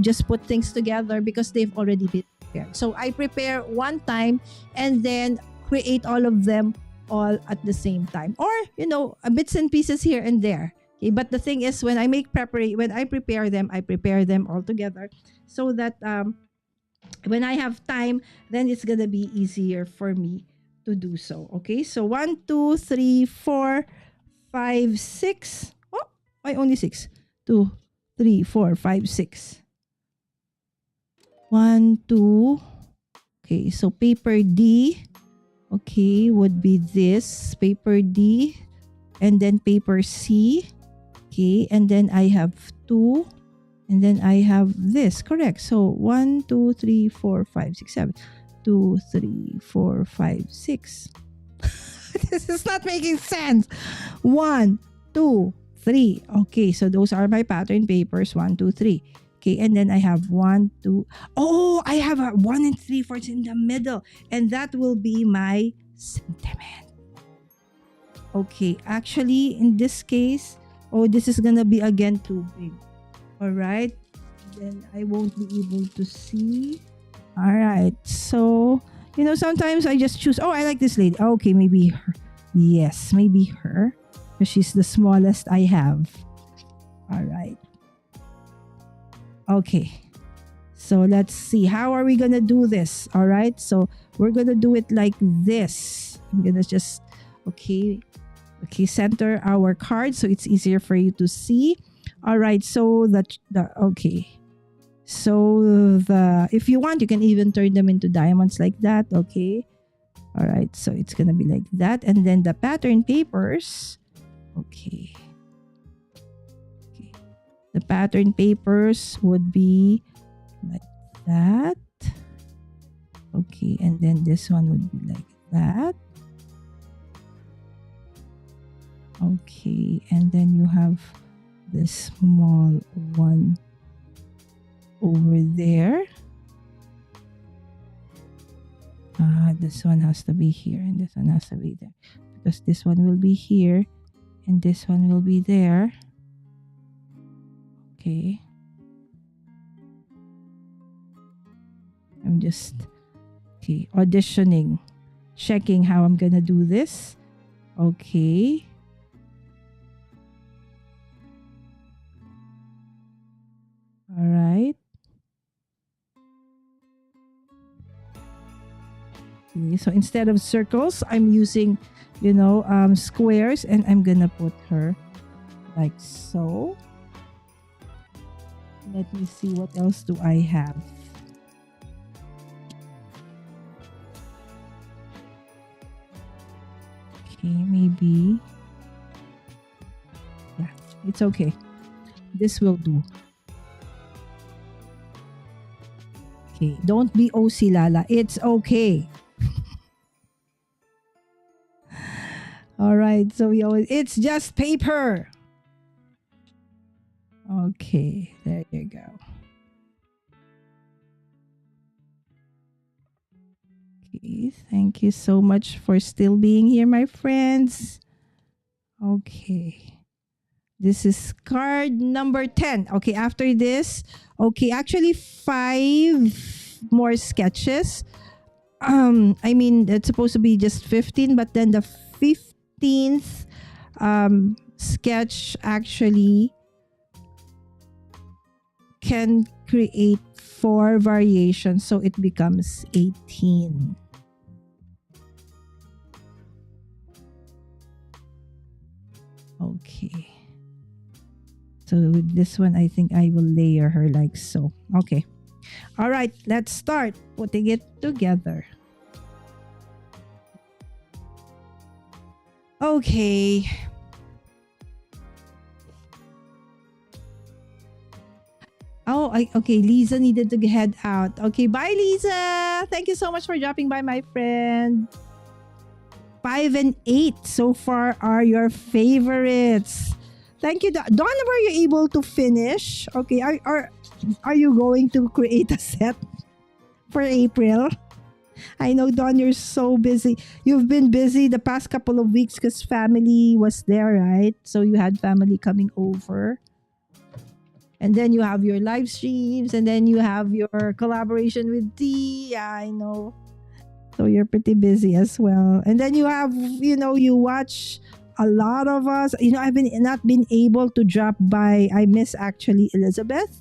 just put things together because they've already been prepared. So I prepare one time and then create all of them all at the same time, or bits and pieces here and there. Okay, but the thing is, when I prepare them, I prepare them all together so that when I have time, then it's gonna be easier for me to do so. Okay, so 1, 2, 3, 4, 5, 6. Oh, I only 6. 2, 3, 4, 5, 6. 1, 2. Okay, so paper D, okay, would be this paper D, and then paper C. Okay, and then I have 2, and then I have this. Correct. So 1, 2, 3, 4, 5, 6, 7. 2, 3, 4, 5, 6. This is not making sense. 1, 2, 3. Okay, so those are my pattern papers. 1, 2, 3. Okay, and then I have 1, 2. Oh, I have a 1 and 3/4 in the middle, and that will be my sentiment. Okay, actually, in this case, oh, this is gonna be again too big. All right, then I won't be able to see. All right, so sometimes I just choose. Oh, I like this lady. Okay, maybe her. Yes, maybe her, because she's the smallest I have. All right. Okay, so let's see, how are we gonna do this? All right, so we're gonna do it like this. I'm gonna just okay, center our card so it's easier for you to see. All right, so okay, so if you want, you can even turn them into diamonds like that. Okay, all right, so it's gonna be like that, and then the pattern papers. Okay. The pattern papers would be like that. Okay, and then this one would be like that. Okay, and then you have this small one over there. This one has to be here, and this one has to be there, because this one will be here, and this one will be there. Okay. I'm just auditioning, checking how I'm gonna do this. Okay. All right. Okay, so instead of circles, I'm using, squares, and I'm gonna put her like so. Let me see, what else do I have? Okay, maybe. Yeah, it's okay. This will do. Okay, don't be OC, Lala. It's okay. All right, so it's just paper. Okay, there you go. Okay, thank you so much for still being here, my friends. Okay, this is card number 10. Okay, after this, okay, actually 5 more sketches. I mean, it's supposed to be just 15, but then the 15th sketch actually can create 4 variations, so it becomes 18. Okay, so with this one, I think I will layer her like so. Okay, all right, let's start putting it together. Okay. Oh, okay. Lisa needed to head out. Okay, bye, Lisa. Thank you so much for dropping by, my friend. 5 and 8 so far are your favorites. Thank you, Dawn. Were you able to finish? Okay, are you going to create a set for April? I know, Dawn, you're so busy. You've been busy the past couple of weeks because family was there, right? So you had family coming over. And then you have your live streams, and then you have your collaboration with T. Yeah, I know. So you're pretty busy as well. And then you have, you watch a lot of us. I've not been able to drop by. I miss actually Elizabeth.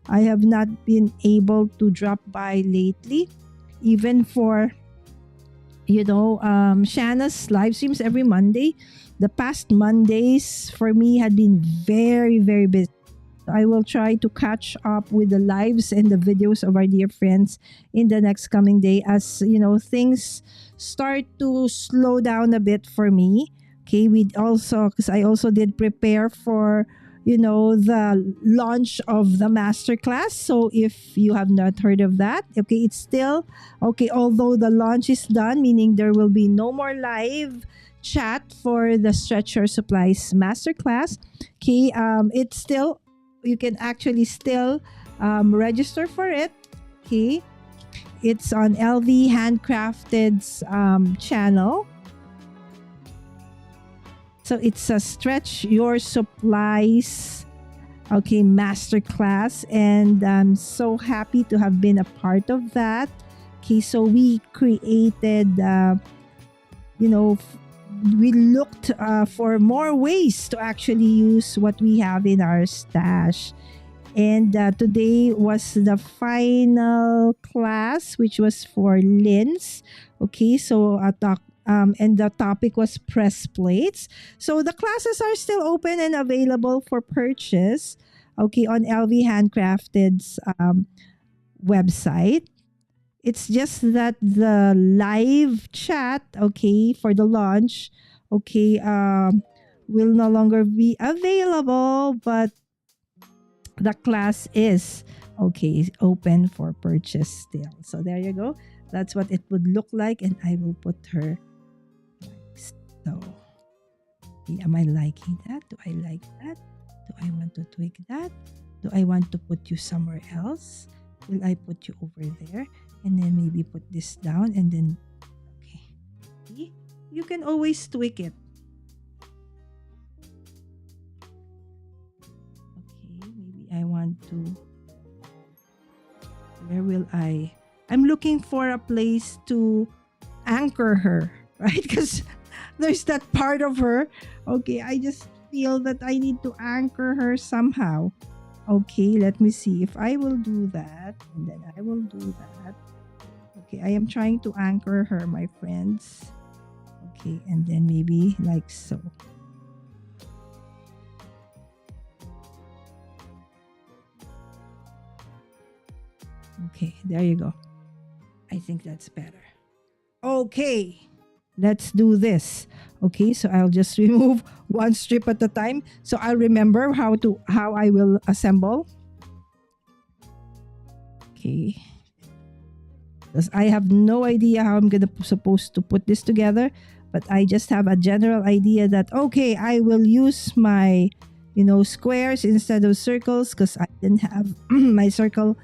I have not been able to drop by lately. Even for, Shanna's live streams every Monday. The past Mondays for me had been very, very busy. I will try to catch up with the lives and the videos of our dear friends in the next coming day, as things start to slow down a bit for me. Okay, we also, because I also did prepare for the launch of the masterclass. So if you have not heard of that, okay, it's still okay, although the launch is done, meaning there will be no more live chat for the Stretch Your Supplies masterclass. Okay, it's still, you can actually still register for it. Okay, it's on LV Handcrafted's channel. So it's a Stretch Your Supplies, okay, masterclass, and I'm so happy to have been a part of that. Okay, so we created, we looked for more ways to actually use what we have in our stash. And today was the final class, which was for Lynn's. Okay, so and the topic was press plates. So the classes are still open and available for purchase, okay, on LV Handcrafted's website. It's just that the live chat, okay, for the launch, okay, will no longer be available, but the class is okay, open for purchase still. So there you go. That's what it would look like, and I will put her like so. Am I liking that? Do I like that? Do I want to tweak that? Do I want to put you somewhere else? Will I put you over there? And then maybe put this down, and then okay. See? You can always tweak it. Okay, maybe I want to, where will I'm looking for a place to anchor her, right? Because there's that part of her. Okay, I just feel that I need to anchor her somehow. Okay, let me see if I will do that, and then I will do that. Okay, I am trying to anchor her, my friends. Okay, and then maybe like so. Okay, there you go. I think that's better. Okay, let's do this. Okay, so I'll just remove one strip at a time, so I'll remember how I will assemble. Okay, because I have no idea how I'm supposed to put this together, but I just have a general idea that okay, I will use my squares instead of circles, because I didn't have my circle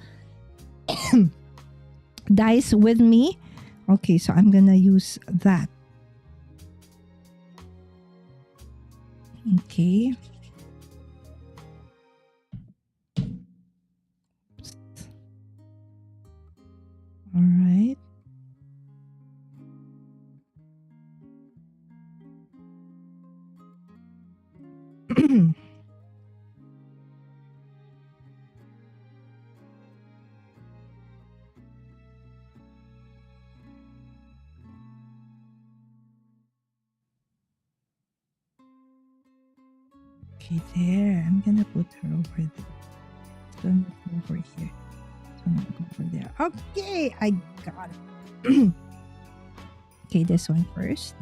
dice with me. Okay, so I'm gonna use that. Okay. All right. Okay, there. I'm gonna put her over there. It's gonna go over here. It's gonna go over there. Okay, I got it. Okay, this one first.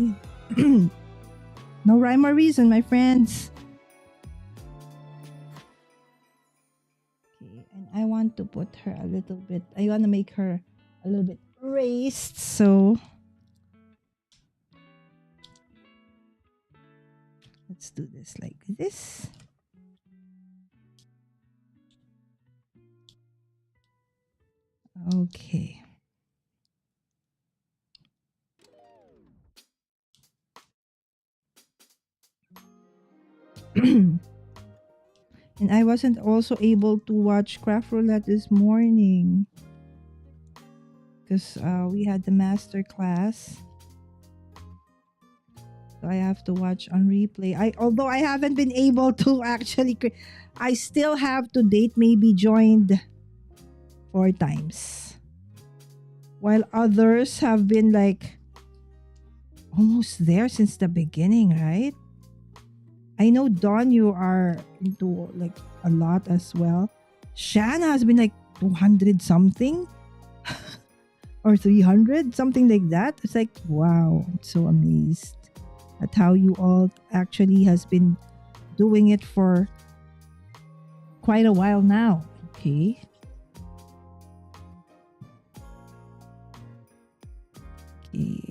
Okay. No rhyme or reason, my friends. Okay, and I want to put her a little bit, I want to make her a little bit raised, so let's do this like this. Okay. And I wasn't also able to watch Craft Roulette this morning because we had the master class. So I have to watch on replay. Although I haven't been able to actually I still have to date maybe joined 4 times. While others have been like almost there since the beginning, right? I know Dawn, you are into like a lot as well. Shanna has been like 200 something or 300, something like that. It's like, wow, I'm so amazed at how you all actually has been doing it for quite a while now. Okay. Okay.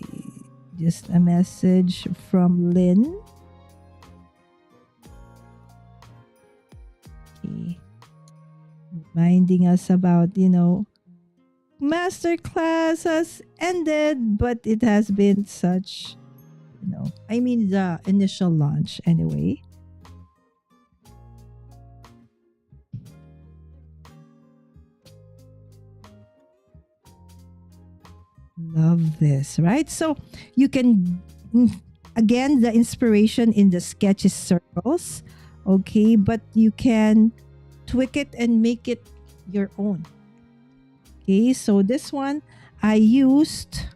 Just a message from Lynn. Okay. Reminding us about, masterclass has ended, but it has been such, the initial launch anyway. Love this, right? So you can, again, the inspiration in the sketches circles, okay, but you can tweak it and make it your own. Okay, so this one I used,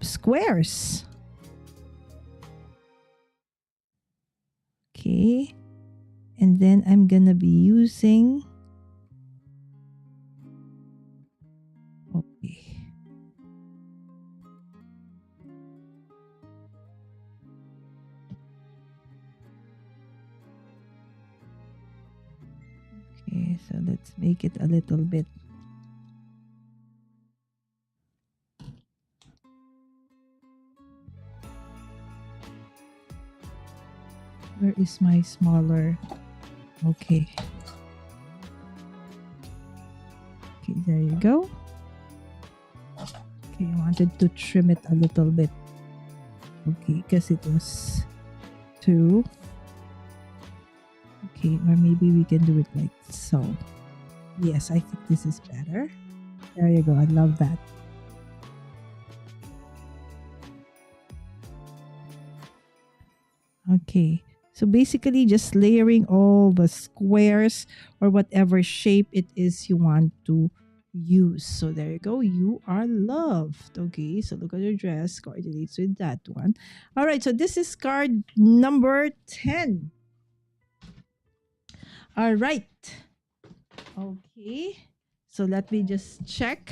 squares. Okay, and then I'm gonna be using, okay. Okay, so let's make it a little bit. Where is my smaller? Okay. Okay, there you go. Okay, I wanted to trim it a little bit. Okay, because it was 2. Okay, or maybe we can do it like so. Yes, I think this is better. There you go. I love that. Okay. So basically just layering all the squares or whatever shape it is you want to use. So there you go. You are loved. Okay. So look at your dress. Coordinates with that one. All right. So this is card number 10. All right. Okay. So let me just check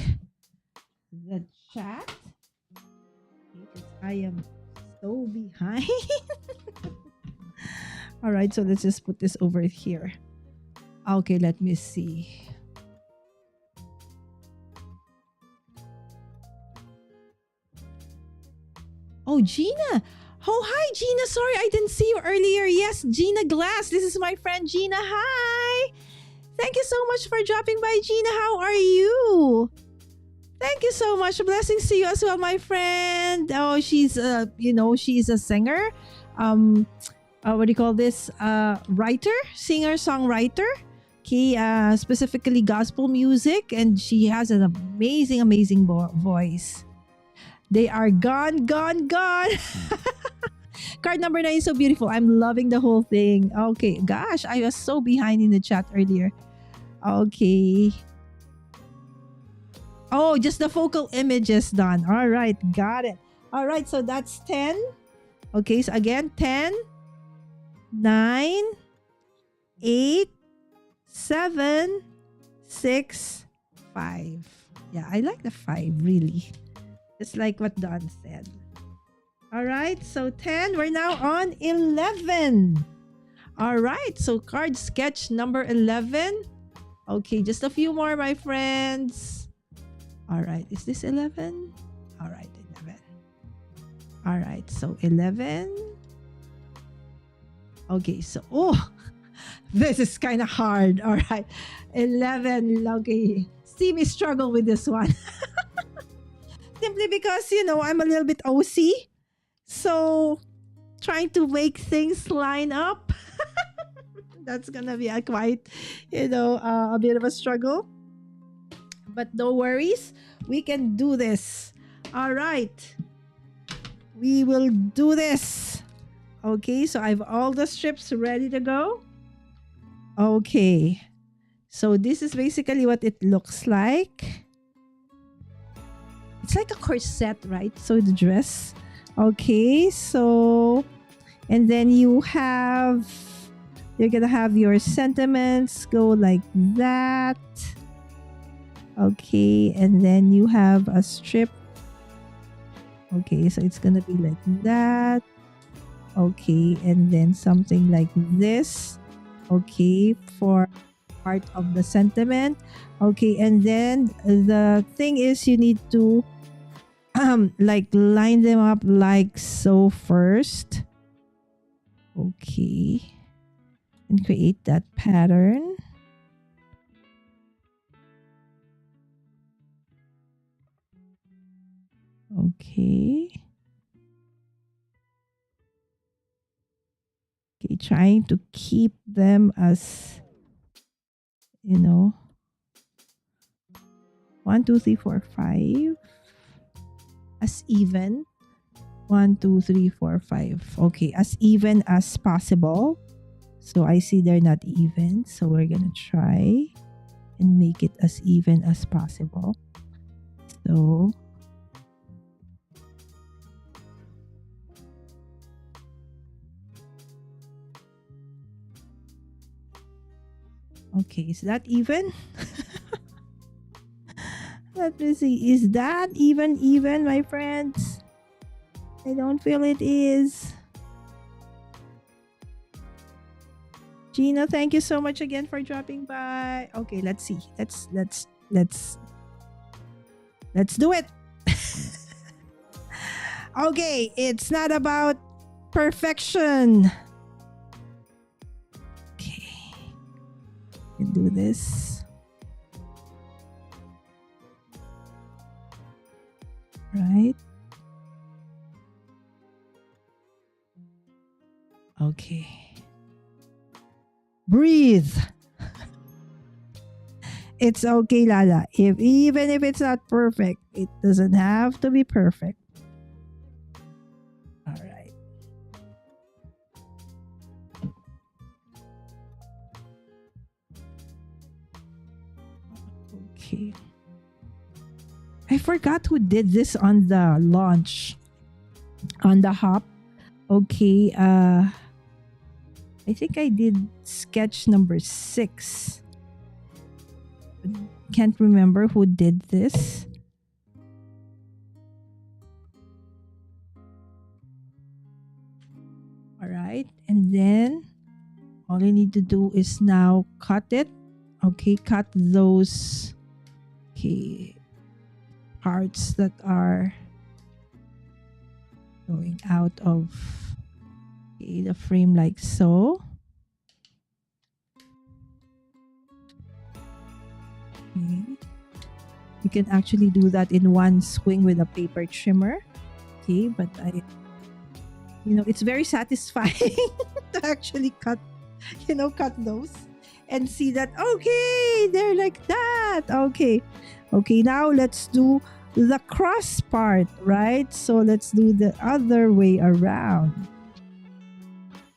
the chat. Because I am so behind. All right, so let's just put this over here. Okay, let me see. Oh, Gina. Oh, hi, Gina. Sorry, I didn't see you earlier. Yes, Gina Glass. This is my friend, Gina. Hi. Thank you so much for dropping by, Gina. How are you? Thank you so much. Blessings to you as well, my friend. Oh, she's she's a singer. What do you call this? Writer, singer, songwriter. Okay, specifically gospel music, and she has an amazing voice. They are gone. Card number 9 is so beautiful. I'm loving the whole thing. Okay, gosh, I was so behind in the chat earlier. Okay. Oh, just the focal images done. All right, got it. All right, so that's 10. Okay, so again, 10, 9, 8, 7, 6, 5. Yeah, I like the 5, really. Just like what Don said. All right, so 10. We're now on 11. All right, so card sketch number 11. Okay, just a few more, my friends. All right, is this 11? All right, 11. All right, so 11. Okay, so, this is kind of hard. All right, 11. Okay, see me struggle with this one. Simply because, I'm a little bit OC. So, trying to make things line up. That's going to be a quite, a bit of a struggle. But no worries. We can do this. All right. We will do this. Okay, so I have all the strips ready to go. Okay. So this is basically what it looks like. It's like a corset, right? So the dress. Okay, so and then you're gonna have your sentiments go like that. Okay, and then you have a strip. Okay, so it's gonna be like that. Okay, and then something like this. Okay, for part of the sentiment. Okay, and then the thing is you need to like line them up like so first. Okay, and create that pattern. Okay. Okay, trying to keep them as, 1, 2, 3, 4, 5 as even. 1, 2, 3, 4, 5. Okay, as even as possible. So I see they're not even. So we're gonna try and make it as even as possible. So okay, is that even? Let me see. Is that even, my friends? I don't feel it is. Gina, thank you so much again for dropping by. Okay, let's see. Let's do it. Okay, it's not about perfection. Okay. We can do this. Right? Okay. Breathe. It's okay, Lala. Even if it's not perfect, it doesn't have to be perfect. All right. Okay. I forgot who did this on the launch. On the hop. Okay. I think I did sketch number 6. Can't remember who did this. All right. And then all you need to do is now cut it. Okay. Cut those parts that are going out of the frame like so. Okay. You can actually do that in one swing with a paper trimmer. Okay, but it's very satisfying to actually cut those and see that, okay, they're like that. Okay, now let's do the cross part, right? So let's do the other way around.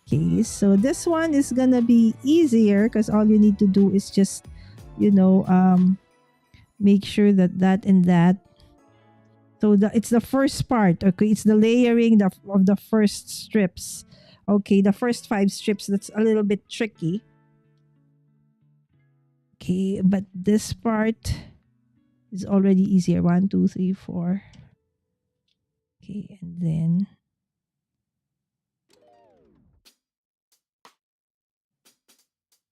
Okay, so this one is gonna be easier because all you need to do is just make sure that and that. So it's the first part. Okay, it's the layering of the first strips. Okay, the first 5 strips, that's a little bit tricky. Okay, but this part is already easier. 1, 2, 3, 4. Okay, and then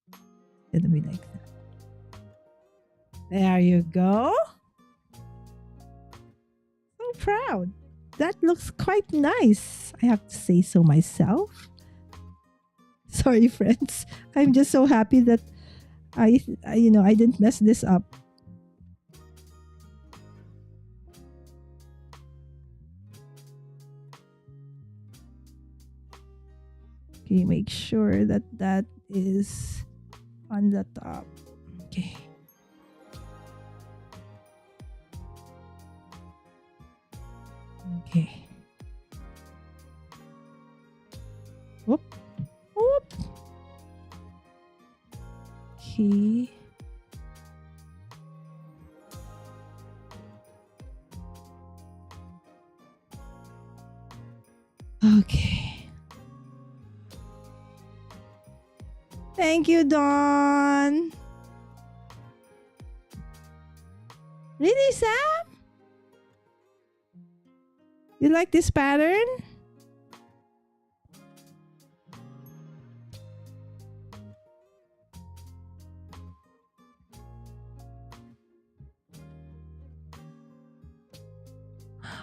it's gonna be like that. There you go. So proud. That looks quite nice. I have to say so myself. Sorry, friends. I'm just so happy that I didn't mess this up. Okay, make sure that is on the top. Okay. Okay. Okay. Okay. Thank you, Dawn. Really, Sam? You like this pattern?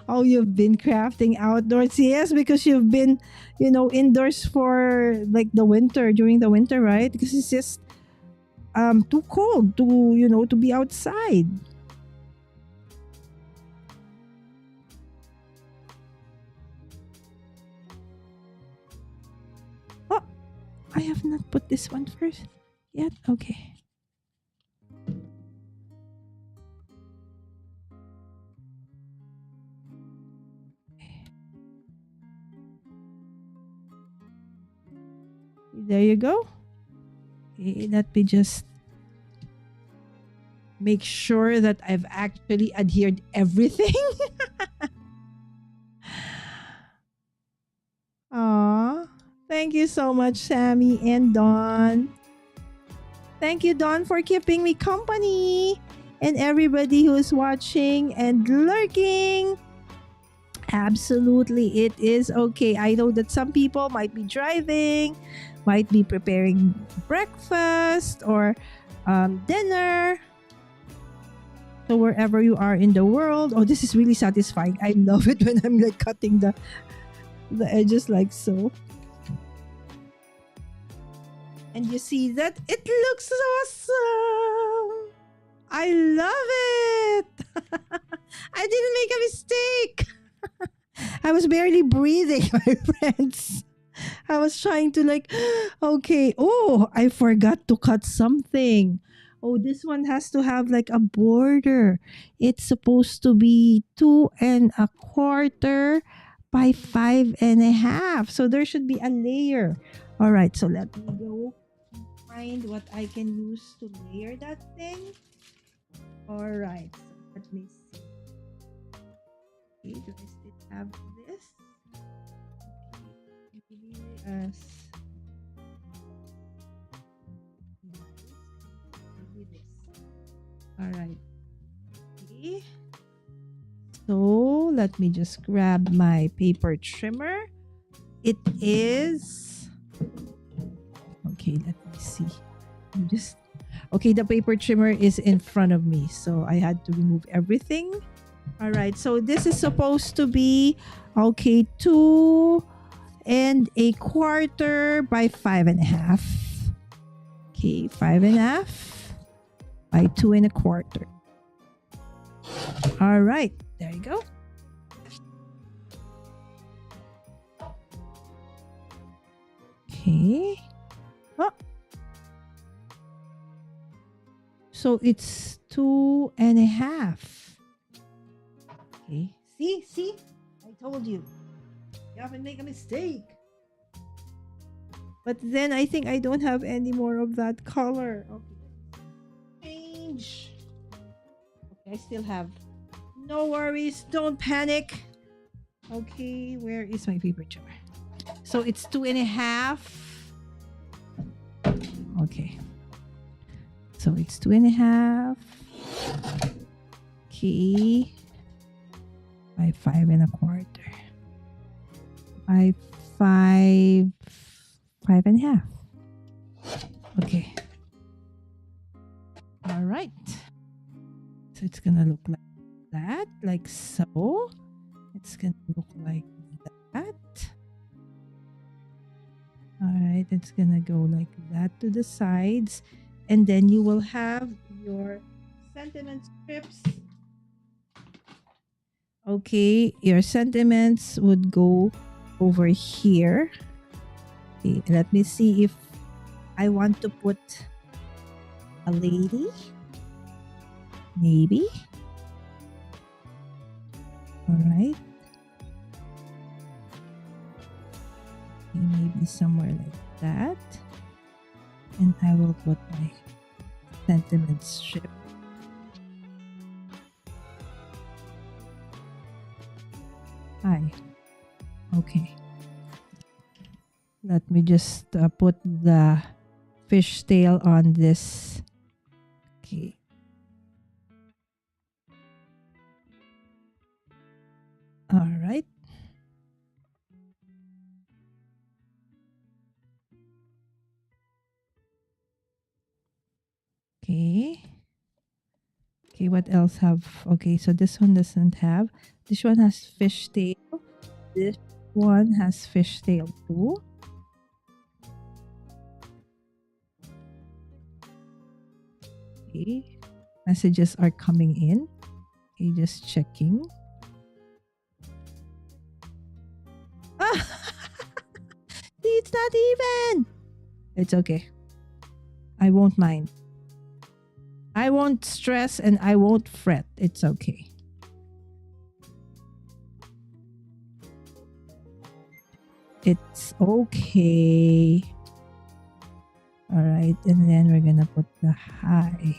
Oh, you've been crafting outdoors. Yes, because you've been, indoors for like the winter, during the winter, right? Because it's just too cold to, to be outside. Oh, I have not put this one first yet. Okay. There you go. Okay, let me just make sure that I've actually adhered everything. Aw, thank you so much, Sammy and Dawn. Thank you, Dawn, for keeping me company. And everybody who's watching and lurking. Absolutely, it is okay. I know that some people might be driving, might be preparing breakfast or dinner. So wherever you are in the world, oh, this is really satisfying. I love it when I'm like cutting the edges like so. And you see that it looks awesome. I love it. I didn't make a mistake. I was barely breathing, my friends. I was trying to okay. Oh, I forgot to cut something. Oh, this one has to have like a border. It's supposed to be 2.25 by 5.5. So there should be a layer. All right, so let me go find what I can use to layer that thing. All right, so let me see. Okay, do I still have this? Okay, maybe this. All right. Okay. So let me just grab my paper trimmer. It is okay. Let me see. Okay. The paper trimmer is in front of me, so I had to remove everything. All right. So this is supposed to be 2.25 by 5.5. Okay, 5.5 by 2.25. All right, there you go. Okay. Oh. So it's 2.5. Okay. See? I told you. You haven't made a mistake. But then I think I don't have any more of that color. Okay. Change. Okay, I still have. No worries. Don't panic. Okay, where is my paper trimmer? So it's 2.5. Okay. So it's 2.5. Okay. By 5.25. By 5.5. Okay. All right. So it's gonna look like that, like so. It's gonna look like that. All right, it's gonna go like that to the sides, and then you will have your sentiment strips. Okay, your sentiments would go over here. Okay, let me see if I want to put a lady. Maybe. All right. Maybe somewhere like that. And I will put my sentiment strip. Hi. Okay. Let me just put the fishtail on this. Okay. All right. Okay. Okay, what else have? Okay, so this one doesn't have. This one has fishtail. This one has fishtail too. Okay. Messages are coming in. Okay, just checking. Ah! See, it's not even. It's okay. I won't mind. I won't stress and I won't fret. It's okay. It's okay. All right, and then we're gonna put the hi.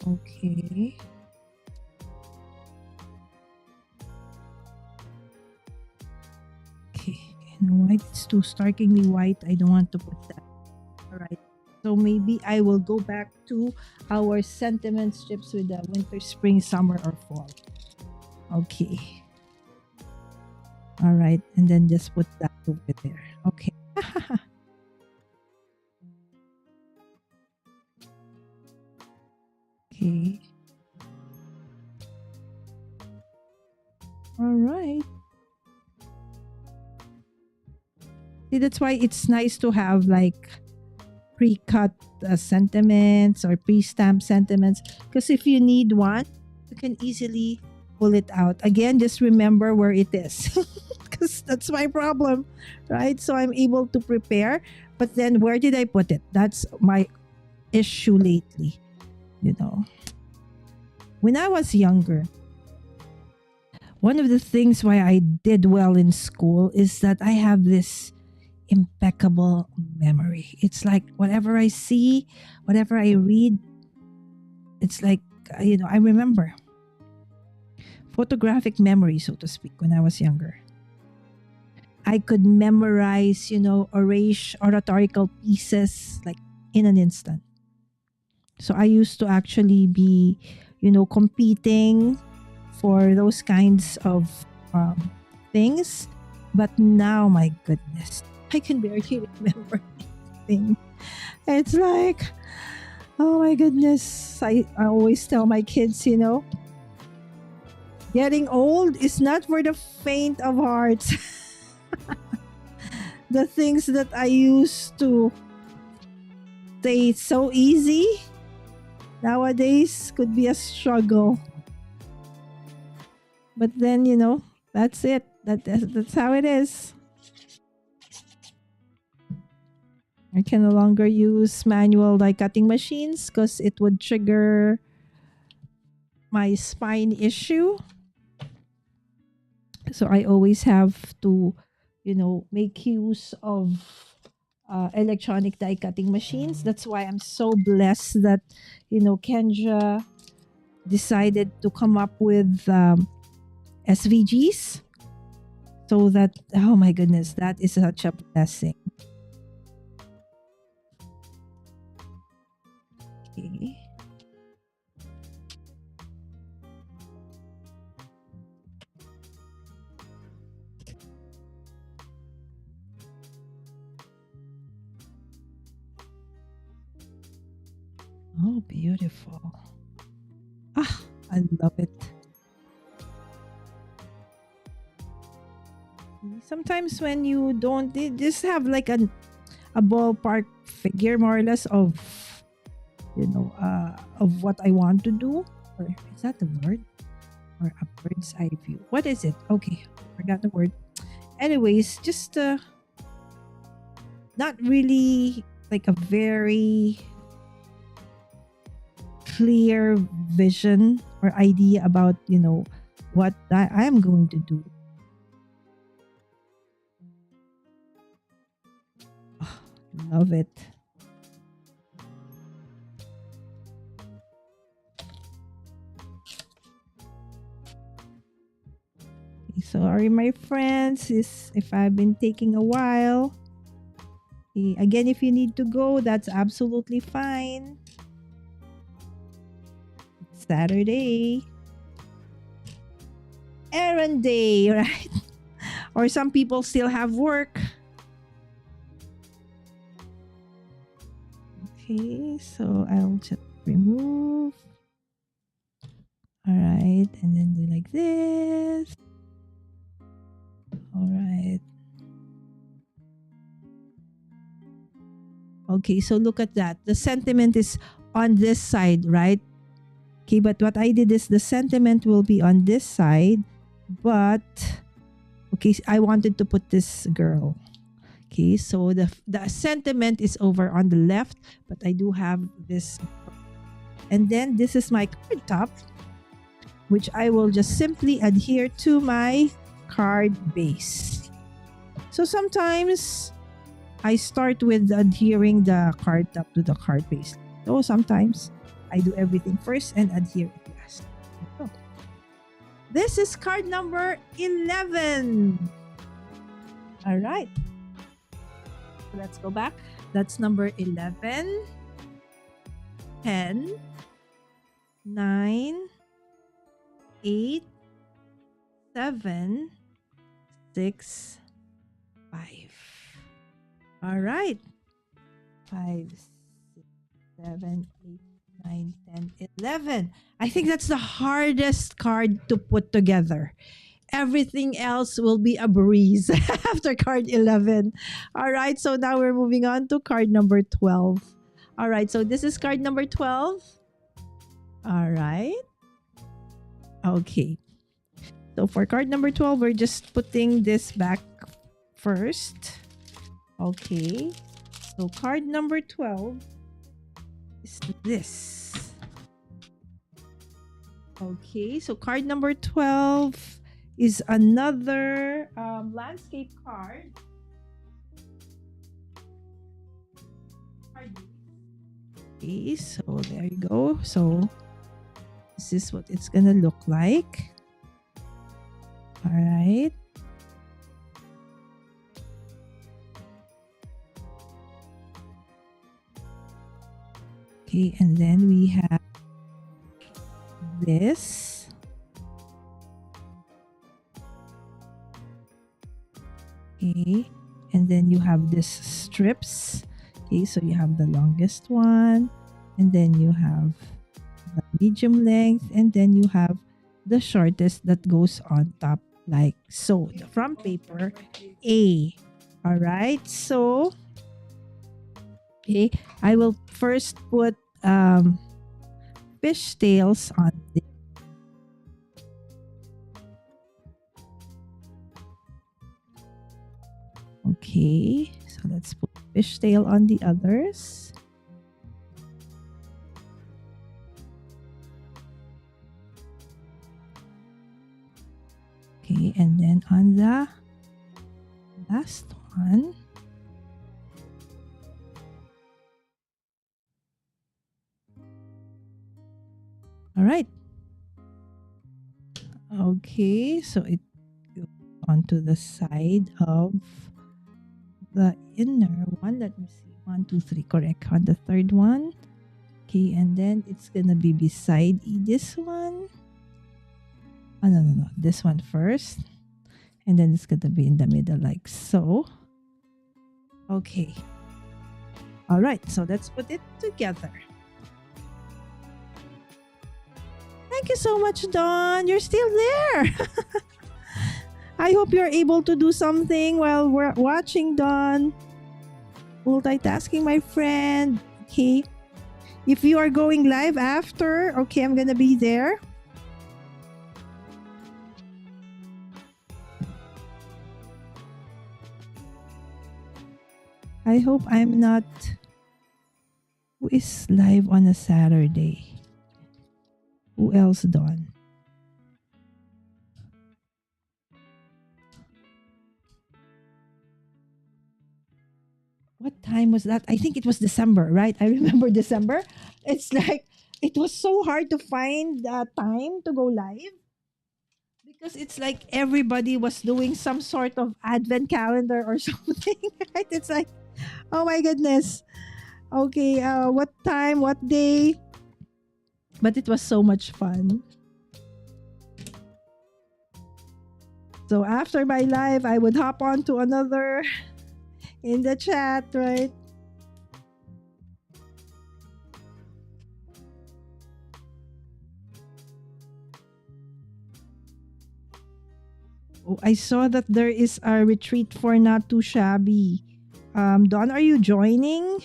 Okay. Okay, and white, it's too starkingly white. I don't want to put that. All right. So maybe I will go back to our sentiment strips with the winter, spring, summer, or fall. Okay. All right, and then just put that over there. Okay. Okay. All right. See, that's why it's nice to have like pre-cut sentiments or pre-stamped sentiments, because if you need one, you can easily pull it out. Again, just remember where it is, because that's my problem, right? So I'm able to prepare, but then where did I put it? That's my issue lately. When I was younger, one of the things why I did well in school is that I have this impeccable memory. It's like whatever I see, whatever I read, it's like, I remember. Photographic memory, so to speak, when I was younger. I could memorize, oratorical pieces like in an instant. So I used to actually be, competing for those kinds of things. But now, my goodness, I can barely remember anything. It's like, oh my goodness. I always tell my kids, getting old is not for the faint of heart. The things that I used to say so easy nowadays could be a struggle. But then, that's it. That's how it is. I can no longer use manual die cutting machines because it would trigger my spine issue. So I always have to, make use of electronic die cutting machines. That's why I'm so blessed that, Kendra decided to come up with SVGs. So that, oh my goodness, that is such a blessing. Okay. Oh, beautiful. Ah, I love it. Sometimes when you don't, they just have like a ballpark figure more or less of, of what I want to do. Or is that the word? Or a bird's eye view? What is it? Okay, forgot the word. Anyways, just not really like a very clear vision or idea about, what I am going to do. Oh, love it. Sorry, my friends, if I've been taking a while. Again, if you need to go, that's absolutely fine. It's Saturday. Errand day, right? Or some people still have work. Okay, so I'll just remove. All right, and then do like this. All right. Okay, so look at that. The sentiment is on this side, right? Okay, but what I did is the sentiment will be on this side, but okay, I wanted to put this girl. Okay, so the sentiment is over on the left, but I do have this. And then this is my card top, which I will just simply adhere to my card base. So sometimes I start with adhering the card top to the card base. So sometimes I do everything first and adhere it last. So, this is card number 11. All right. So let's go back. That's number 11, 10, 9, 8, 7, 6, 5. All right. 5, 6, 7, 8, 9, 10, 11. I think that's the hardest card to put together. Everything else will be a breeze after card 11. All right. So now we're moving on to card number 12. All right. So this is card number 12. All right. Okay. So for card number 12, we're just putting this back first. Okay. So card number 12 is this. Okay. So card number 12 is another landscape card. Okay. So there you go. So this is what it's gonna look like. All right. Okay, and then we have this. Okay, and then you have this strips. Okay, so you have the longest one, and then you have the medium length, and then you have the shortest that goes on top like so. From paper A. All right, so okay, I will first put fish tails on this. Okay, so let's put fish tail on the others. Okay, and then on the last one, all right. Okay, so it goes onto the side of the inner one. Let me see. 1, 2, 3. Correct. On the third one. Okay, and then it's gonna be beside this one. Oh, no. This one first. And then it's gonna be in the middle like so. Okay. All right, so let's put it together. Thank you so much, Dawn. You're still there. I hope you're able to do something while we're watching, Dawn. Multitasking, my friend. Okay. If you are going live after, okay, I'm gonna be there. I hope I'm not... Who is live on a Saturday? Who else, Dawn? What time was that? I think it was December, right? I remember December. It's like, it was so hard to find time to go live. Because it's like everybody was doing some sort of advent calendar or something, right? It's like, oh my goodness. Okay, what time, what day? But it was so much fun. So after my live, I would hop on to another in the chat, right? Oh, I saw that there is a retreat for Not Too Shabby. Dawn, are you joining?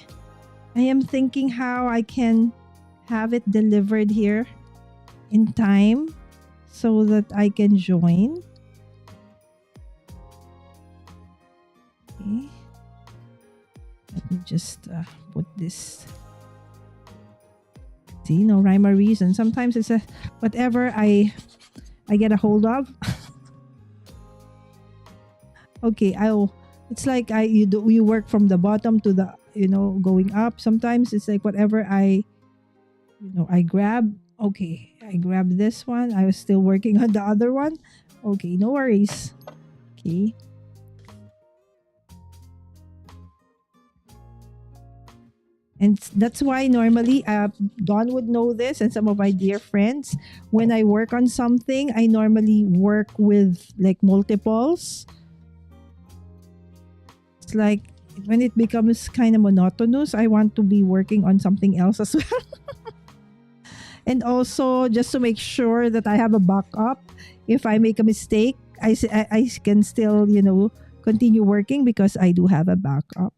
I am thinking how I can have it delivered here in time so that I can join. Okay. Let me just put this. See, no rhyme or reason. Sometimes it's a whatever I get a hold of. Okay, it's like you work from the bottom to the going up. Sometimes it's like whatever I grab. Okay, I grab this one. I was still working on the other one. Okay, no worries. Okay. And that's why normally Dawn would know this, and some of my dear friends, when I work on something, I normally work with like multiples. It's like when it becomes kind of monotonous, I want to be working on something else as well. And also just to make sure that I have a backup. If I make a mistake, I can still, continue working because I do have a backup.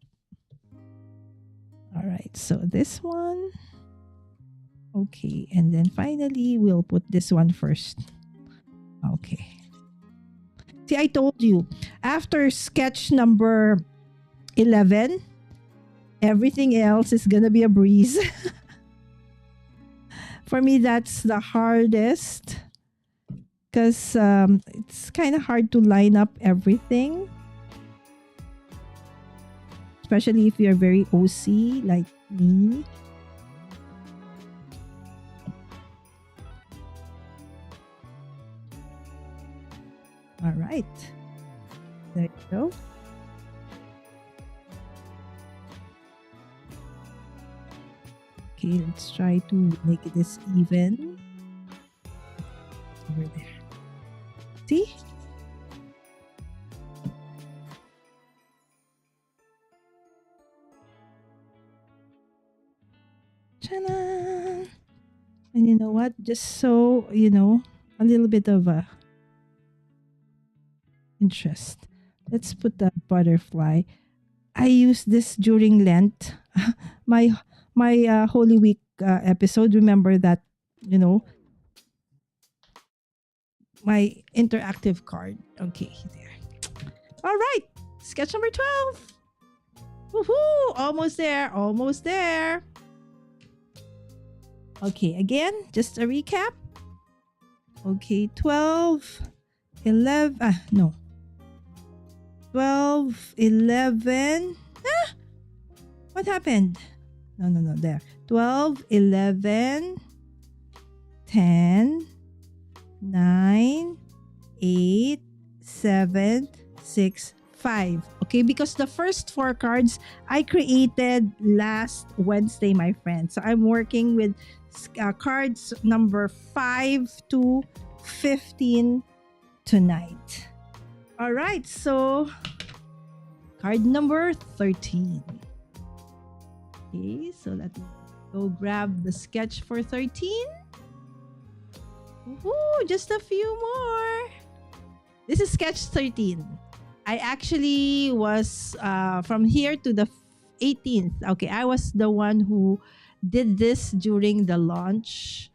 All right, so this one. Okay, and then finally, we'll put this one first. Okay. See, I told you, after sketch number 11, everything else is gonna be a breeze. For me, that's the hardest because it's kind of hard to line up everything. Especially if you're very OC like me. All right. There you go. Okay, let's try to make this even. Over there. See? Ta-da! And you know what? Just so, a little bit of a interest. Let's put the butterfly. I used this during Lent. my Holy Week episode. Remember that, my interactive card. Okay, there. All right. Sketch number 12. Woohoo! Almost there. Almost there. Okay, again, just a recap. Okay, 12, 11, no. 12, 11. What happened? No, there. 12, 11, 10, 9, 8, 7, 6, 5. Okay, because the first 4 cards I created last Wednesday, my friends. So I'm working with cards number 5 to 15 tonight. All right, so card number 13. Okay, so let me go grab the sketch for 13. Woohoo, just a few more. This is sketch 13. I actually was from here to the 18th. Okay, I was the one who did this during the launch.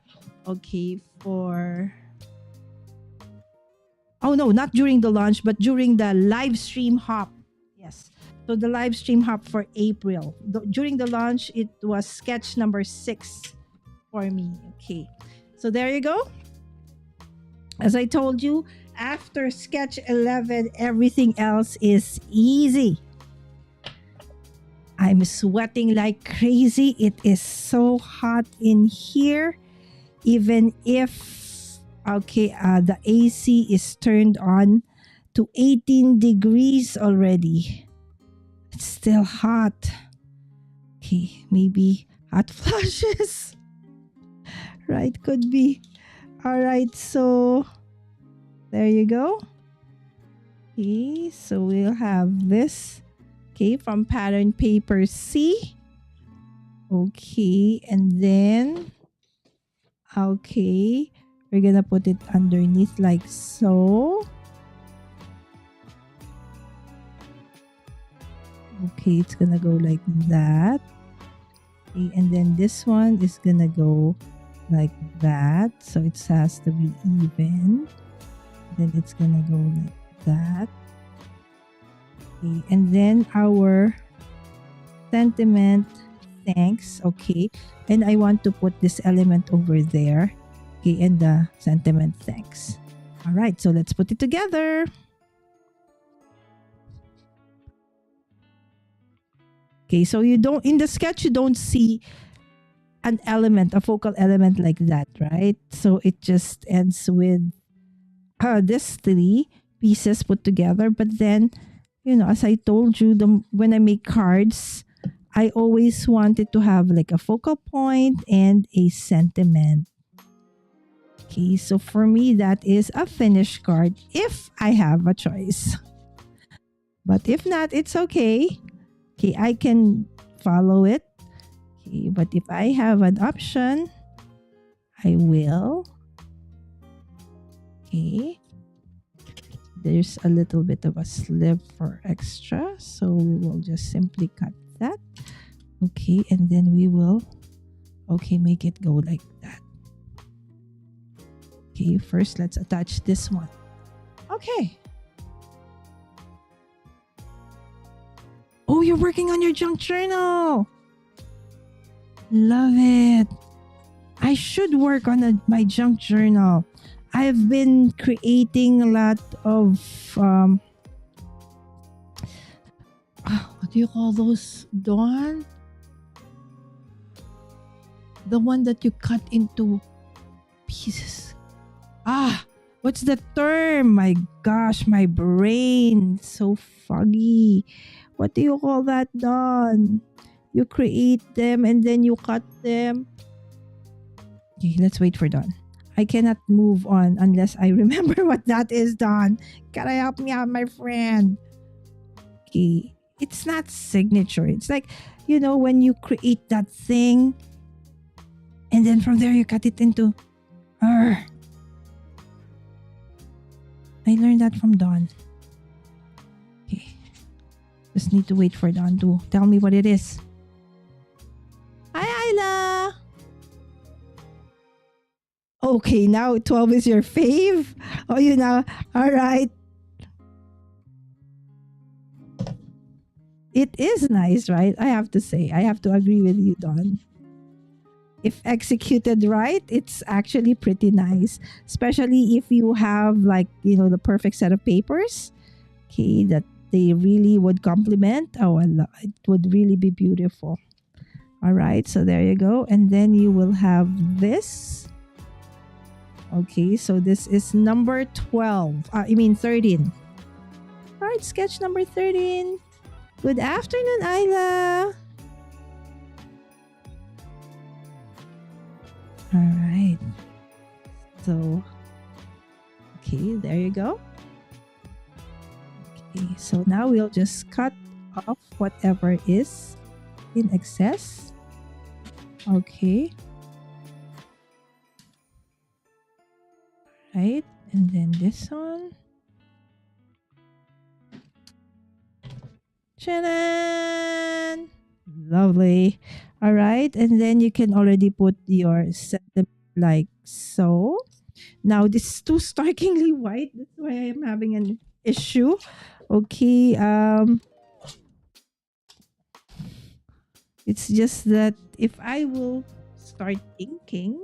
Okay, oh no, not during the launch, but during the live stream hop. Yes. So the live stream hop for April. During the launch, it was sketch number 6 for me. Okay. So there you go. As I told you, after sketch 11, everything else is easy. I'm sweating like crazy. It is so hot in here. Even if Okay, the AC is turned on to 18 degrees already. It's still hot. Okay, maybe hot flashes. Right, could be. All right, so there you go. Okay, so we'll have this. Okay, from pattern paper C. Okay, and then, okay, we're gonna put it underneath like so. Okay, it's gonna go like that. Okay, and then this one is gonna go like that. So it has to be even. Then it's gonna go like that. Okay, and then our sentiment thanks. Okay, and I want to put this element over there. Okay, and the sentiment thanks. All right, so let's put it together. Okay, so you don't, in the sketch, you don't see an element, a focal element like that, right? So it just ends with this 3 pieces put together. But then, you know, as I told you, when I make cards, I always wanted to have like a focal point and a sentiment. Okay, so for me, that is a finished card if I have a choice. But if not, it's okay. Okay, I can follow it. Okay, but if I have an option, I will. Okay. There's a little bit of a slip for extra, so we will just simply cut that. Okay, and then we will, okay, make it go like that. Okay, first let's attach this one. Okay. Oh, you're working on your junk journal. Love it. I should work on my junk journal. I've been creating a lot of what do you call those, Dawn? The one that you cut into pieces. What's the term? My gosh, my brain so foggy. What do you call that, Dawn? You create them and then you cut them. Okay, let's wait for Dawn. I cannot move on unless I remember what that is, Dawn. Gotta help me out, my friend. Okay, it's not signature. It's like, you know, when you create that thing and then from there you cut it into I learned that from Dawn. Okay. Just need to wait for Dawn to tell me what it is. Hi, Isla. Okay, now 12 is your fave. Oh, you know. All right. It is nice, right? I have to say. I have to agree with you, Dawn. If executed right, it's actually pretty nice. Especially if you have like, you know, the perfect set of papers. Okay, that they really would complement. Oh, it would really be beautiful. All right, so there you go. And then you will have this. Okay, so this is number 12. 13. All right, sketch number 13. Good afternoon, Isla. All right. So, okay, there you go. Okay, so now we'll just cut off whatever is in excess. Okay. Right, and then this one. Chanan! Lovely. All right, and then you can already put your sentiment like so. Now this is too starkingly white. That's why I'm having an issue. Okay, it's just that if I will start inking.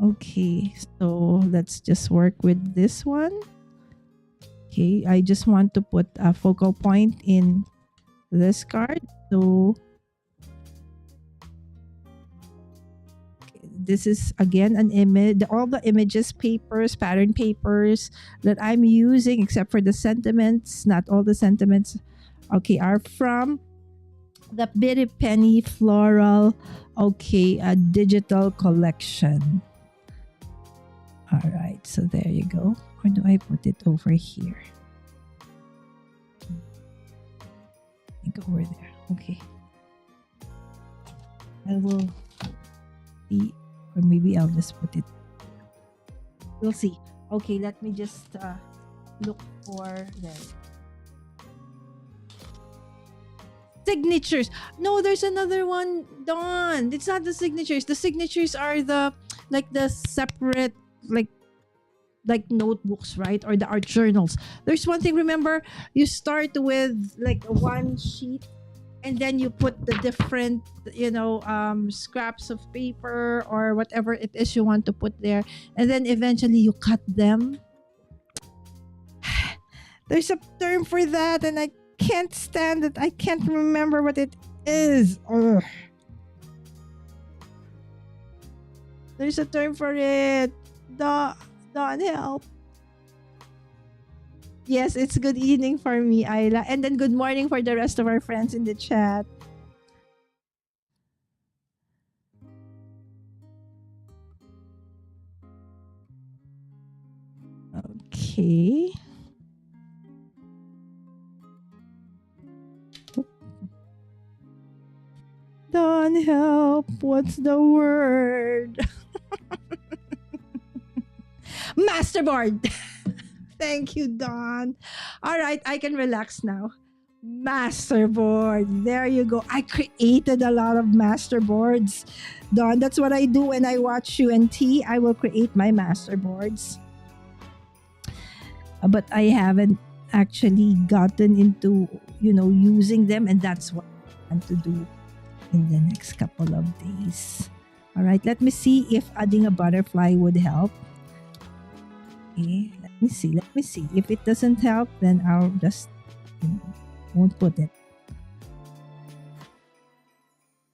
Okay, so let's just work with this one. Okay, I just want to put a focal point in this card. So this is again an image. All the images, papers, pattern papers that I'm using, except for the sentiments, not all the sentiments, okay, are from the Bitty Penny Floral, okay, a digital collection. All right, so there you go. Or do I put it over here? I think over there. Okay. I will see, or maybe I'll just put it. We'll see. Okay, let me just look for there. Signatures. No, there's another one, Dawn. It's not the signatures. The signatures are the separate like notebooks, right? Or the art journals. There's one thing, remember, you start with like one sheet and then you put the different, scraps of paper or whatever it is you want to put there, and then eventually you cut them. There's a term for that and I can't stand it. I can't remember what it is. Ugh. There's a term for it. Don't help. Yes, it's good evening for me, Ayla. And then good morning for the rest of our friends in the chat. Okay. Don't help. What's the word? Masterboard. Thank you, Dawn. All right, I can relax now. Masterboard. There you go. I created a lot of masterboards. Dawn, that's what I do when I watch UNT. I will create my masterboards. But I haven't actually gotten into, using them, and that's what I want to do in the next couple of days. All right, let me see if adding a butterfly would help. Okay, let me see. If it doesn't help, then I'll just won't put it.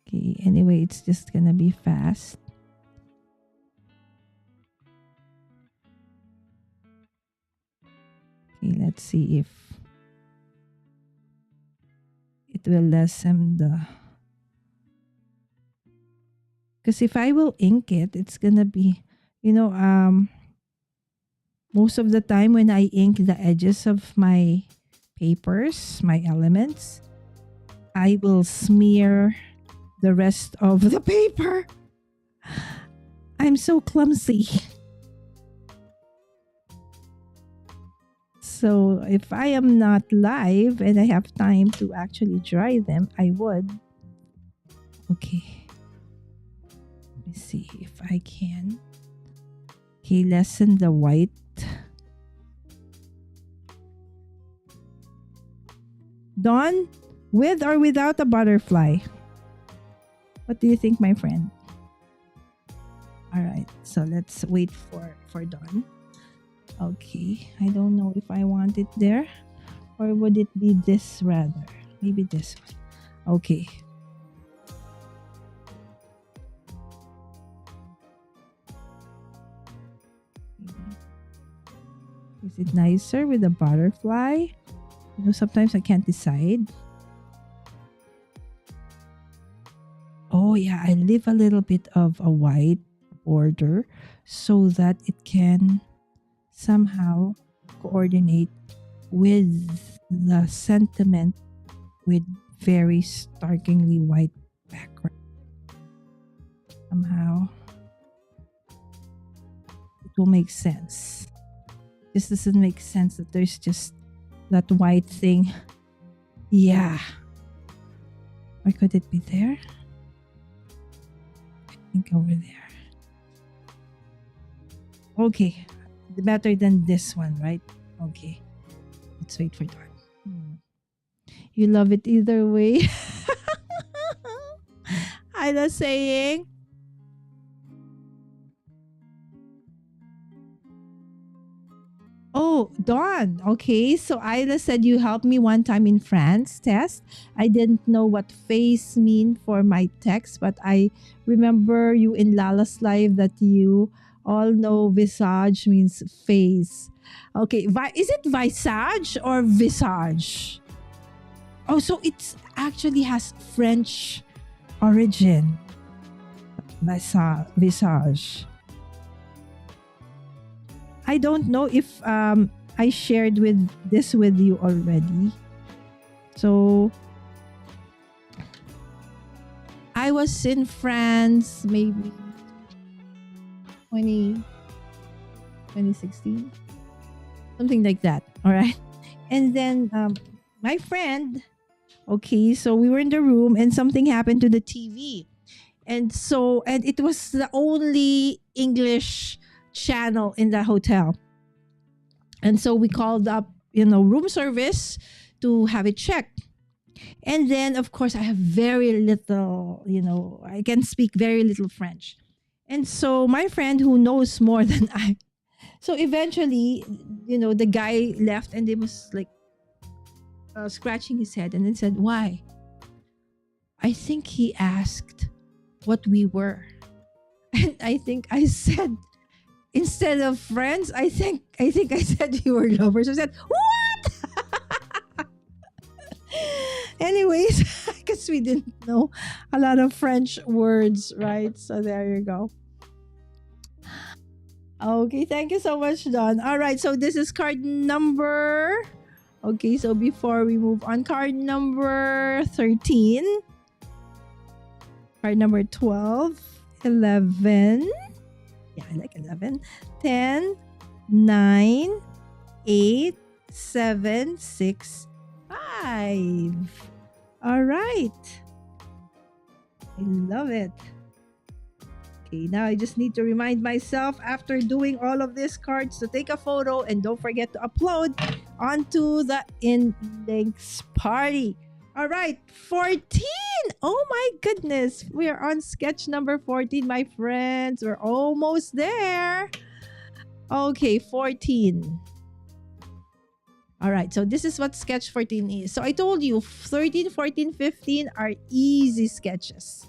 Okay, anyway, it's just gonna be fast. Okay, let's see if it will lessen the... Because if I will ink it, it's gonna be, most of the time when I ink the edges of my papers, my elements, I will smear the rest of the paper. I'm so clumsy. So if I am not live and I have time to actually dry them, I would. Okay. Let me see if I can. Okay, lessen the white. Dawn, with or without a butterfly? What do you think, my friend? All right, so let's wait for Dawn. Okay, I don't know if I want it there, or would it be this rather? Maybe this one. Okay. Is it nicer with a butterfly? Sometimes I can't decide. Oh yeah, I leave a little bit of a white border so that it can somehow coordinate with the sentiment with very starkingly white background. Somehow it will make sense. This doesn't make sense that there's just that white thing. Yeah. Or could it be there? I think over there. Okay. Better than this one, right? Okay. Let's wait for that. You love it either way. I was saying. Oh, Oh, Dawn. Okay, so Isla said you helped me one time in France test. I didn't know what face mean for my text, but I remember you in Lala's live that you all know visage means face. Okay, is it visage or visage? Oh, so it's actually has French origin. Visage. I don't know if I shared with you already. So I was in France maybe 2016, something like that. All right. And then my friend, okay, so we were in the room and something happened to the TV. And it was the only English channel in the hotel. And so we called up, room service to have it checked. And then, of course, I have very little, I can speak very little French. And so my friend who knows more than I, so eventually, the guy left and they was like scratching his head and then said, why? I think he asked what we were. And I think I said, instead of friends, I think I said we were lovers. I said, what? Anyways, because we didn't know a lot of French words, right? So there you go. Okay, thank you so much, Don. All right, so this is card number. Okay, so before we move on, card number 13, card number 12, 11. Yeah, I like 11. 10, 9, 8, 7, 6, 5. All right. I love it. Okay, now I just need to remind myself after doing all of these cards to take a photo and don't forget to upload onto the Index party. All right, 14. Oh my goodness. We are on sketch number 14, my friends. We're almost there. Okay, 14. All right, so this is what sketch 14 is. So I told you 13, 14, 15 are easy sketches.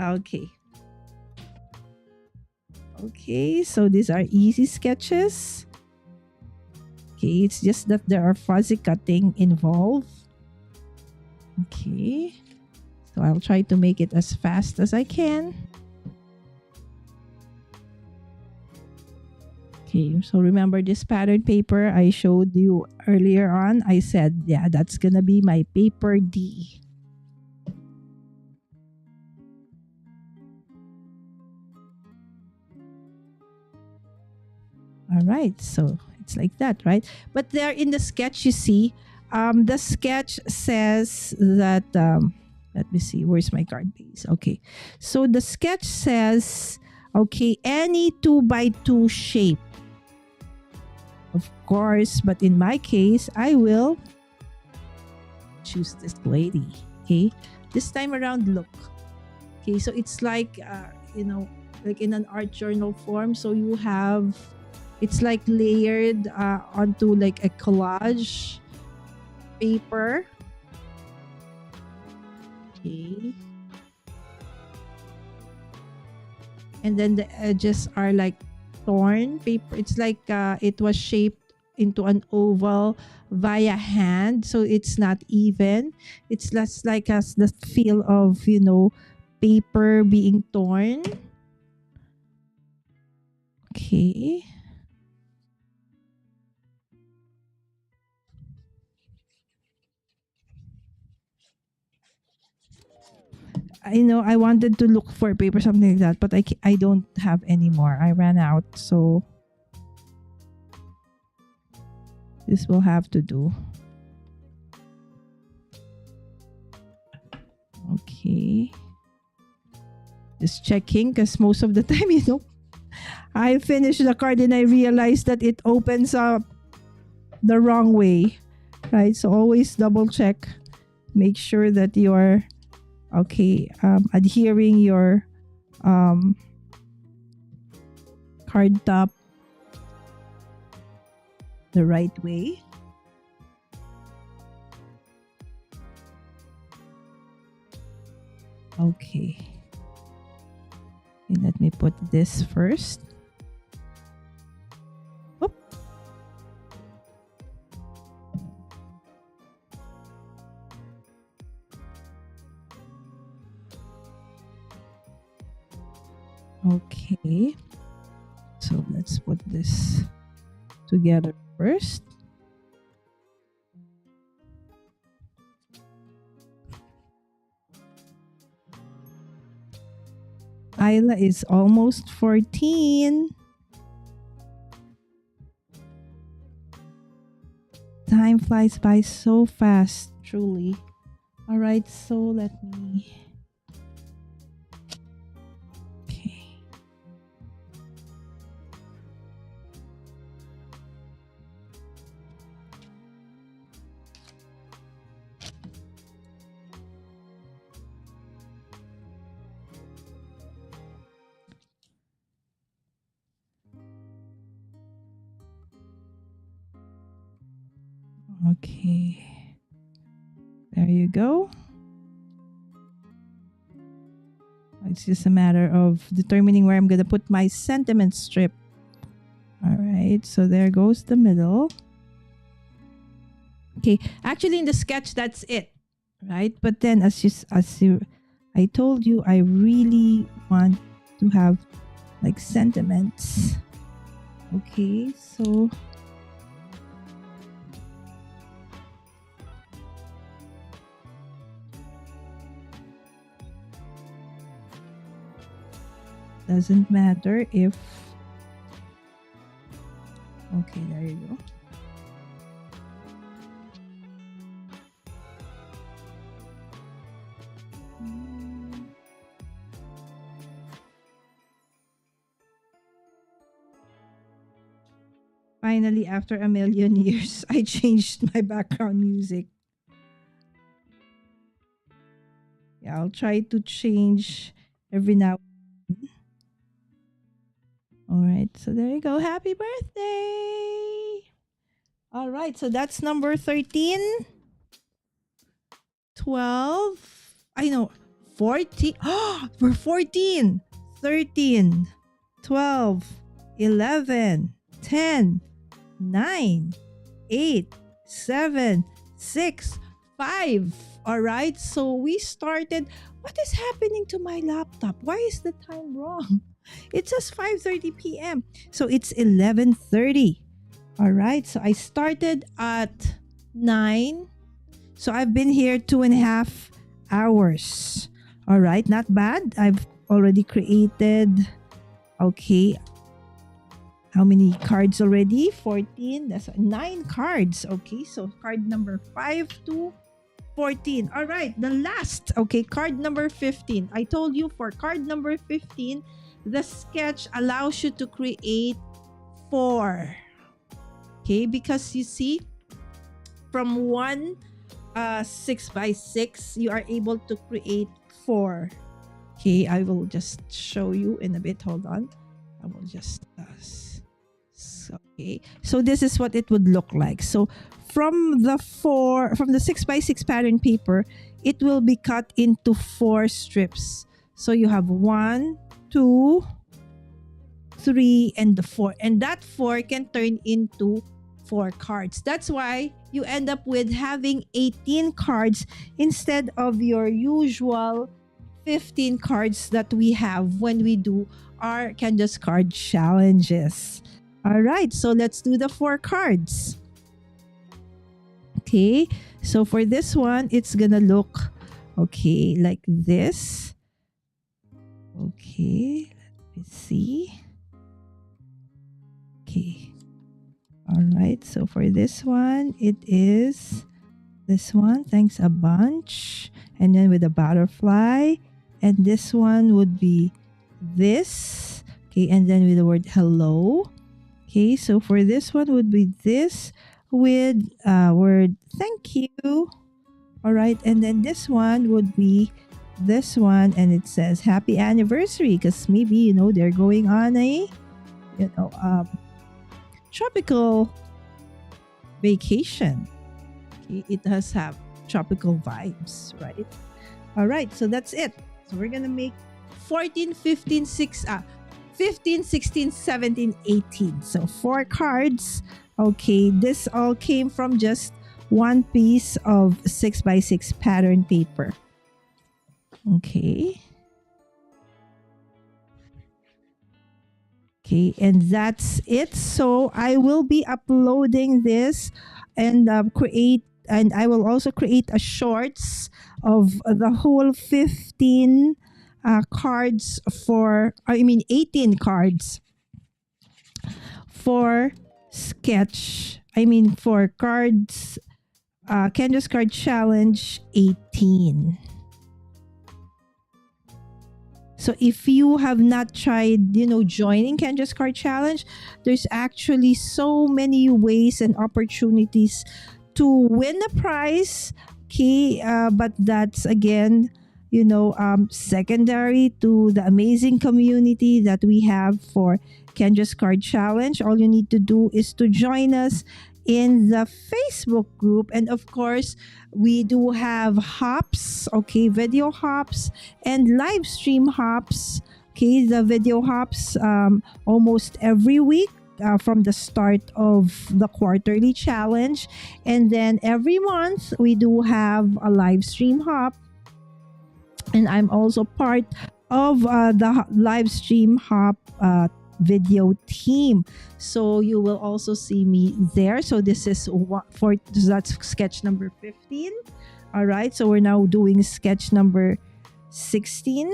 Okay. Okay, so these are easy sketches. Okay, it's just that there are fuzzy cutting involved. Okay, so I'll try to make it as fast as I can. Okay, so remember this pattern paper I showed you earlier on? I said, yeah, that's gonna be my paper D. All right, so it's like that, right? But there in the sketch, you see, the sketch says that, let me see, where's my card base? Okay, so the sketch says, okay, any 2x2 shape. Of course, but in my case, I will choose this lady. Okay, this time around, look. Okay, so it's like, like in an art journal form. So you have, it's like layered onto like a collage paper. Okay. And then the edges are like torn paper. It's like it was shaped into an oval via hand, so it's not even. It's less like as the feel of, paper being torn. Okay. I wanted to look for paper, something like that, but I don't have any more. I ran out, so this will have to do. Okay. Just checking, because most of the time, I finish the card and I realize that it opens up the wrong way, right? So always double check. Make sure that you're adhering your card top. the right way. Okay. Let me put this first. Oop. Okay. So let's put this together first. Isla is almost 14. Time flies by so fast, truly. All right, so let me... Okay. Okay. There you go. It's just a matter of determining where I'm going to put my sentiment strip. All right. So there goes the middle. Okay. Actually, in the sketch, that's it. Right. But then I told you, I really want to have like sentiments. Okay. So doesn't matter if... Okay, there you go. Finally, after a million years, I changed my background music. Yeah, I'll try to change every now and then. All right, so there you go. Happy birthday! All right, so that's number 13. 12. I know. 14. Oh, we're 14. 13. 12. 11. 10. 9. 8. 7. 6. 5. All right, so we started. What is happening to my laptop? Why is the time wrong? It says 5:30 p.m. So it's 11:30. All right. So I started at 9. So I've been here 2.5 hours. All right. Not bad. I've already created. Okay. How many cards already? 14. That's 9 cards. Okay. So card number 5 to 14. All right. The last. Okay. Card number 15. I told you for card number 15, the sketch allows you to create 4. Okay, because you see, from one 6x6, you are able to create 4. Okay, I will just show you in a bit. Hold on. I will just... okay, so this is what it would look like. So from the 6x6 pattern paper, it will be cut into 4 strips. So you have 1, 2, 3, and the 4. And that 4 can turn into 4 cards. That's why you end up with having 18 cards instead of your usual 15 cards that we have when we do our Kendra's card challenges. All right, so let's do the 4 cards. Okay, so for this one, it's gonna look okay like this. Okay, let me see. Okay. All right. So for this one, it is this one. Thanks a bunch. And then with a butterfly. And this one would be this. Okay. And then with the word hello. Okay. So for this one would be this with word thank you. All right. And then this one would be this one, and it says happy anniversary, because maybe they're going on a tropical vacation. Okay, it does have tropical vibes, right? All right, so that's it. So we're gonna make 14, 15, 15, 16, 17, 18. So 4 cards. Okay, this all came from just one piece of 6x6 pattern paper. Okay. Okay, and that's it. So I will be uploading this and I will also create a shorts of the whole 15 cards I mean 18 cards for for cards, Kendra's Card Challenge 18. So if you have not tried, joining Kendra's Card Challenge, there's actually so many ways and opportunities to win a prize. Okay, but that's again, secondary to the amazing community that we have for Kendra's Card Challenge. All you need to do is to join us in the Facebook group, and of course we do have hops, okay, video hops and live stream hops. Okay, the video hops almost every week from the start of the quarterly challenge, and then every month we do have a live stream hop, and I'm also part of the live stream hop video team, so you will also see me there. So this is that's sketch number 15. All right, so we're now doing sketch number 16.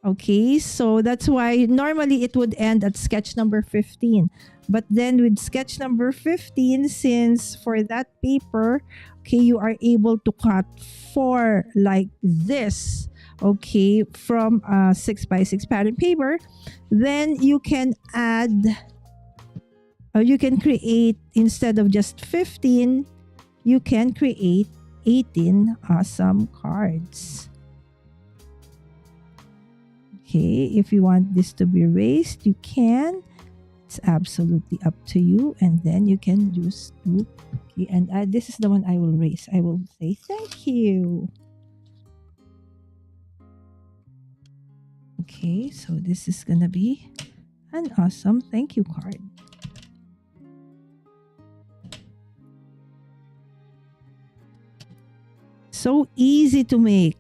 Okay, so that's why normally it would end at sketch number 15, but then with sketch number 15, since for that paper, okay, you are able to cut 4 like this, okay, from 6x6 pattern paper, then you can add, or you can create, instead of just 15, you can create 18 awesome cards. Okay, if you want this to be raised, you can. It's absolutely up to you, and then you can just do, okay, and this is the one I will raise. I will say thank you. Okay, so this is gonna be an awesome thank you card. So easy to make,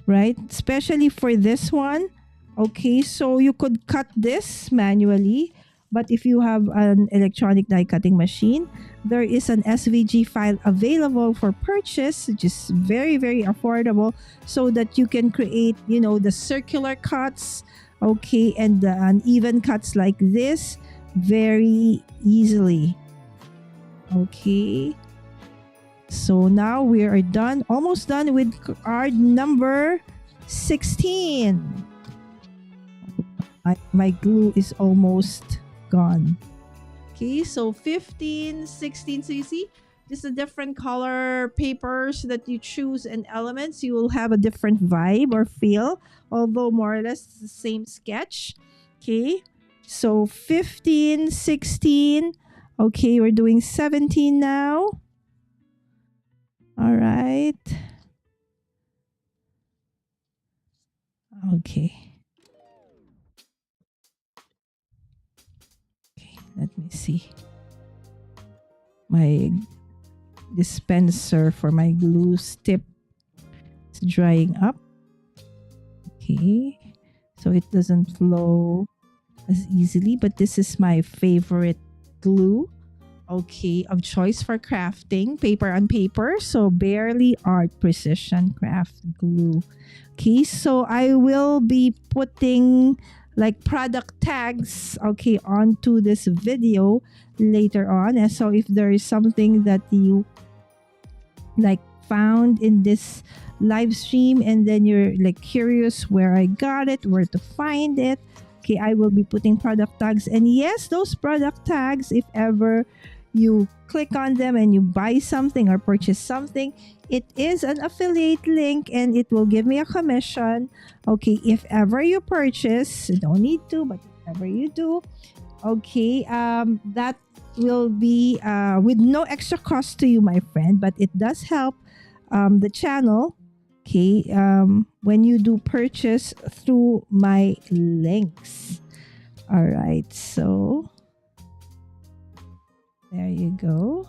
right? Especially for this one. Okay, so you could cut this manually, but if you have an electronic die cutting machine, there is an SVG file available for purchase, which is very, very affordable, so that you can create, the circular cuts, okay, and the uneven cuts like this very easily. Okay, so now we are done, almost done with card number 16. My glue is almost gone. Okay, so 15, 16, so you see, just the different color papers that you choose and elements, you will have a different vibe or feel, although more or less it's the same sketch. Okay, so 15, 16, okay, we're doing 17 now. All right. Okay. Let me see. My dispenser for my glue tip is drying up. Okay, so it doesn't flow as easily, but this is my favorite glue, okay, of choice for crafting, paper on paper. So Barely Art Precision Craft Glue. Okay, so I will be putting like product tags, okay, onto this video later on. And so if there is something that you like found in this live stream and then you're like curious where I got it, where to find it, okay, I will be putting product tags. And yes, those product tags, if ever you click on them and you buy something or purchase something, it is an affiliate link and it will give me a commission. Okay, if ever you purchase, don't need to, but if ever you do, okay, that will be with no extra cost to you, my friend, but it does help the channel. Okay, when you do purchase through my links. All right, so there you go.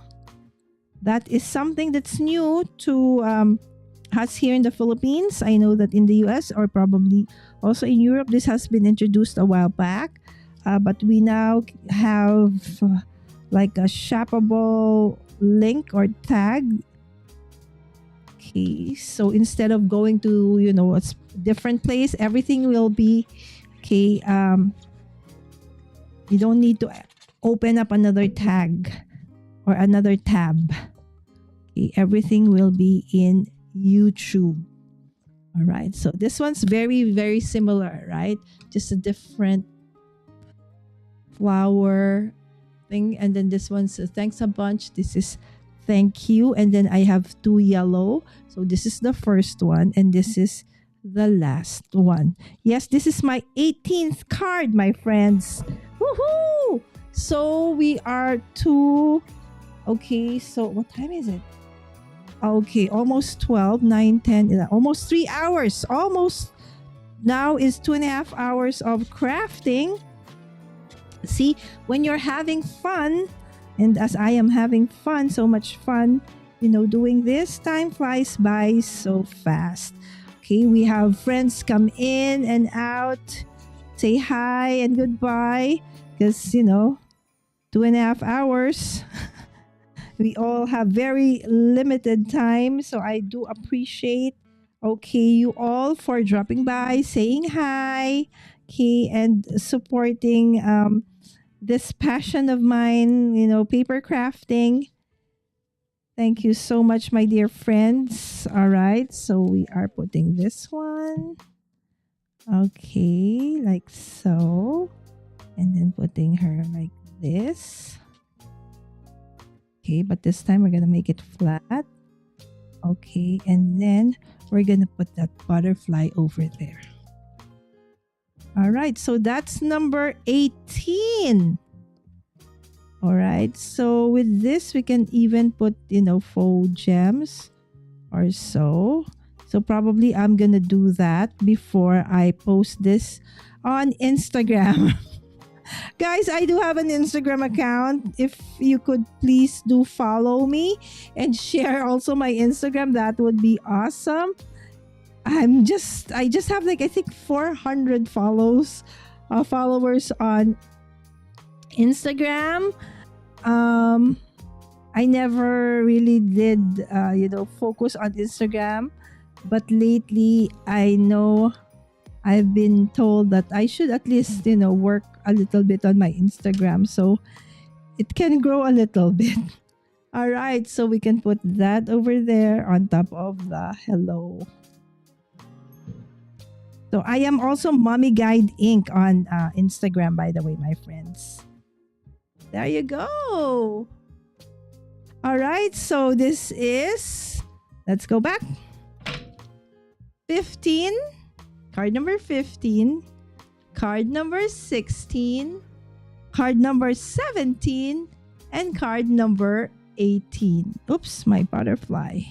That is something that's new to us here in the Philippines. I know that in the US or probably also in Europe, this has been introduced a while back. But we now have like a shoppable link or tag. Okay, so instead of going to, you know, a different place, everything will be, okay, you don't need to open up another tag or another tab. Okay, everything will be in YouTube. All right, so this one's very, very similar, right? Just a different flower thing. And then this one's thanks a bunch. This is thank you. And then I have 2 yellow. So this is the first one. And this is the last one. Yes, this is my 18th card, my friends. Woohoo! So we are okay, so what time is it? Okay, almost 12, 9, 10, 11, almost 3 hours. Almost now is 2.5 hours of crafting. See, when you're having fun, and as I am having fun, so much fun, you know, doing this, time flies by so fast. Okay, we have friends come in and out, say hi and goodbye, because, you know, 2.5 hours. We all have very limited time, so I do appreciate, okay, you all for dropping by, saying hi, okay, and supporting this passion of mine, you know, paper crafting. Thank you so much, my dear friends. All right, so we are putting this one, okay, like so, and then putting her like this. Okay, but this time we're gonna make it flat. Okay, and then we're gonna put that butterfly over there. All right, so that's number 18. All right, so with this we can even put, you know, faux gems or so. So probably I'm gonna do that before I post this on Instagram. Guys, I do have an Instagram account. If you could please do follow me and share also my Instagram, that would be awesome. I just have like, I think 400 followers on Instagram. I never really did you know, focus on Instagram, but lately I know I've been told that I should at least, you know, work a little bit on my Instagram so it can grow a little bit. All right, so we can put that over there on top of the hello. So I am also Mommy Guide Inc. on Instagram, by the way, my friends. There you go. All right, so this is, let's go back. 15. Card number 15, card number 16, card number 17, and card number 18. Oops, my butterfly.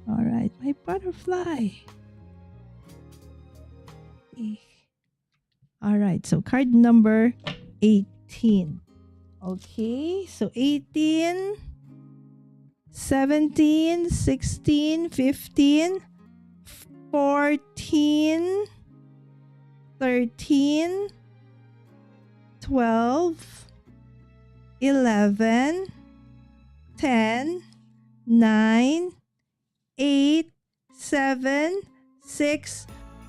All right, my butterfly. All right, so card number 18. Okay, so 18, 17, 16, 15, 14, 13, 12, 11, 10, 9, 8, 7, 6,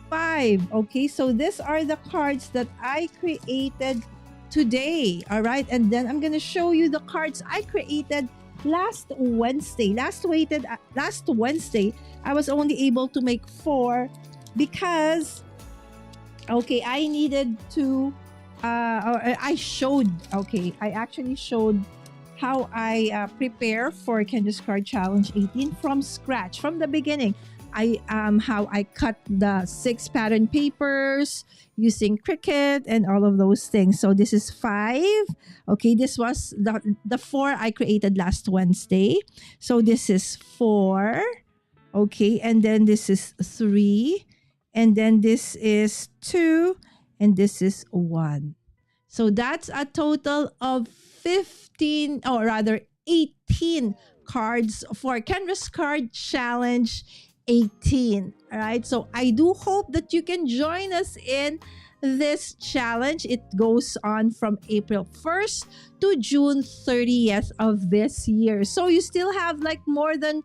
5. Okay, so these are the cards that I created today. All right, and then I'm gonna show you the cards I created last Wednesday. Last Wednesday, I was only able to make 4 because, okay, I needed to, I actually showed how I prepare for Kendra's Card Challenge 18 from scratch, from the beginning. how I cut the 6 pattern papers using Cricut and all of those things. So this is 5. Okay, this was the 4 I created last Wednesday. So this is 4. Okay, and then this is 3, and then this is 2, and this is 1. So that's a total of 15, or rather 18 cards for Kendra's Card Challenge 18. All right. So I do hope that you can join us in this challenge. It goes on from April 1st to June 30th of this year. So you still have like more than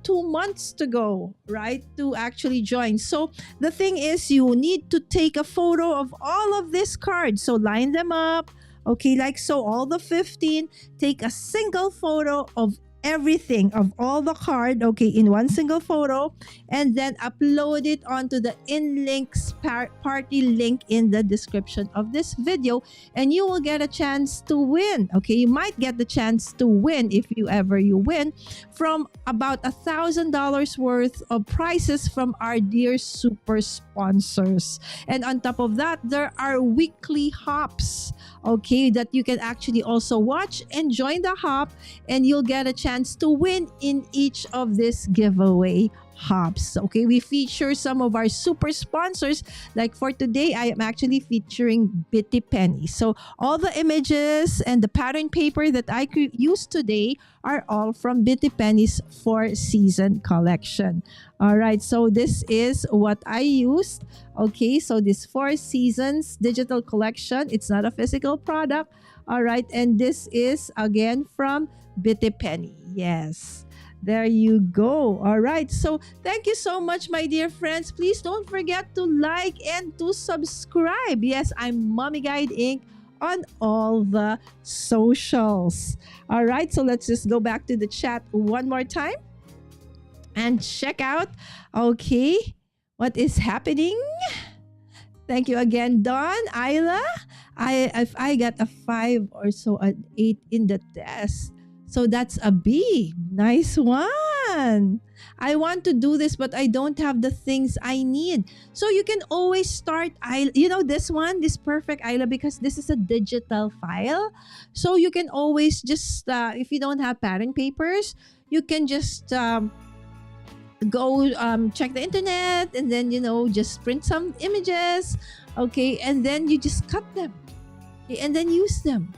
2 months to go, right, to actually join. So the thing is, you need to take a photo of all of these cards. So line them up. Okay, like so, all the 15, take a single photo of everything, of all the card, okay, in one single photo, and then upload it onto the InLinks party link in the description of this video, and you will get a chance to win. Okay, you might get the chance to win, if you win, from about $1,000 worth of prizes from our dear super sponsors. And on top of that, there are weekly hops, okay, that you can actually also watch and join the hop, and you'll get a chance to win in each of these giveaway hops. Okay, we feature some of our super sponsors. Like for today, I am actually featuring Bitty Penny. So all the images and the pattern paper that I used today are all from Bitty Penny's 4-season collection. All right, so this is what I used. Okay, so this 4 seasons digital collection, it's not a physical product. All right, and this is again from Bitty Penny. Yes, there you go. All right, so thank you so much, my dear friends. Please don't forget to like and to subscribe. Yes, I'm Mommy Guide Inc. on all the socials. All right, so let's just go back to the chat one more time and check out, okay, what is happening. Thank you again, Dawn, Isla. If I got a 5 or so, an 8 in the test, so that's a B. Nice one. I want to do this, but I don't have the things I need. So you can always start, this one, this perfect Isla, because this is a digital file. So you can always just, if you don't have pattern papers, you can just go check the internet, and then just print some images, okay, and then you just cut them, okay, and then use them,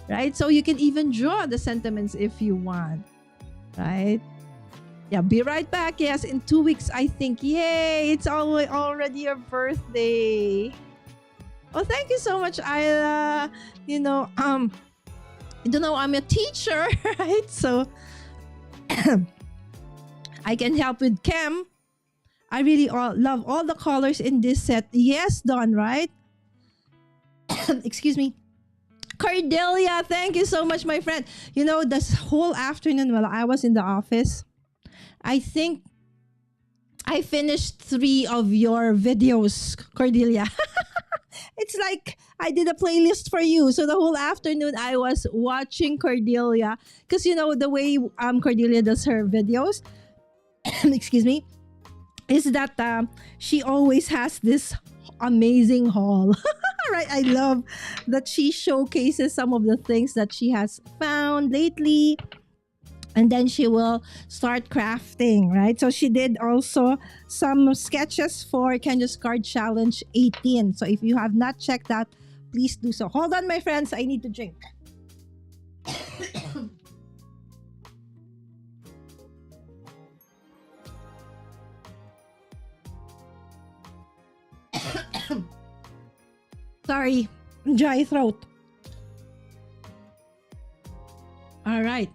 right? So you can even draw the sentiments if you want, right? Yeah, be right back. Yes, in 2 weeks, I think. Yay, it's already your birthday. Oh, thank you so much, Isla. I'm a teacher, right? So I can help with chem. I really love all the colors in this set. Yes, Dawn, right? Excuse me. Cordelia, thank you so much, my friend. This whole afternoon while I was in the office, I think I finished 3 of your videos, Cordelia. It's like I did a playlist for you. So the whole afternoon I was watching Cordelia, because the way Cordelia does her videos, excuse me, is that she always has this amazing haul. Right, I love that she showcases some of the things that she has found lately, and then she will start crafting, right? So she did also some sketches for Kendra's Card Challenge 18. So if you have not checked that, please do so. Hold on, my friends, I need to drink. Sorry, dry throat. All right.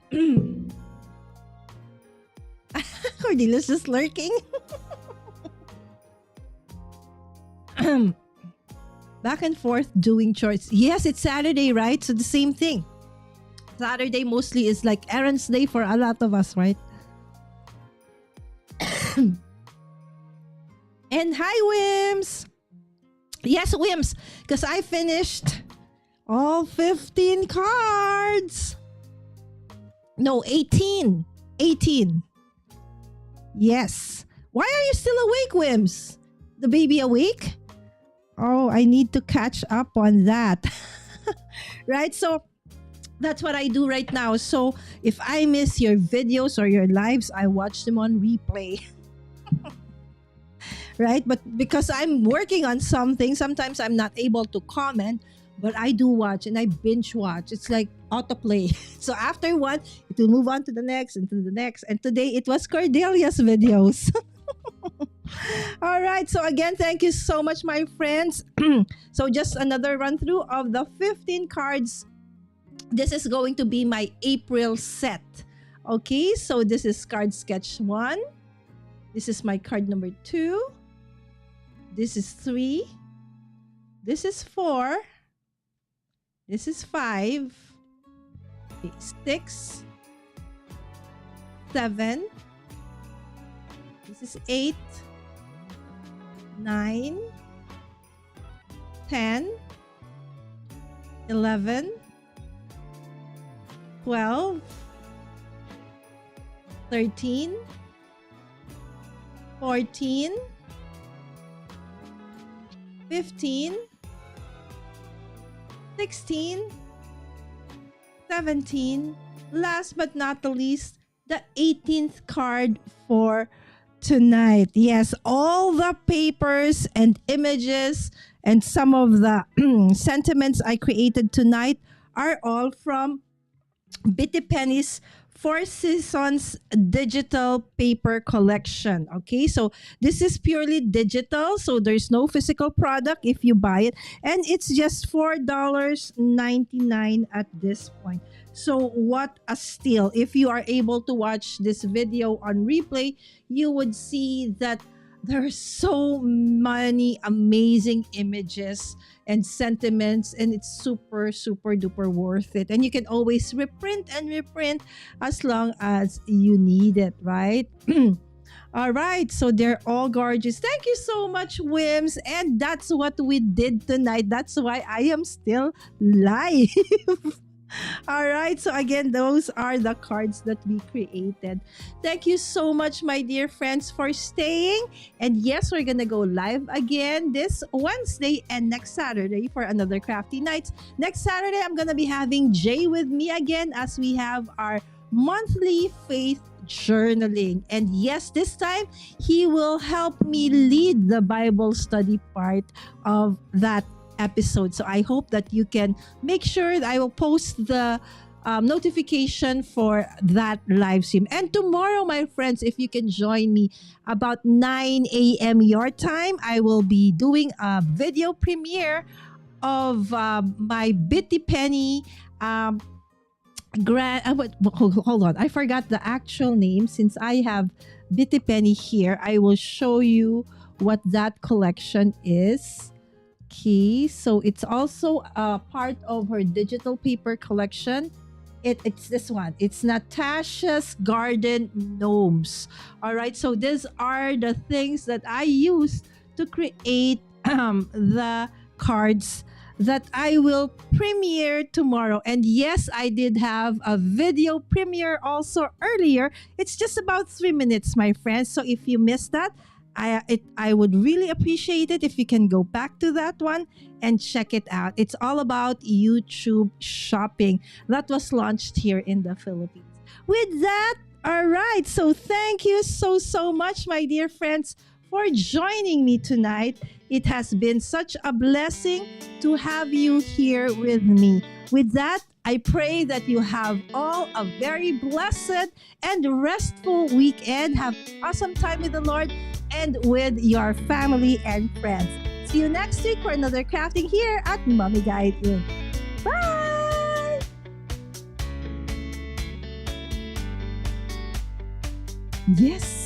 Cordelia's just lurking. Back and forth doing chores. Yes, it's Saturday, right? So the same thing. Saturday mostly is like errands day for a lot of us, right? And hi, Wims. Yes, Wims, because I finished all 15 cards. No, 18. 18. Yes. Why are you still awake, Wims? The baby awake? Oh, I need to catch up on that. Right? So that's what I do right now. So if I miss your videos or your lives, I watch them on replay. Right? But because I'm working on something, sometimes I'm not able to comment, but I do watch and I binge watch. It's like autoplay. So after one, it will move on to the next and to the next. And today it was Cordelia's videos. All right. So again, thank you so much, my friends. So just another run through of the 15 cards. This is going to be my April set. Okay. So this is card sketch 1. This is my card number 2. This is 3. This is 4. This is 5. 6. 7. This is 8. 9. 10. 11. 12. 13. 14. 15, 16, 17, last but not the least, the 18th card for tonight. Yes, all the papers and images and some of the sentiments I created tonight are all from Bitty Penny's Four Seasons digital paper collection. Okay, so this is purely digital, so there's no physical product if you buy it, and it's just $4.99 at this point. So what a steal. If you are able to watch this video on replay, you would see that there's so many amazing images and sentiments, and it's super duper worth it. And you can always reprint and reprint as long as you need it, right? All right, so they're all gorgeous. Thank you so much, Wims. And that's what we did tonight. That's why I am still live. All right, so again, those are the cards that we created. Thank you so much, my dear friends, for staying. And yes, we're gonna go live again this Wednesday and next Saturday for another Crafty Nights. Next Saturday, I'm gonna be having Jay with me again as we have our monthly faith journaling. And yes, this time he will help me lead the Bible study part of that episode. So I hope that you can make sure that I will post the notification for that live stream. And tomorrow, my friends, if you can join me about 9 a.m. your time, I will be doing a video premiere of my Bitty Penny hold on, I forgot the actual name. Since I have Bitty Penny here, I will show you what that collection is. Okay, so it's also a part of her digital paper collection. It's this one. It's Natasha's Garden Gnomes. All right, so these are the things that I used to create the cards that I will premiere tomorrow. And yes, I did have a video premiere also earlier. It's just about 3 minutes, my friends. So if you missed that, I would really appreciate it if you can go back to that one and check it out. It's all about YouTube shopping that was launched here in the Philippines. With that, all right. So thank you so much, my dear friends, for joining me tonight. It has been such a blessing to have you here with me. With that, I pray that you have all a very blessed and restful weekend. Have an awesome time with the Lord and with your family and friends. See you next week for another crafting here at Mommy Guide Inc. Bye! Yes!